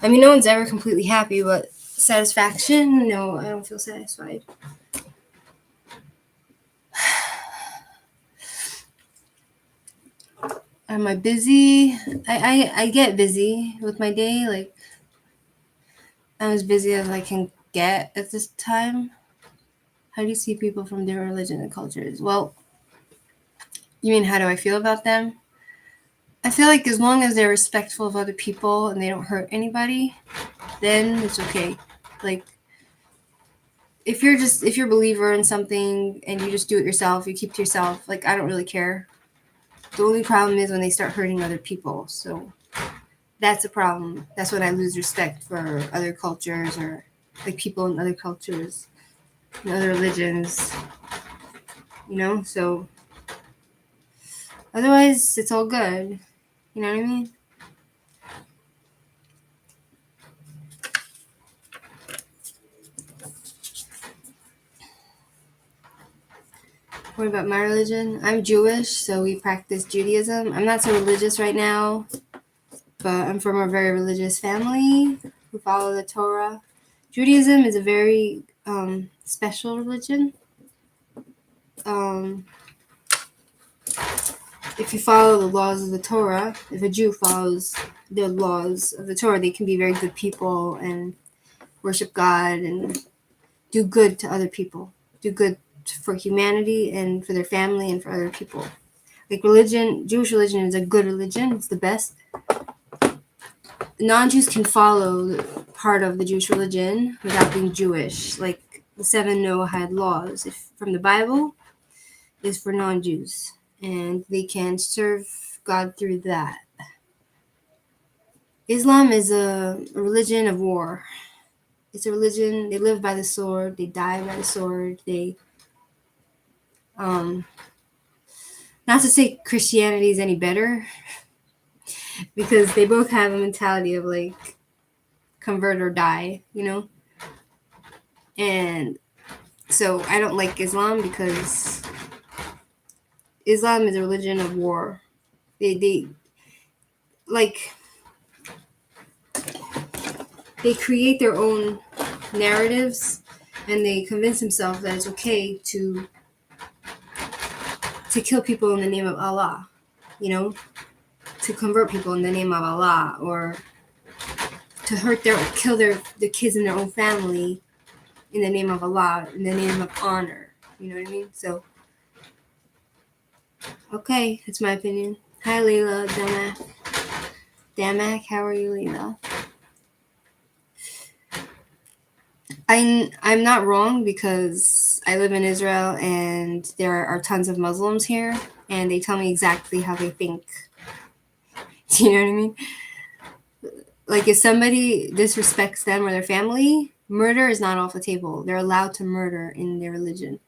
I mean, no one's ever completely happy, but satisfaction? No, I don't feel satisfied. Am I busy? I get busy with my day. Like, I'm as busy as I can get at this time. How do you see people from different religions and cultures? Well, you mean how do I feel about them? I feel like as long as they're respectful of other people and they don't hurt anybody, then it's okay. Like, if you're a believer in something and you just do it yourself, you keep to yourself, like, I don't really care. The only problem is when they start hurting other people. So that's a problem. That's when I lose respect for other cultures, or like people in other cultures and other religions, you know? So otherwise, it's all good. You know what I mean? What about my religion? I'm Jewish, so we practice Judaism. I'm not so religious right now, but I'm from a very religious family who follow the Torah. Judaism is a very special religion. If you follow the laws of the Torah, if a Jew follows the laws of the Torah, they can be very good people and worship God and do good to other people, do good for humanity and for their family and for other people. Like, Jewish religion is a good religion. It's the best. Non-Jews can follow part of the Jewish religion without being Jewish. Like, the 7 Noahide laws, if from the Bible, is for non-Jews, and they can serve God through that. Islam is a religion of war. It's a religion. They live by the sword. They die by the sword. They, not to say Christianity is any better, because they both have a mentality of like convert or die, you know. And so I don't like Islam because Islam is a religion of war. They like they create their own narratives, and they convince themselves that it's okay to kill people in the name of Allah, you know, to convert people in the name of Allah, or to kill the kids in their own family in the name of Allah, in the name of honor. You know what I mean? So, okay, that's my opinion. Hi, Layla, Damak, how are you, Layla? I'm not wrong, because I live in Israel and there are tons of Muslims here, and they tell me exactly how they think. Do you know what I mean? Like, if somebody disrespects them or their family, murder is not off the table. They're allowed to murder in their religion.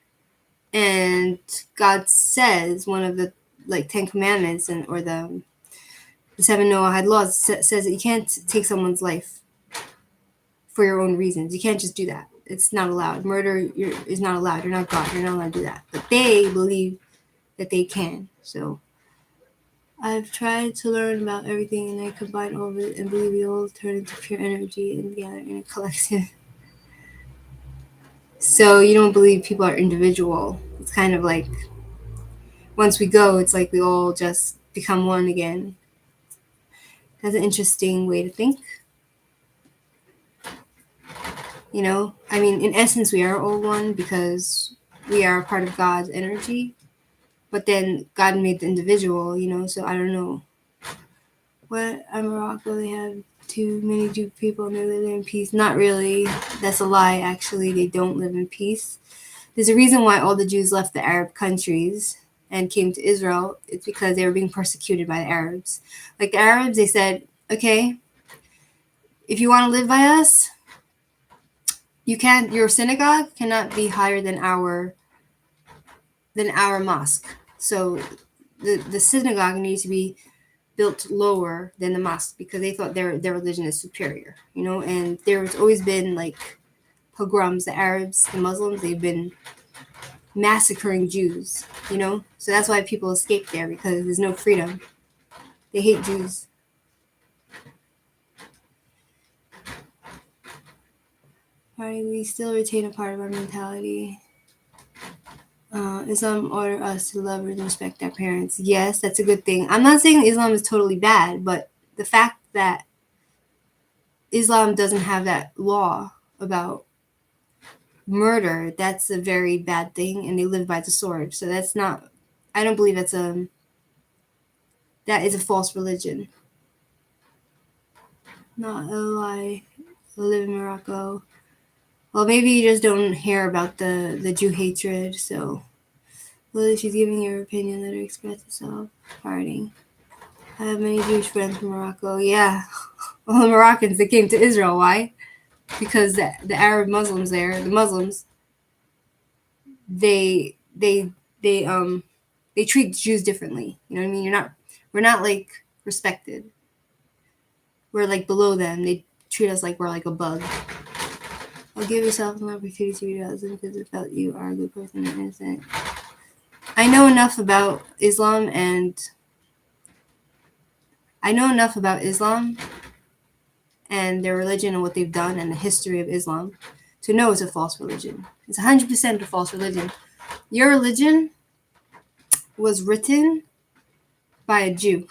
And God says, one of the like 10 commandments or the 7 Noahide laws says that you can't take someone's life for your own reasons. You can't just do that. It's not allowed. Murder is not allowed. You're not God. You're not allowed to do that. But they believe that they can. So I've tried to learn about everything, and I combine all of it and believe we all turn into pure energy and gather in a collective. So you don't believe people are individual. It's kind of like once we go, it's like we all just become one again. That's an interesting way to think. You know, I mean, in essence, we are all one because we are part of God's energy. But then God made the individual, you know, so I don't know. What? Morocco, they have too many Jew people and they live in peace. Not really. That's a lie, actually. They don't live in peace. There's a reason why all the Jews left the Arab countries and came to Israel. It's because they were being persecuted by the Arabs. Like the Arabs, they said, okay, if you want to live by us, you can't. Your synagogue cannot be higher than our mosque. So the synagogue needs to be built lower than the mosque because they thought their religion is superior, you know. And there's always been like pogroms. The Arabs, the Muslims, they've been massacring Jews, you know. So that's why people escape there, because there's no freedom. They hate Jews. Right, we still retain a part of our mentality. Islam order us to love and respect our parents. Yes, that's a good thing. I'm not saying Islam is totally bad, but the fact that Islam doesn't have that law about murder, that's a very bad thing, and they live by the sword. So that's not, I don't believe that is a false religion. Not a lie. I live in Morocco. Well, maybe you just don't hear about the Jew hatred, so Lily, she's giving her opinion, let her express herself. Parting. I have many Jewish friends from Morocco. Yeah. All the Moroccans that came to Israel. Why? Because the Arab Muslims there, the Muslims, they treat Jews differently. You know what I mean? We're not like respected. We're like below them. They treat us like we're like a bug. I'll give yourself an opportunity to read out because it felt you are a good person and innocent. I know enough about Islam and their religion and what they've done and the history of Islam to know it's a false religion. It's 100% a false religion. Your religion was written by a Jew.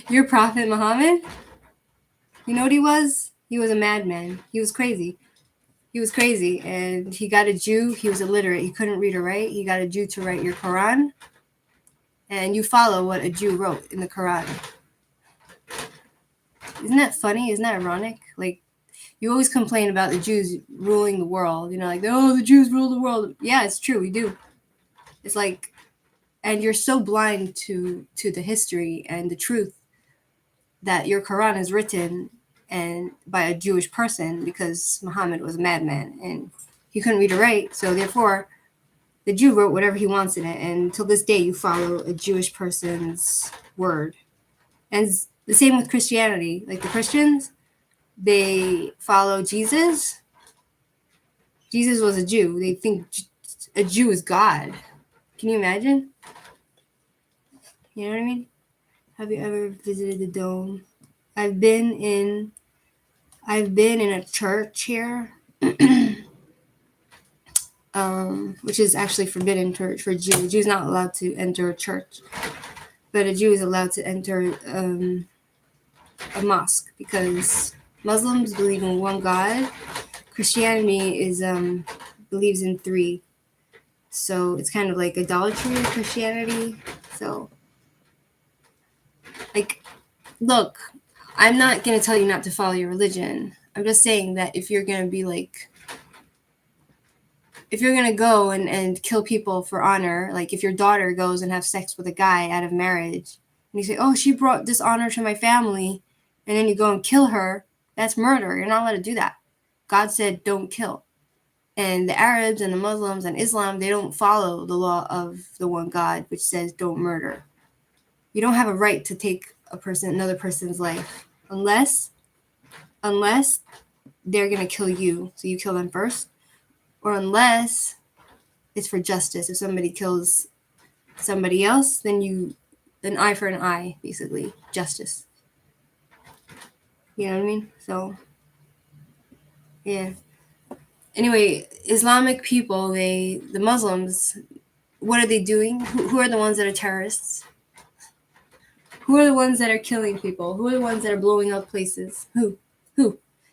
Your prophet Muhammad, you know what he was? He was a madman. He was crazy. And he got a Jew. He was illiterate. He couldn't read or write. He got a Jew to write your Quran. And you follow what a Jew wrote in the Quran. Isn't that funny? Isn't that ironic? Like, you always complain about the Jews ruling the world. You know, like, oh, the Jews rule the world. Yeah, it's true. We do. It's like, and you're so blind to the history and the truth that your Quran is written and by a Jewish person because Muhammad was a madman and he couldn't read or write. So therefore, the Jew wrote whatever he wants in it. And until this day, you follow a Jewish person's word. And the same with Christianity. Like the Christians, they follow Jesus. Jesus was a Jew. They think a Jew is God. Can you imagine? You know what I mean? Have you ever visited the dome? I've been in a church here, which is actually forbidden church for Jews. A Jew's not allowed to enter a church, but a Jew is allowed to enter a mosque because Muslims believe in one God. Christianity is believes in three, so it's kind of like idolatry in Christianity. So, like, look, I'm not gonna tell you not to follow your religion. I'm just saying that if you're gonna be like, if you're gonna go and kill people for honor, like if your daughter goes and have sex with a guy out of marriage, and you say, oh, she brought dishonor to my family, and then you go and kill her, that's murder. You're not allowed to do that. God said don't kill. And the Arabs and the Muslims and Islam, they don't follow the law of the one God, which says don't murder. You don't have a right to take another person's life unless they're gonna kill you, so you kill them first, or unless it's for justice. If somebody kills somebody else, then an eye for an eye, basically, justice. You know what I mean? So, yeah. Anyway, Islamic people, the Muslims, what are they doing? Who are the ones that are terrorists? Who are the ones that are killing people? Who are the ones that are blowing up places? Who?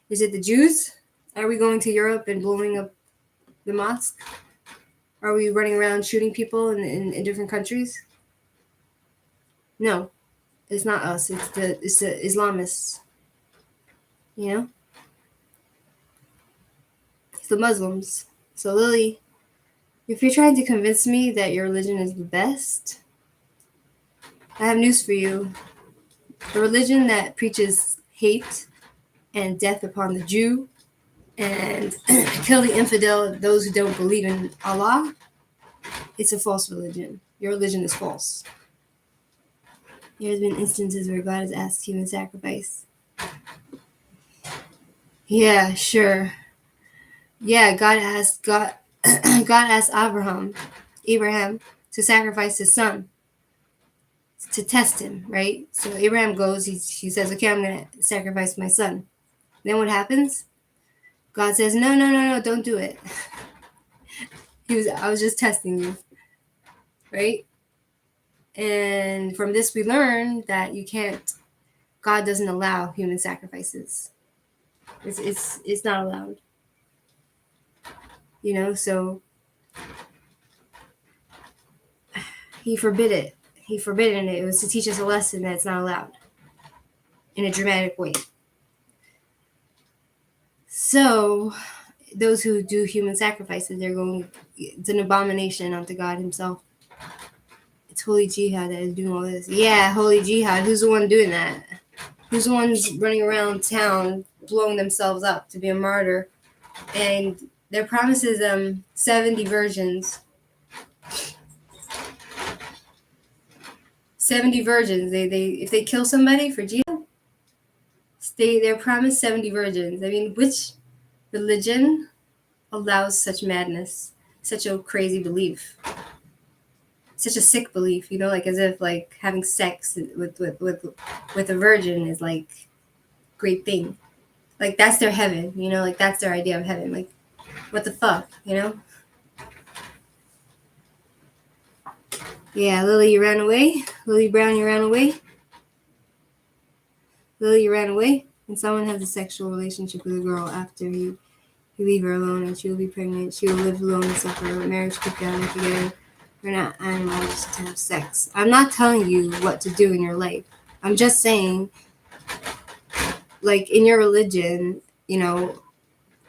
Is it the Jews? Are we going to Europe and blowing up the mosque? Are we running around shooting people in different countries? No, it's not us. It's the Islamists. You know? It's the Muslims. So Lily, if you're trying to convince me that your religion is the best, I have news for you. The religion that preaches hate and death upon the Jew and kill the infidel, those who don't believe in Allah, it's a false religion. Your religion is false. There's been instances where God has asked human sacrifice. Yeah, sure. Yeah, God asked Abraham to sacrifice his son to test him, right? So Abraham goes, he says, okay, I'm going to sacrifice my son. Then what happens? God says, no, don't do it. I was just testing you, right? And from this we learn that God doesn't allow human sacrifices. It's not allowed. You know, so he forbid it. He forbidden it. It was to teach us a lesson that it's not allowed in a dramatic way. So those who do human sacrifices, it's an abomination unto God himself. It's holy jihad that is doing all this. Yeah, holy jihad. Who's the one doing that? Who's the ones running around town blowing themselves up to be a martyr? And their promise is 70 virgins. 70 virgins. They if they kill somebody for jihad, they're promised 70 virgins. I mean, which religion allows such madness, such a crazy belief, such a sick belief? You know, like as if like having sex with a virgin is like a great thing. Like that's their heaven. You know, like that's their idea of heaven. Like what the fuck, you know? Yeah, Lily, you ran away. Lily Brown, you ran away. Lily, you ran away. And someone has a sexual relationship with a girl after you leave her alone and she will be pregnant. She will live alone and suffer. Marriage keep down together. We're not animals to have sex. I'm not telling you what to do in your life. I'm just saying, like in your religion, you know,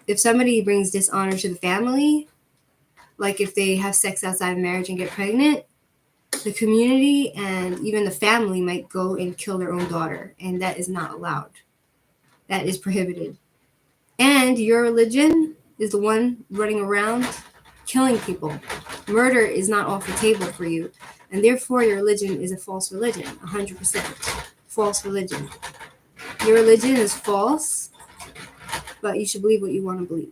if somebody brings dishonor to the family, like if they have sex outside of marriage and get pregnant, the community and even the family might go and kill their own daughter, and that is not allowed. That is prohibited. And your religion is the one running around killing people. Murder is not off the table for you, and therefore your religion is a false religion, 100% false religion. Your religion is false, but you should believe what you want to believe.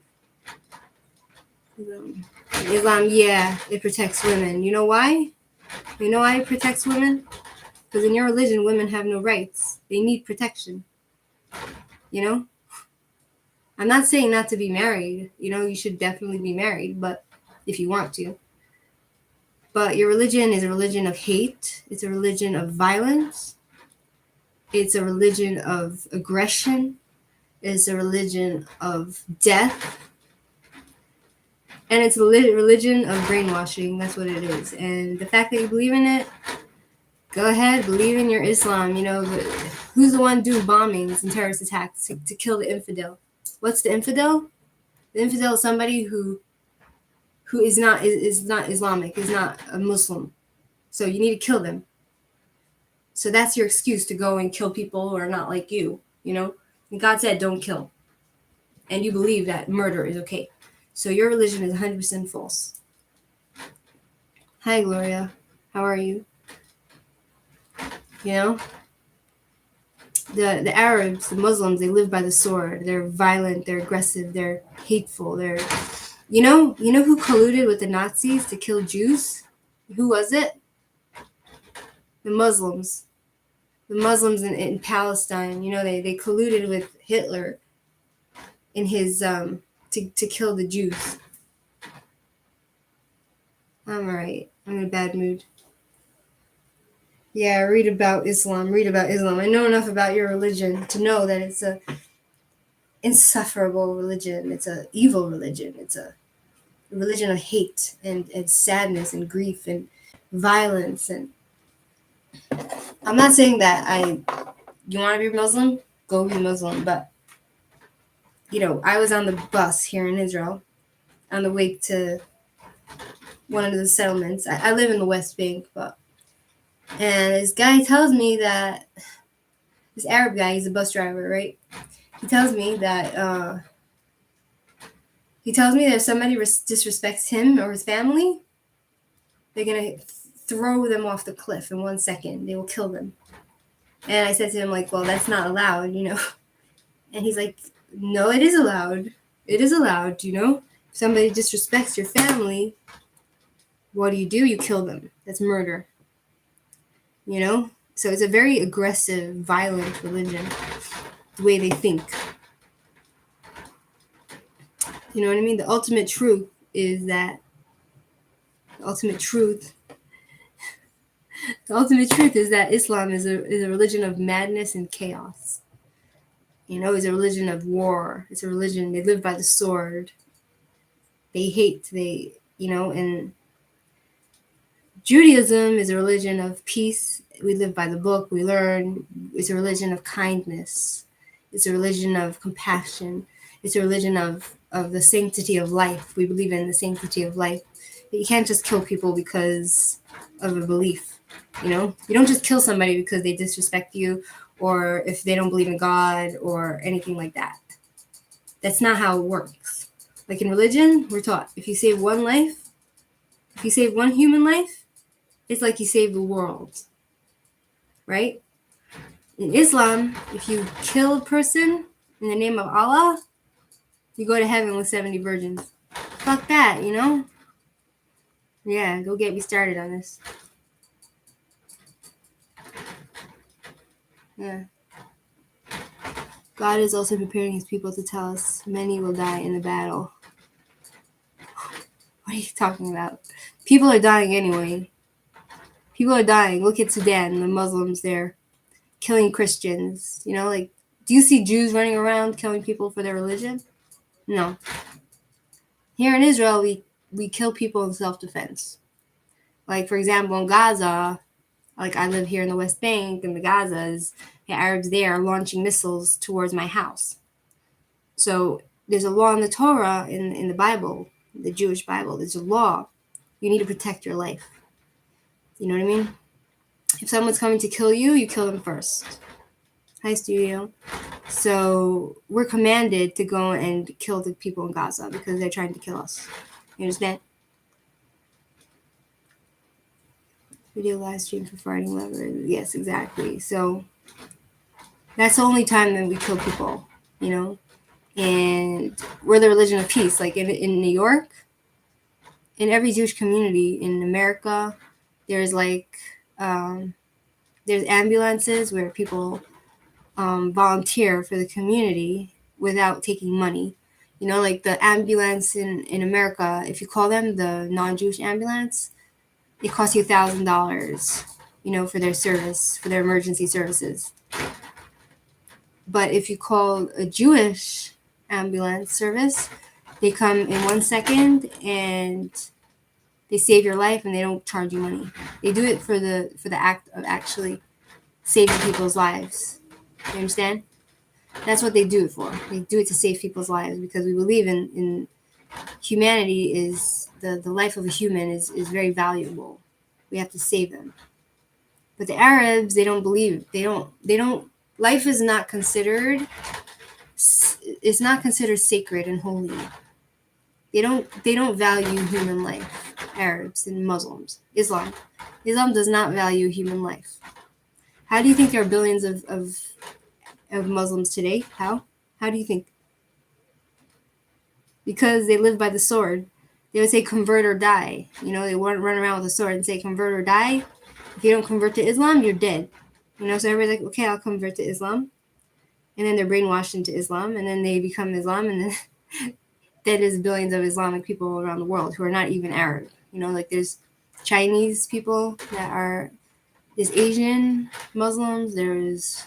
Islam, yeah, it protects women. You know why? You know why it protects women? Because in your religion, women have no rights. They need protection. You know? I'm not saying not to be married. You know, you should definitely be married, but if you want to. But your religion is a religion of hate. It's a religion of violence. It's a religion of aggression. It's a religion of death. And it's a religion of brainwashing. That's what it is. And the fact that you believe in it, go ahead, believe in your Islam. You know, who's the one doing bombings and terrorist attacks to kill the infidel? What's the infidel? The infidel is somebody who is not Islamic, is not a Muslim. So you need to kill them. So that's your excuse to go and kill people who are not like you, you know? And God said don't kill. And you believe that murder is okay. So your religion is 100% false. Hi, Gloria. How are you? You know? The Arabs, the Muslims, they live by the sword. They're violent, they're aggressive, they're hateful, they're... You know who colluded with the Nazis to kill Jews? Who was it? The Muslims. The Muslims in Palestine. You know, they colluded with Hitler in his to kill the Jews. I'm alright. I'm in a bad mood. Yeah, read about Islam. I know enough about your religion to know that it's a insufferable religion. It's a evil religion. It's a religion of hate and sadness and grief and violence. And I'm not saying that you want to be Muslim, go be Muslim. But, you know, I was on the bus here in Israel on the way to one of the settlements. I live in the West Bank, and this guy tells me that, this Arab guy, he's a bus driver, right? He tells me that if somebody disrespects him or his family, they're going to throw them off the cliff in 1 second. They will kill them. And I said to him, like, well, that's not allowed, you know? And he's like, no, it is allowed. It is allowed, you know? If somebody disrespects your family, what do? You kill them. That's murder. You know? So it's a very aggressive, violent religion, the way they think. You know what I mean? The ultimate truth is that Islam is a religion of madness and chaos. You know, it's a religion of war. It's a religion, they live by the sword. They hate, and Judaism is a religion of peace. We live by the book, we learn. It's a religion of kindness. It's a religion of compassion. It's a religion of the sanctity of life. We believe in the sanctity of life. But you can't just kill people because of a belief, you know? You don't just kill somebody because they disrespect you or if they don't believe in God or anything like that. That's not how it works. Like in religion, we're taught if you save one life, if you save one human life, it's like you save the world, right? In Islam, if you kill a person in the name of Allah, you go to heaven with 70 virgins. Fuck that, you know? Yeah, go get me started on this. Yeah. God is also preparing his people to tell us many will die in the battle. What are you talking about? People are dying anyway. People are dying. Look at Sudan, the Muslims there killing Christians. You know, like, do you see Jews running around killing people for their religion? No. Here in Israel, we kill people in self-defense. Like, for example, in Gaza, like I live here in the West Bank, and the Gazas, the Arabs there are launching missiles towards my house. So there's a law in the Torah, in the Bible, the Jewish Bible. There's a law. You need to protect your life. You know what I mean? If someone's coming to kill you, you kill them first. Hi, studio. So we're commanded to go and kill the people in Gaza because they're trying to kill us. You understand? Video live stream for fighting lovers. Yes, exactly. So that's the only time that we kill people, you know? And we're the religion of peace. Like in New York, in every Jewish community in America, there's like, there's ambulances where people volunteer for the community without taking money. You know, like the ambulance in America, if you call them the non-Jewish ambulance, it costs you $1,000, you know, for their service, for their emergency services. But if you call a Jewish ambulance service, they come in 1 second and they save your life and they don't charge you money. They do it for the act of actually saving people's lives. You understand? That's what they do it for. They do it to save people's lives because we believe in humanity is the life of a human is very valuable. We have to save them. But the Arabs, they don't believe. They don't life is not considered, it's not considered sacred and holy. They don't value human life. Arabs and Muslims. Islam does not value human life. How do you think there are billions of Muslims today? How do you think? Because they live by the sword. They would say convert or die. You know, they wouldn't run around with a sword and say convert or die. If you don't convert to Islam, you're dead. You know, so everybody's like, okay, I'll convert to Islam. And then they're brainwashed into Islam, and then they become Islam, and then there is billions of Islamic people around the world who are not even Arab. You know, like there's Chinese people that are, there's Asian Muslims, there's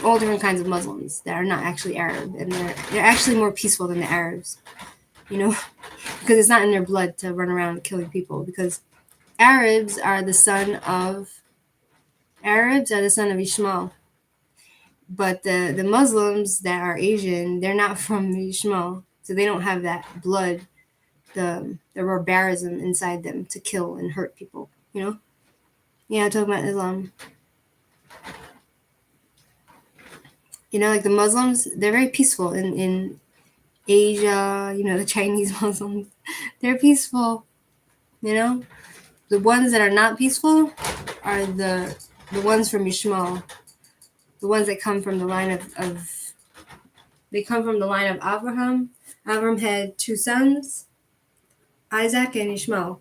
all different kinds of Muslims that are not actually Arab, and they're actually more peaceful than the Arabs, you know, because it's not in their blood to run around killing people. Because Arabs are the son of Ishmael, but the Muslims that are Asian, they're not from Ishmael, so they don't have that blood, the barbarism inside them to kill and hurt people, you know. Yeah, I'm talking about Islam. You know, like the Muslims, they're very peaceful in Asia, you know, the Chinese Muslims, they're peaceful, you know. The ones that are not peaceful are the ones from Ishmael, the ones that come from the line of they come from the line of Abraham. Abraham had 2 sons, Isaac and Ishmael.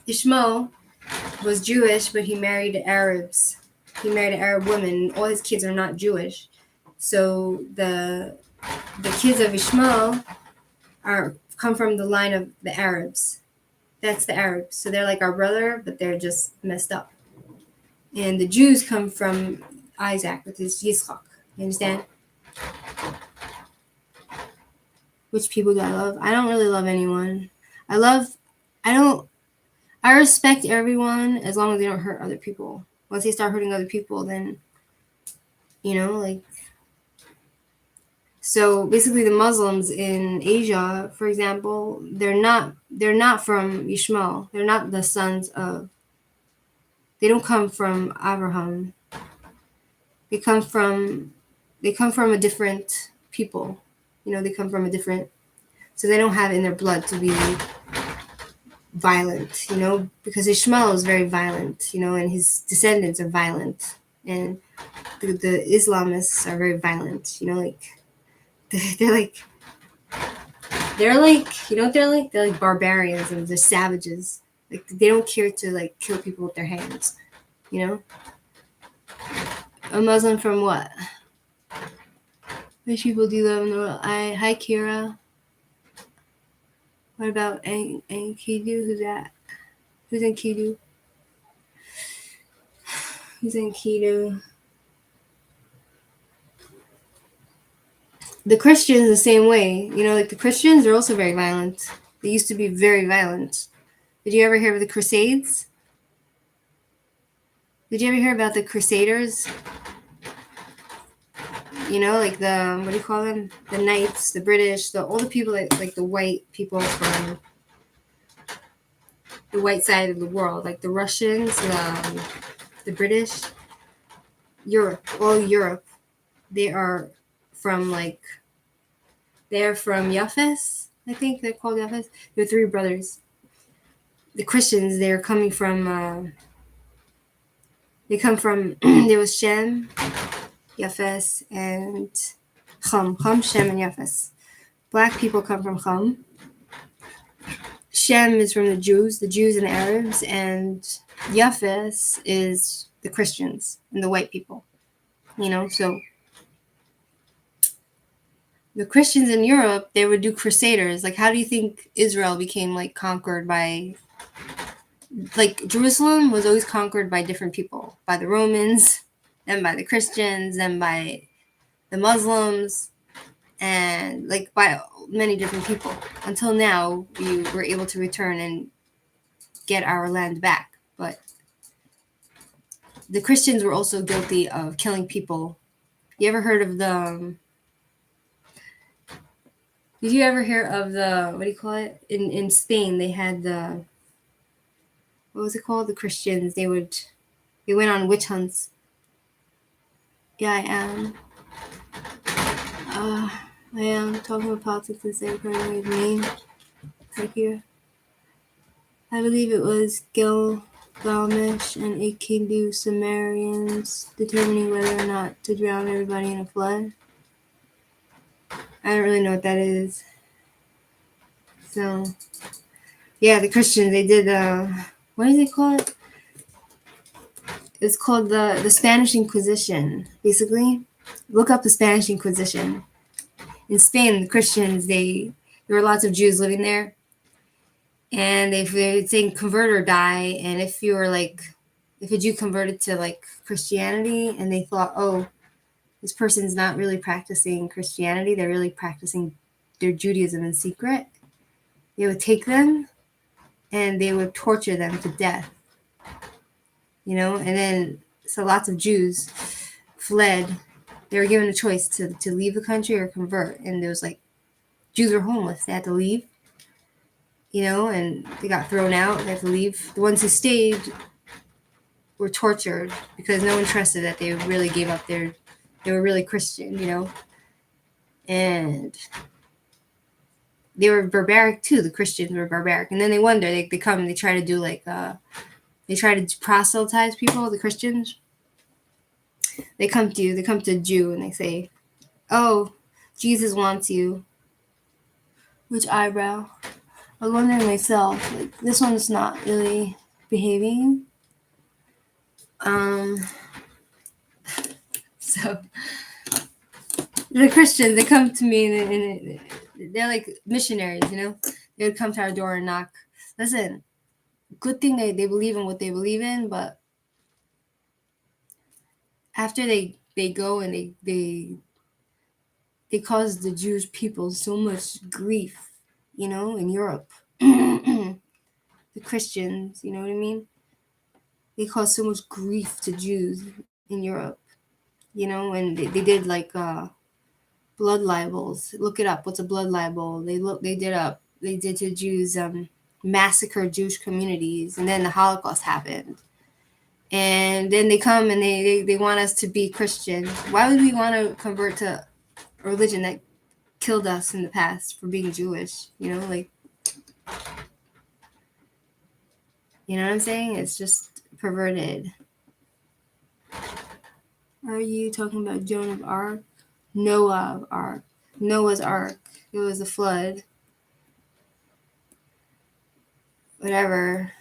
Ishmael was Jewish, but he married Arabs. He married an Arab woman. All his kids are not Jewish. So the kids of Ishmael come from the line of the Arabs. That's the Arabs. So they're like our brother, but they're just messed up. And the Jews come from Isaac, with his Yitzchak. You understand? Which people do I love? I don't really love anyone. I respect everyone as long as they don't hurt other people. Once they start hurting other people, then, you know, like, so basically the Muslims in Asia, for example, they're not from Ishmael. They're not the sons of, they don't come from Abraham. They come from a different people. You know, they come from a different, so they don't have it in their blood to be violent, you know, because Ishmael is very violent, you know, and his descendants are violent, and the Islamists are very violent, you know, like they're like, you know what they're like? They're like barbarians and they're savages. Like they don't care to like kill people with their hands, you know. A Muslim from what? Which people do you love in the world? Hi Kira. What about Enkidu? Who's that? Who's Enkidu? Who's Enkidu? The Christians the same way. You know, like the Christians are also very violent. They used to be very violent. Did you ever hear of the Crusades? Did you ever hear about the Crusaders? You know, like the, what do you call them? The Knights, the British, all the people like the white people from the white side of the world, like the Russians, the British, Europe, all Europe. They are from Yafes. I think they're called Yafes. They're three brothers. The Christians, they're coming from. They come from. There was Shem, Yafes, and Ham. Ham, Shem, and Yafes. Black people come from Ham. Shem is from the Jews and the Arabs, and Yafes is the Christians and the white people. So the Christians in Europe, they would do crusaders. Like, how do you think Israel became conquered by? Jerusalem was always conquered by different people, by the Romans, then by the Christians, then by the Muslims, and by many different people. Until now, we were able to return and get our land back. But the Christians were also guilty of killing people. You ever heard of the... Did you ever hear of the... What do you call it? In Spain, they had the... What was it called? The Christians. They went on witch hunts. Yeah, I am talking about politics and same kind of name right here. I believe it was Gilgamesh and 8 Hindu Sumerians determining whether or not to drown everybody in a flood. I don't really know what that is. So, yeah, the Christians, they did, what do they call it? It's called the Spanish Inquisition, basically. Look up the Spanish Inquisition. In Spain, the Christians, there were lots of Jews living there. And if they would say convert or die, and if you were if a Jew converted to Christianity and they thought, oh, this person's not really practicing Christianity, they're really practicing their Judaism in secret, they would take them and they would torture them to death. And then so lots of Jews fled. They were given a choice to leave the country or convert, and there was Jews were homeless. They had to leave. And they got thrown out. They had to leave. The ones who stayed were tortured because no one trusted that they really gave up they were really Christian, And they were barbaric too. The Christians were barbaric. And then they wonder, they come and they try to do they try to proselytize people, the Christians. They come to a Jew and they say, oh, Jesus wants you. Which eyebrow? I was wondering myself, this one's not really behaving. So the Christians, they come to me and they're like missionaries, They would come to our door and knock. Listen, good thing they believe in what they believe in, but after they go and they cause the Jewish people so much grief, in Europe. The Christians, you know what I mean? They caused so much grief to Jews in Europe, and they did blood libels. Look it up. What's a blood libel? They did to Jews, massacre Jewish communities, and then the Holocaust happened. And then they come and they want us to be Christian. Why would we want to convert to a religion that killed us in the past for being Jewish? You know what I'm saying? It's just perverted. Are you talking about Joan of Arc? Noah's Ark. It was a flood. Whatever.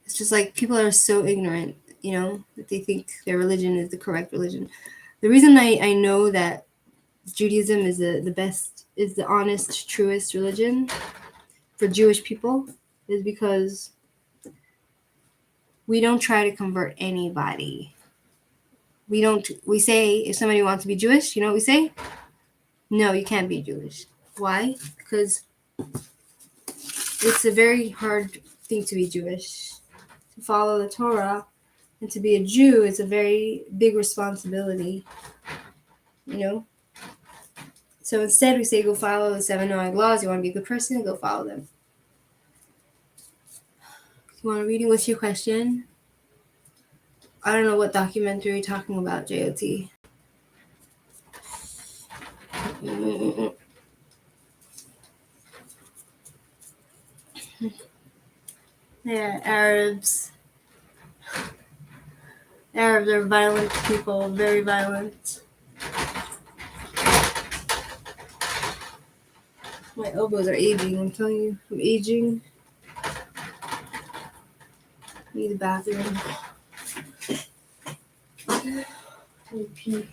It's just people are so ignorant, that they think their religion is the correct religion. The reason I know that Judaism is the best, is the honest, truest religion for Jewish people is because we don't try to convert anybody. We say if somebody wants to be Jewish, you know what we say? No, you can't be Jewish. Why? Because it's a very hard thing to be Jewish. To follow the Torah and to be a Jew is a very big responsibility, So instead we say go follow the 7 Noahic laws. You want to be a good person, go follow them. Want a reading? What's your question? I don't know what documentary you're talking about, JOT. Yeah, Arabs. Arabs are violent people, very violent. My elbows are aging, I'm telling you. I'm aging. Need a bathroom. I need pee.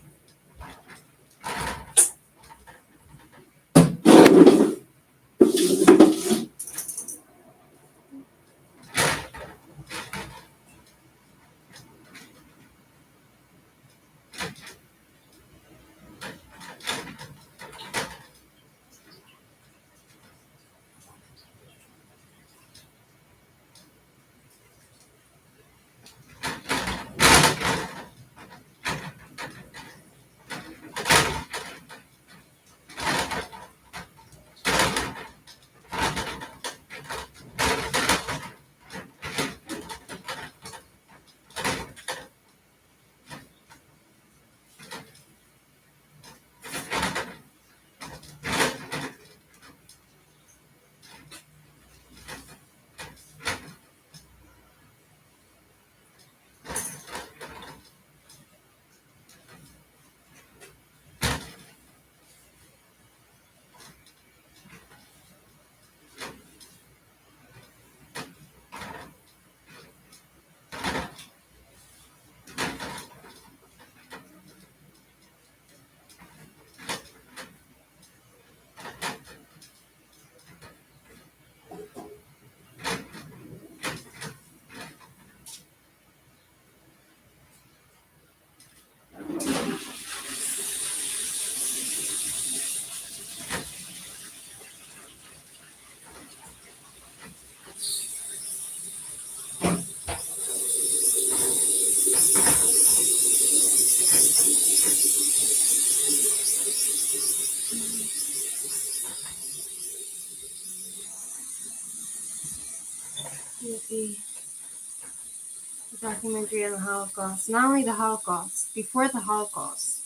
The documentary on the Holocaust. Not only the Holocaust, before the Holocaust,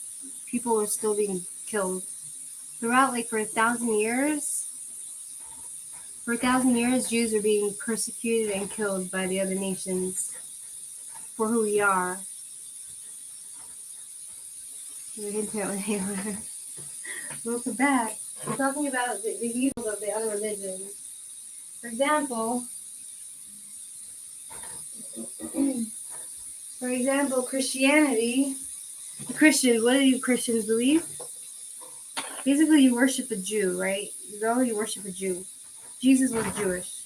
people were still being killed. Throughout, like, for 1,000 years, Jews are being persecuted and killed by the other nations for who we are. Welcome back. We're talking about the evils of the other religions. For example, Christianity. The Christians, what do you Christians believe? Basically, you worship a Jew, right? You worship a Jew. Jesus was Jewish.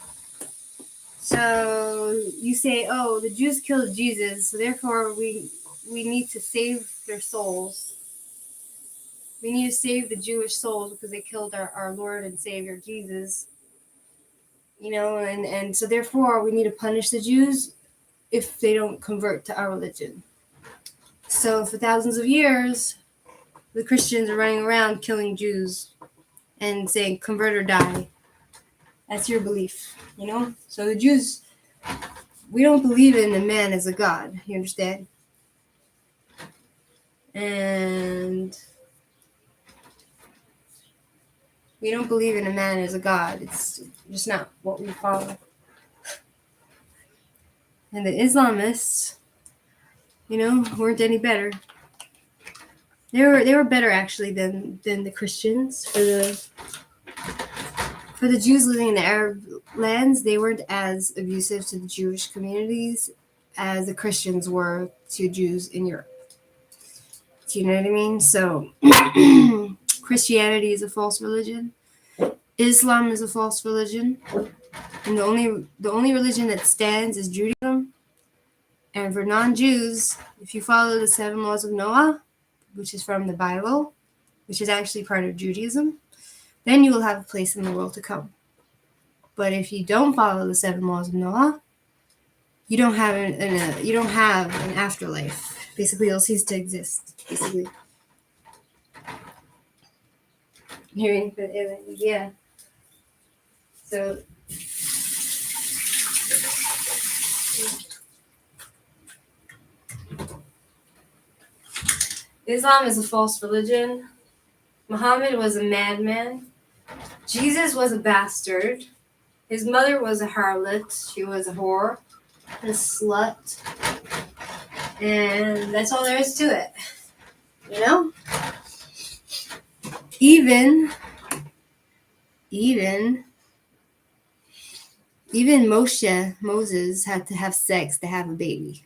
So you say, oh, the Jews killed Jesus, so therefore we need to save their souls. We need to save the Jewish souls because they killed our Lord and Savior, Jesus. And so therefore we need to punish the Jews if they don't convert to our religion. So for thousands of years, the Christians are running around killing Jews and saying, convert or die. That's your belief, So the Jews, we don't believe in a man as a god, you understand? And we don't believe in a man as a god. It's just not what we follow. And the Islamists, weren't any better. They were better actually than the Christians. For the Jews living in the Arab lands, they weren't as abusive to the Jewish communities as the Christians were to Jews in Europe. Do you know what I mean? So Christianity is a false religion. Islam is a false religion. And the only religion that stands is Judaism. And for non-Jews, if you follow the 7 laws of Noah, which is from the Bible, which is actually part of Judaism, then you will have a place in the world to come. But if you don't follow the 7 laws of Noah, you don't have an afterlife. Basically, you'll cease to exist. Basically, yeah. So Islam is a false religion. Muhammad was a madman. Jesus was a bastard. His mother was a harlot. She was a whore, a slut. And that's all there is to it. You know? Even Moses had to have sex to have a baby.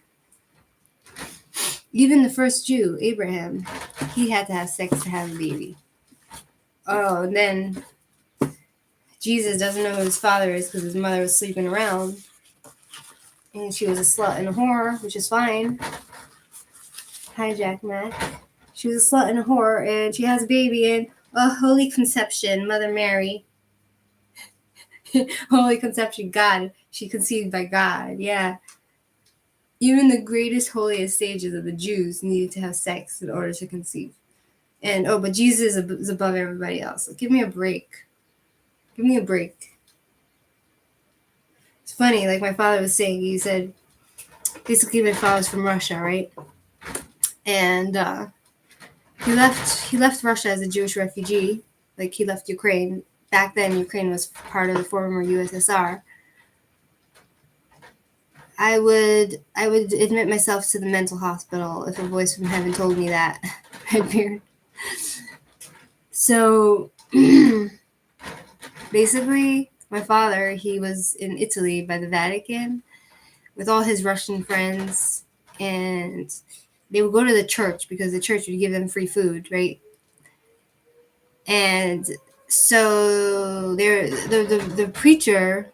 Even the first Jew, Abraham, he had to have sex to have a baby. Oh, and then Jesus doesn't know who his father is because his mother was sleeping around. And she was a slut and a whore, which is fine. Hi, Jack Mac. She was a slut and a whore, and she has a baby, and Holy Conception, Mother Mary. Holy Conception, God. She conceived by God, yeah. Even the greatest, holiest sages of the Jews needed to have sex in order to conceive. And, but Jesus is above everybody else. Give me a break. Give me a break. It's funny, like my father was saying, he said, basically my father's from Russia, right? And he left Russia as a Jewish refugee. Like he left Ukraine. Back then, Ukraine was part of the former USSR. I would admit myself to the mental hospital if a voice from heaven told me that. Redbeard. So basically, my father, he was in Italy by the Vatican with all his Russian friends, and they would go to the church because the church would give them free food, right? And so the preacher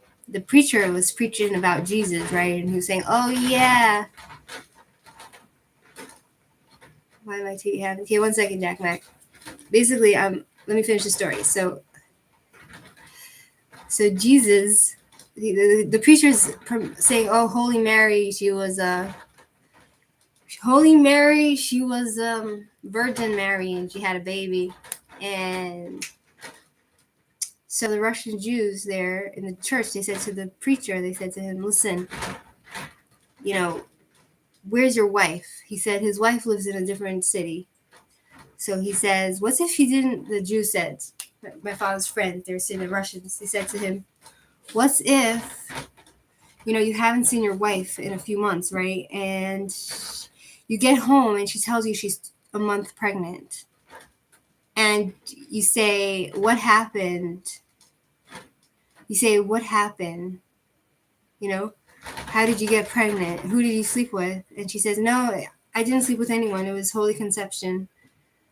was preaching about Jesus, right? And he was saying, "Oh yeah." Why am I tweet having? Okay, 1 second, Jack Mac. Basically, let me finish the story. So Jesus, the preacher's saying, "Oh, Holy Mary, she was Virgin Mary, and she had a baby." And so the Russian Jews there in the church, they said to the preacher, they said to him, "Listen, where's your wife?" He said his wife lives in a different city. So he says, "What if he didn't?" The Jew said, my father's friend, they're sitting Russians. He said to him, "What if, you haven't seen your wife in a few months, right? And you get home and she tells you she's a month pregnant. And you say, what happened? You say, what happened? How did you get pregnant? Who did you sleep with?" And she says, "No, I didn't sleep with anyone. It was Holy Conception."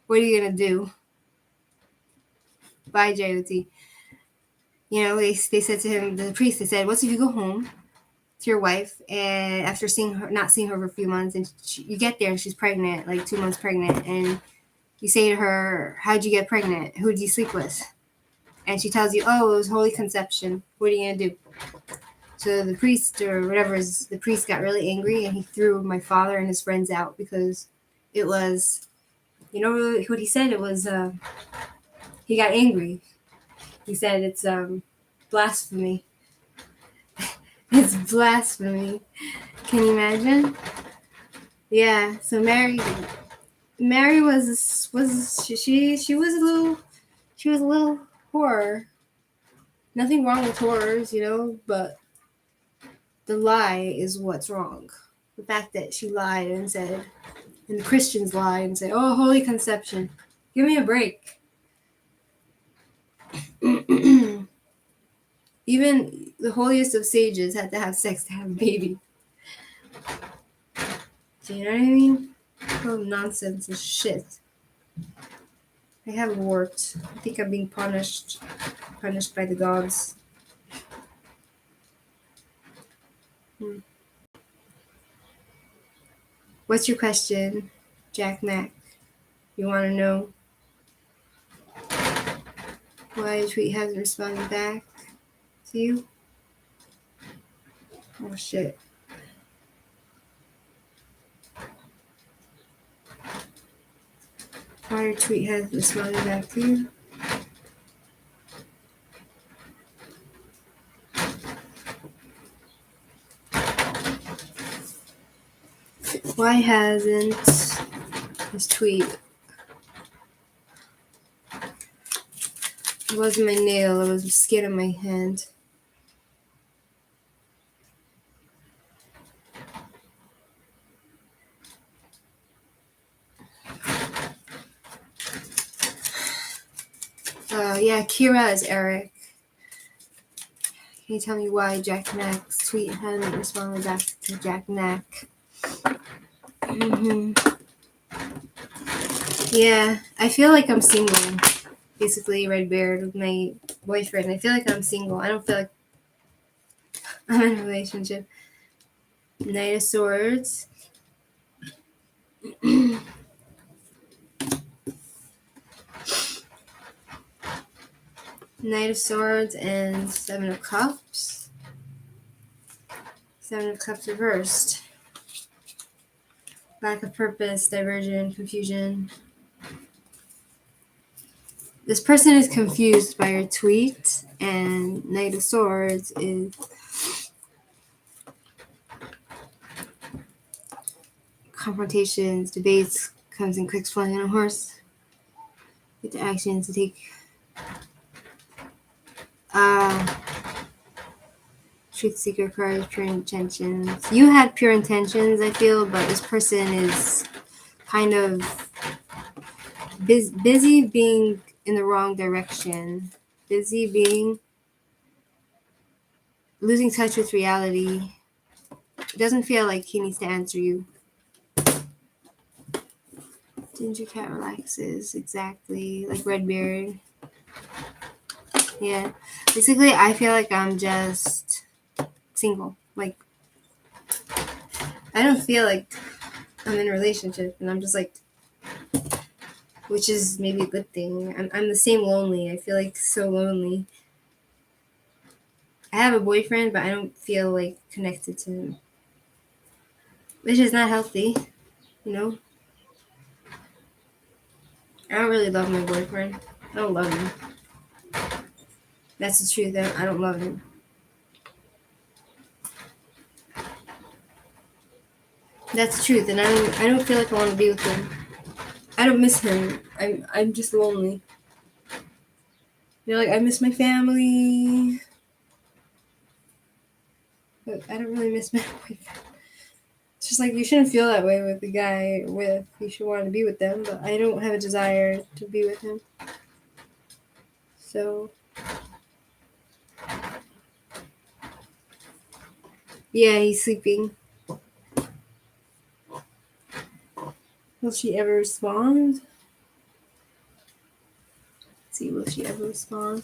What are you going to do? Bye, JOT. They said to him, the priest, they said, "What if you go home to your wife, and after not seeing her for a few months, and you get there and she's pregnant, like 2 months pregnant, and you say to her, how'd you get pregnant? Who did you sleep with?" And she tells you, "Oh, it was Holy Conception." What are you going to do? So the priest or whatever, the priest got really angry, and he threw my father and his friends out because it was, what he said? It was, he got angry. He said it's blasphemy. It's blasphemy. Can you imagine? Yeah. So Mary was she was a little whore. Nothing wrong with whores, but the lie is what's wrong. The fact that she lied and said, and the Christians lied and said, "Oh, Holy Conception." Give me a break. Even the holiest of sages had to have sex to have a baby. Do you know what I mean? Oh, nonsense and shit. I have a wart. I think I'm being punished by the gods. What's your question, Jack Mac? You want to know why a tweet hasn't responded back to you? Oh, shit. Why your tweet hasn't responded back to you? Why hasn't this tweet? It wasn't my nail, it was skin on my hand. Yeah, Kira is Eric. Can you tell me why Jack Knack's tweet hadn't responded back to Jack Knack? Yeah, I feel like I'm single. Basically, Red Beard with my boyfriend. I feel like I'm single. I don't feel like I'm in a relationship. Knight of Swords. Knight of Swords and Seven of Cups. Seven of Cups reversed. Lack of purpose, diversion, confusion. This person is confused by your tweet, and Knight of Swords is confrontations, debates, comes in quick flying on a horse. Get to action to take truth seeker cards, pure intentions. You had pure intentions, I feel, but this person is kind of busy being in the wrong direction. Busy being losing touch with reality. It doesn't feel like he needs to answer you. Ginger cat relaxes, exactly. Like Redbeard. Yeah. Basically, I feel like I'm just single. Like, I don't feel like I'm in a relationship, and I'm just like, which is maybe a good thing. I'm the same lonely. I feel like so lonely. I have a boyfriend, but I don't feel like connected to him, which is not healthy, you know? I don't really love my boyfriend. I don't love him. That's the truth. I don't love him. That's the truth, and I don't feel like I want to be with him. I don't miss him. I'm just lonely. You're like, I miss my family, but I don't really miss my boyfriend. It's just like, you shouldn't feel that way with the guy you're with. You should want to be with them, but I don't have a desire to be with him. So, yeah, he's sleeping. Will she ever respond? Let's see, will she ever respond?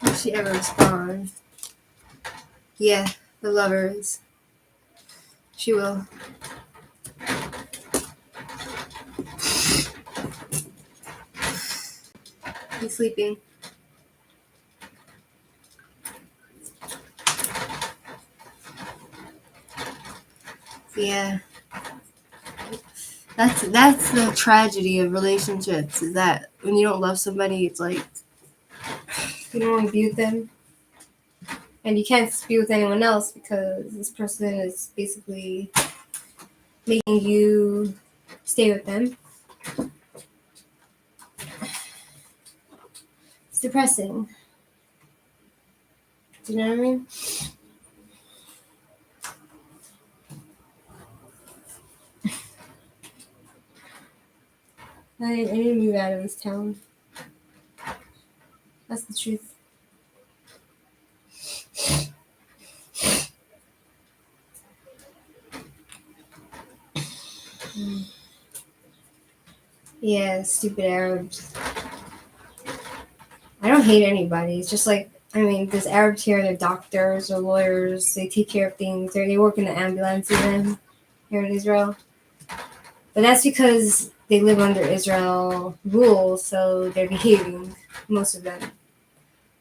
Will she ever respond? Yeah, the Lovers. She will. He's sleeping. Yeah. That's the tragedy of relationships, is that when you don't love somebody, it's like you don't want to be with them. And you can't be with anyone else because this person is basically making you stay with them. It's depressing. Do you know what I mean? I need to move out of this town. That's the truth. Yeah, stupid Arabs. I don't hate anybody. It's just like, I mean, there's Arabs here, they're doctors or lawyers. They take care of things. They work in the ambulance even here in Israel. But that's because they live under Israel rules, so they're behaving, most of them.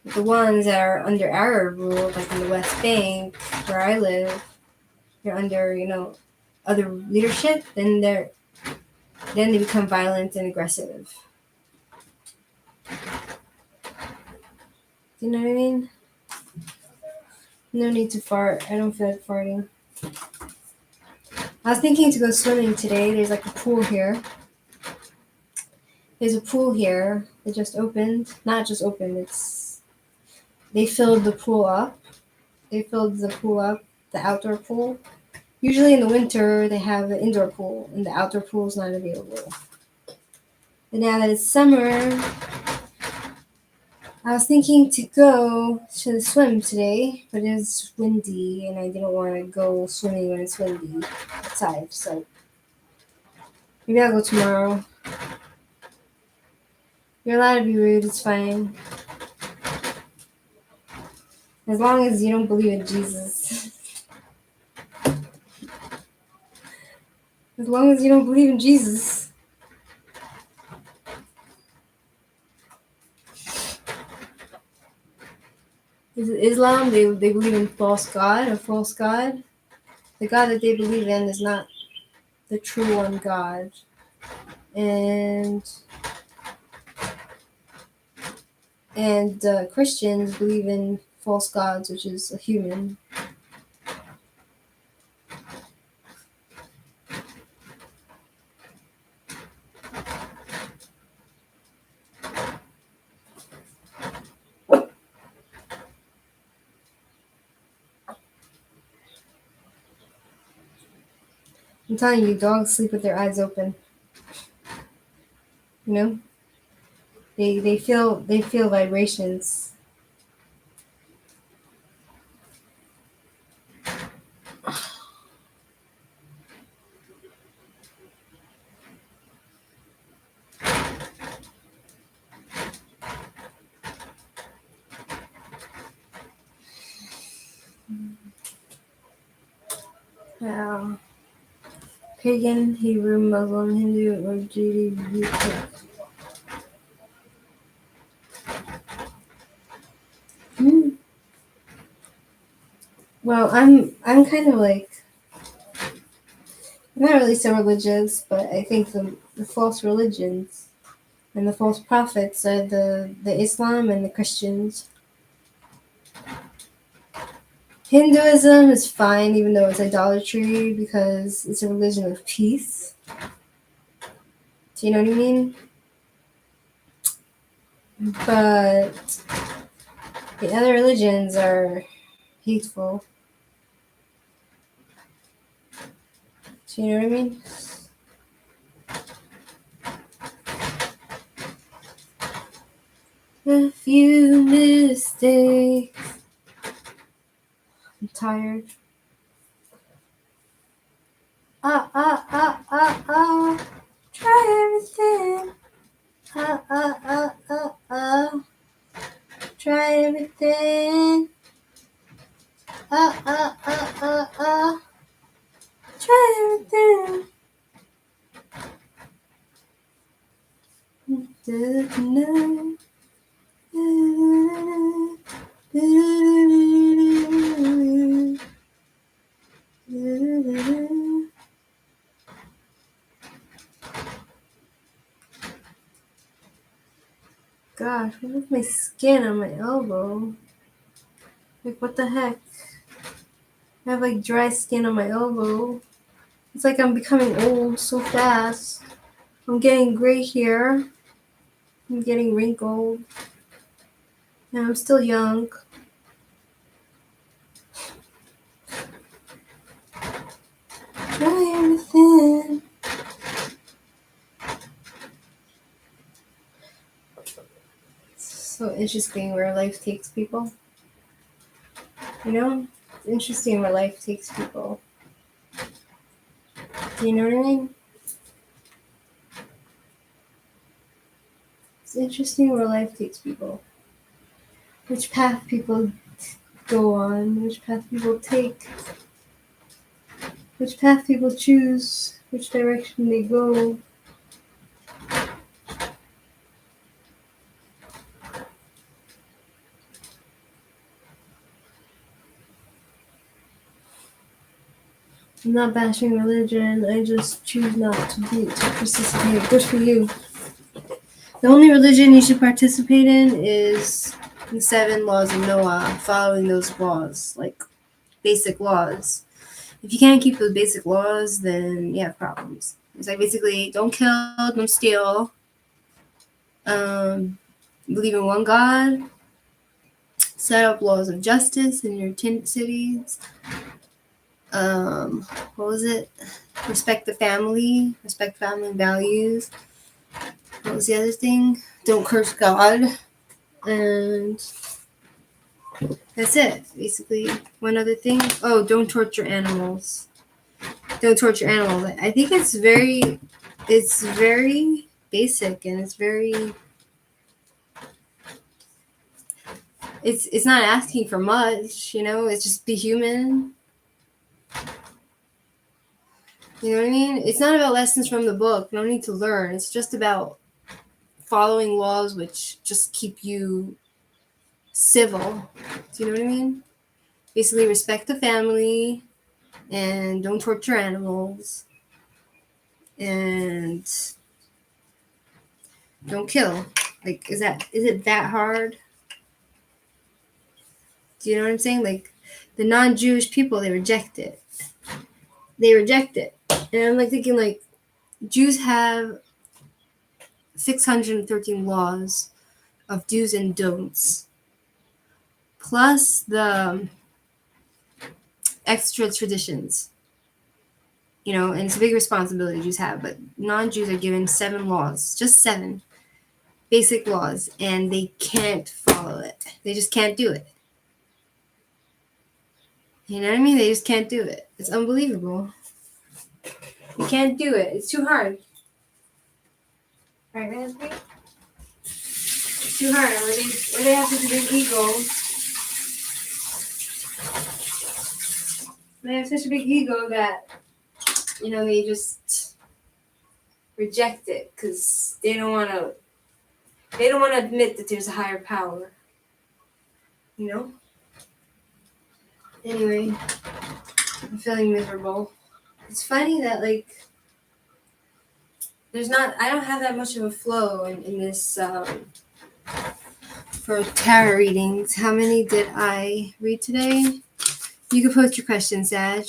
But the ones that are under Arab rule, like in the West Bank, where I live, they're under, other leadership, then they become violent and aggressive. Do you know what I mean? No need to fart. I don't feel like farting. I was thinking to go swimming today. There's like a pool here. There's a pool here. It just opened. Not just opened. They filled the pool up. They filled the pool up, the outdoor pool. Usually in the winter, they have an indoor pool, and the outdoor pool is not available. But now that it's summer, I was thinking to go to the swim today, but it's windy, and I didn't want to go swimming when it's windy outside, so maybe I'll go tomorrow. You're allowed to be rude, it's fine. As long as you don't believe in Jesus. As long as you don't believe in Jesus. Islam, they believe in a false God. The God that they believe in is not the true one God. And Christians believe in false gods, which is a human. I'm telling you, dogs sleep with their eyes open. You know? They feel vibrations. Wow. Pagan, Hebrew, Muslim, Hindu, or Judaism. Well, I'm kind of like, I'm not really so religious, but I think the false religions and the false prophets are the Islam and the Christians. Hinduism is fine, even though it's idolatry, because it's a religion of peace. Do you know what I mean? But the other religions are hateful. Do you know what I mean? A few mistakes. I'm tired. Try everything. Try everything. Try everything. Gosh, what is my skin on my elbow? Like, what the heck? I have like dry skin on my elbow. It's like I'm becoming old so fast. I'm getting gray hair. I'm getting wrinkled. And I'm still young. Try everything. So interesting where life takes people. You know? It's interesting where life takes people. Do you know what I mean? It's interesting where life takes people. Which path people go on, which path people take, which path people choose, which direction they go. I'm not bashing religion, I just choose not to participate. Good for you. The only religion you should participate in is The 7 laws of Noah, following those laws, like basic laws. If you can't keep those basic laws, then you have problems. It's like basically don't kill, don't steal, believe in one God, set up laws of justice in your tent cities. What was it? Respect the family, respect family values. What was the other thing? Don't curse God. And that's it, basically. One other thing. Oh, don't torture animals. Don't torture animals. I think it's very basic, and it's not asking for much, it's just be human. You know what I mean? It's not about lessons from the book. No need to learn. It's just about following laws which just keep you civil. Do you know what I mean? Basically, respect the family and don't torture animals and don't kill. Like, is it that hard? Do you know what I'm saying? Like, the non-Jewish people, they reject it. And I'm like thinking, like, Jews have 613 laws of do's and don'ts, plus the extra traditions. And it's a big responsibility Jews have, but non-Jews are given 7 laws, just 7 basic laws, and they can't follow it. They just can't do it. You know what I mean? They just can't do it. It's unbelievable. You can't do it. It's too hard. Right, Raspberry? It's too hard. Where they have such a big ego. They have such a big ego that, they just reject it because they don't want to admit that there's a higher power. Anyway, I'm feeling miserable. It's funny that, like, I don't have that much of a flow in this, for tarot readings. How many did I read today? You can post your questions, Sag.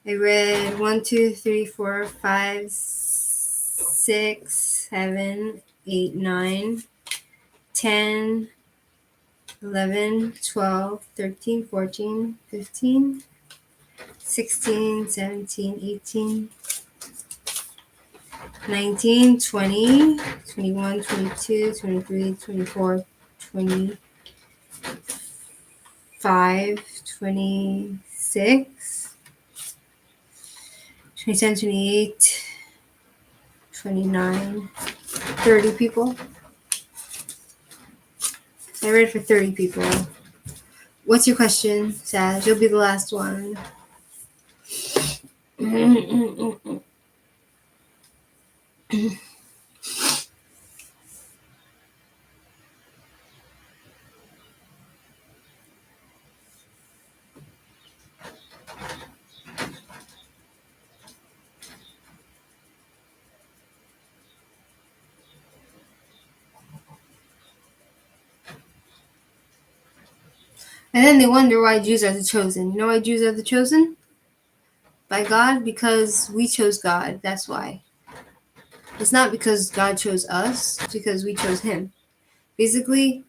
I read 1, 2, 3, 4, 5, 6, 7, 8, 9, 10, 11, 12, 13, 14, 15, 16, 17, 18, 19, 20, 21, 22, 23, 24, 25, 26, 27, 28, 29, 30 people. I read for 30 people. What's your question, Sag? You'll be the last one. And then they wonder why Jews are the chosen. You know why Jews are the chosen? By God, because we chose God. That's why. It's not because God chose us, it's because we chose him. Basically,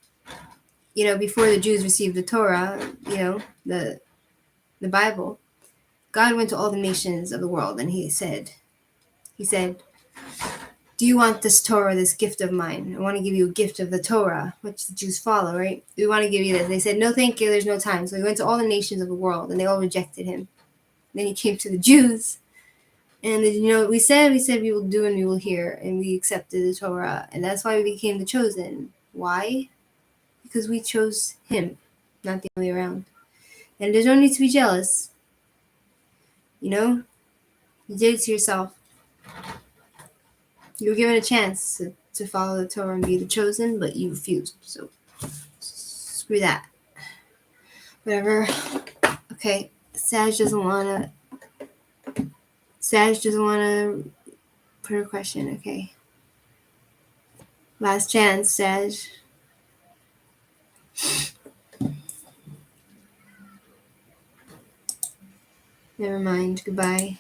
before the Jews received the Torah, the Bible, God went to all the nations of the world and he said, do you want this Torah, this gift of mine? I want to give you a gift of the Torah, which the Jews follow, right? We want to give you this. They said, no, thank you. There's no time. So he went to all the nations of the world and they all rejected him. Then he came to the Jews. And we said we will do and we will hear. And we accepted the Torah. And that's why we became the chosen. Why? Because we chose him, not the other way around. And there's no need to be jealous. You did it to yourself. You were given a chance to follow the Torah and be the chosen, but you refused. So, screw that. Whatever. Okay, Sag doesn't want to put her question. Okay. Last chance, Sag. Never mind. Goodbye.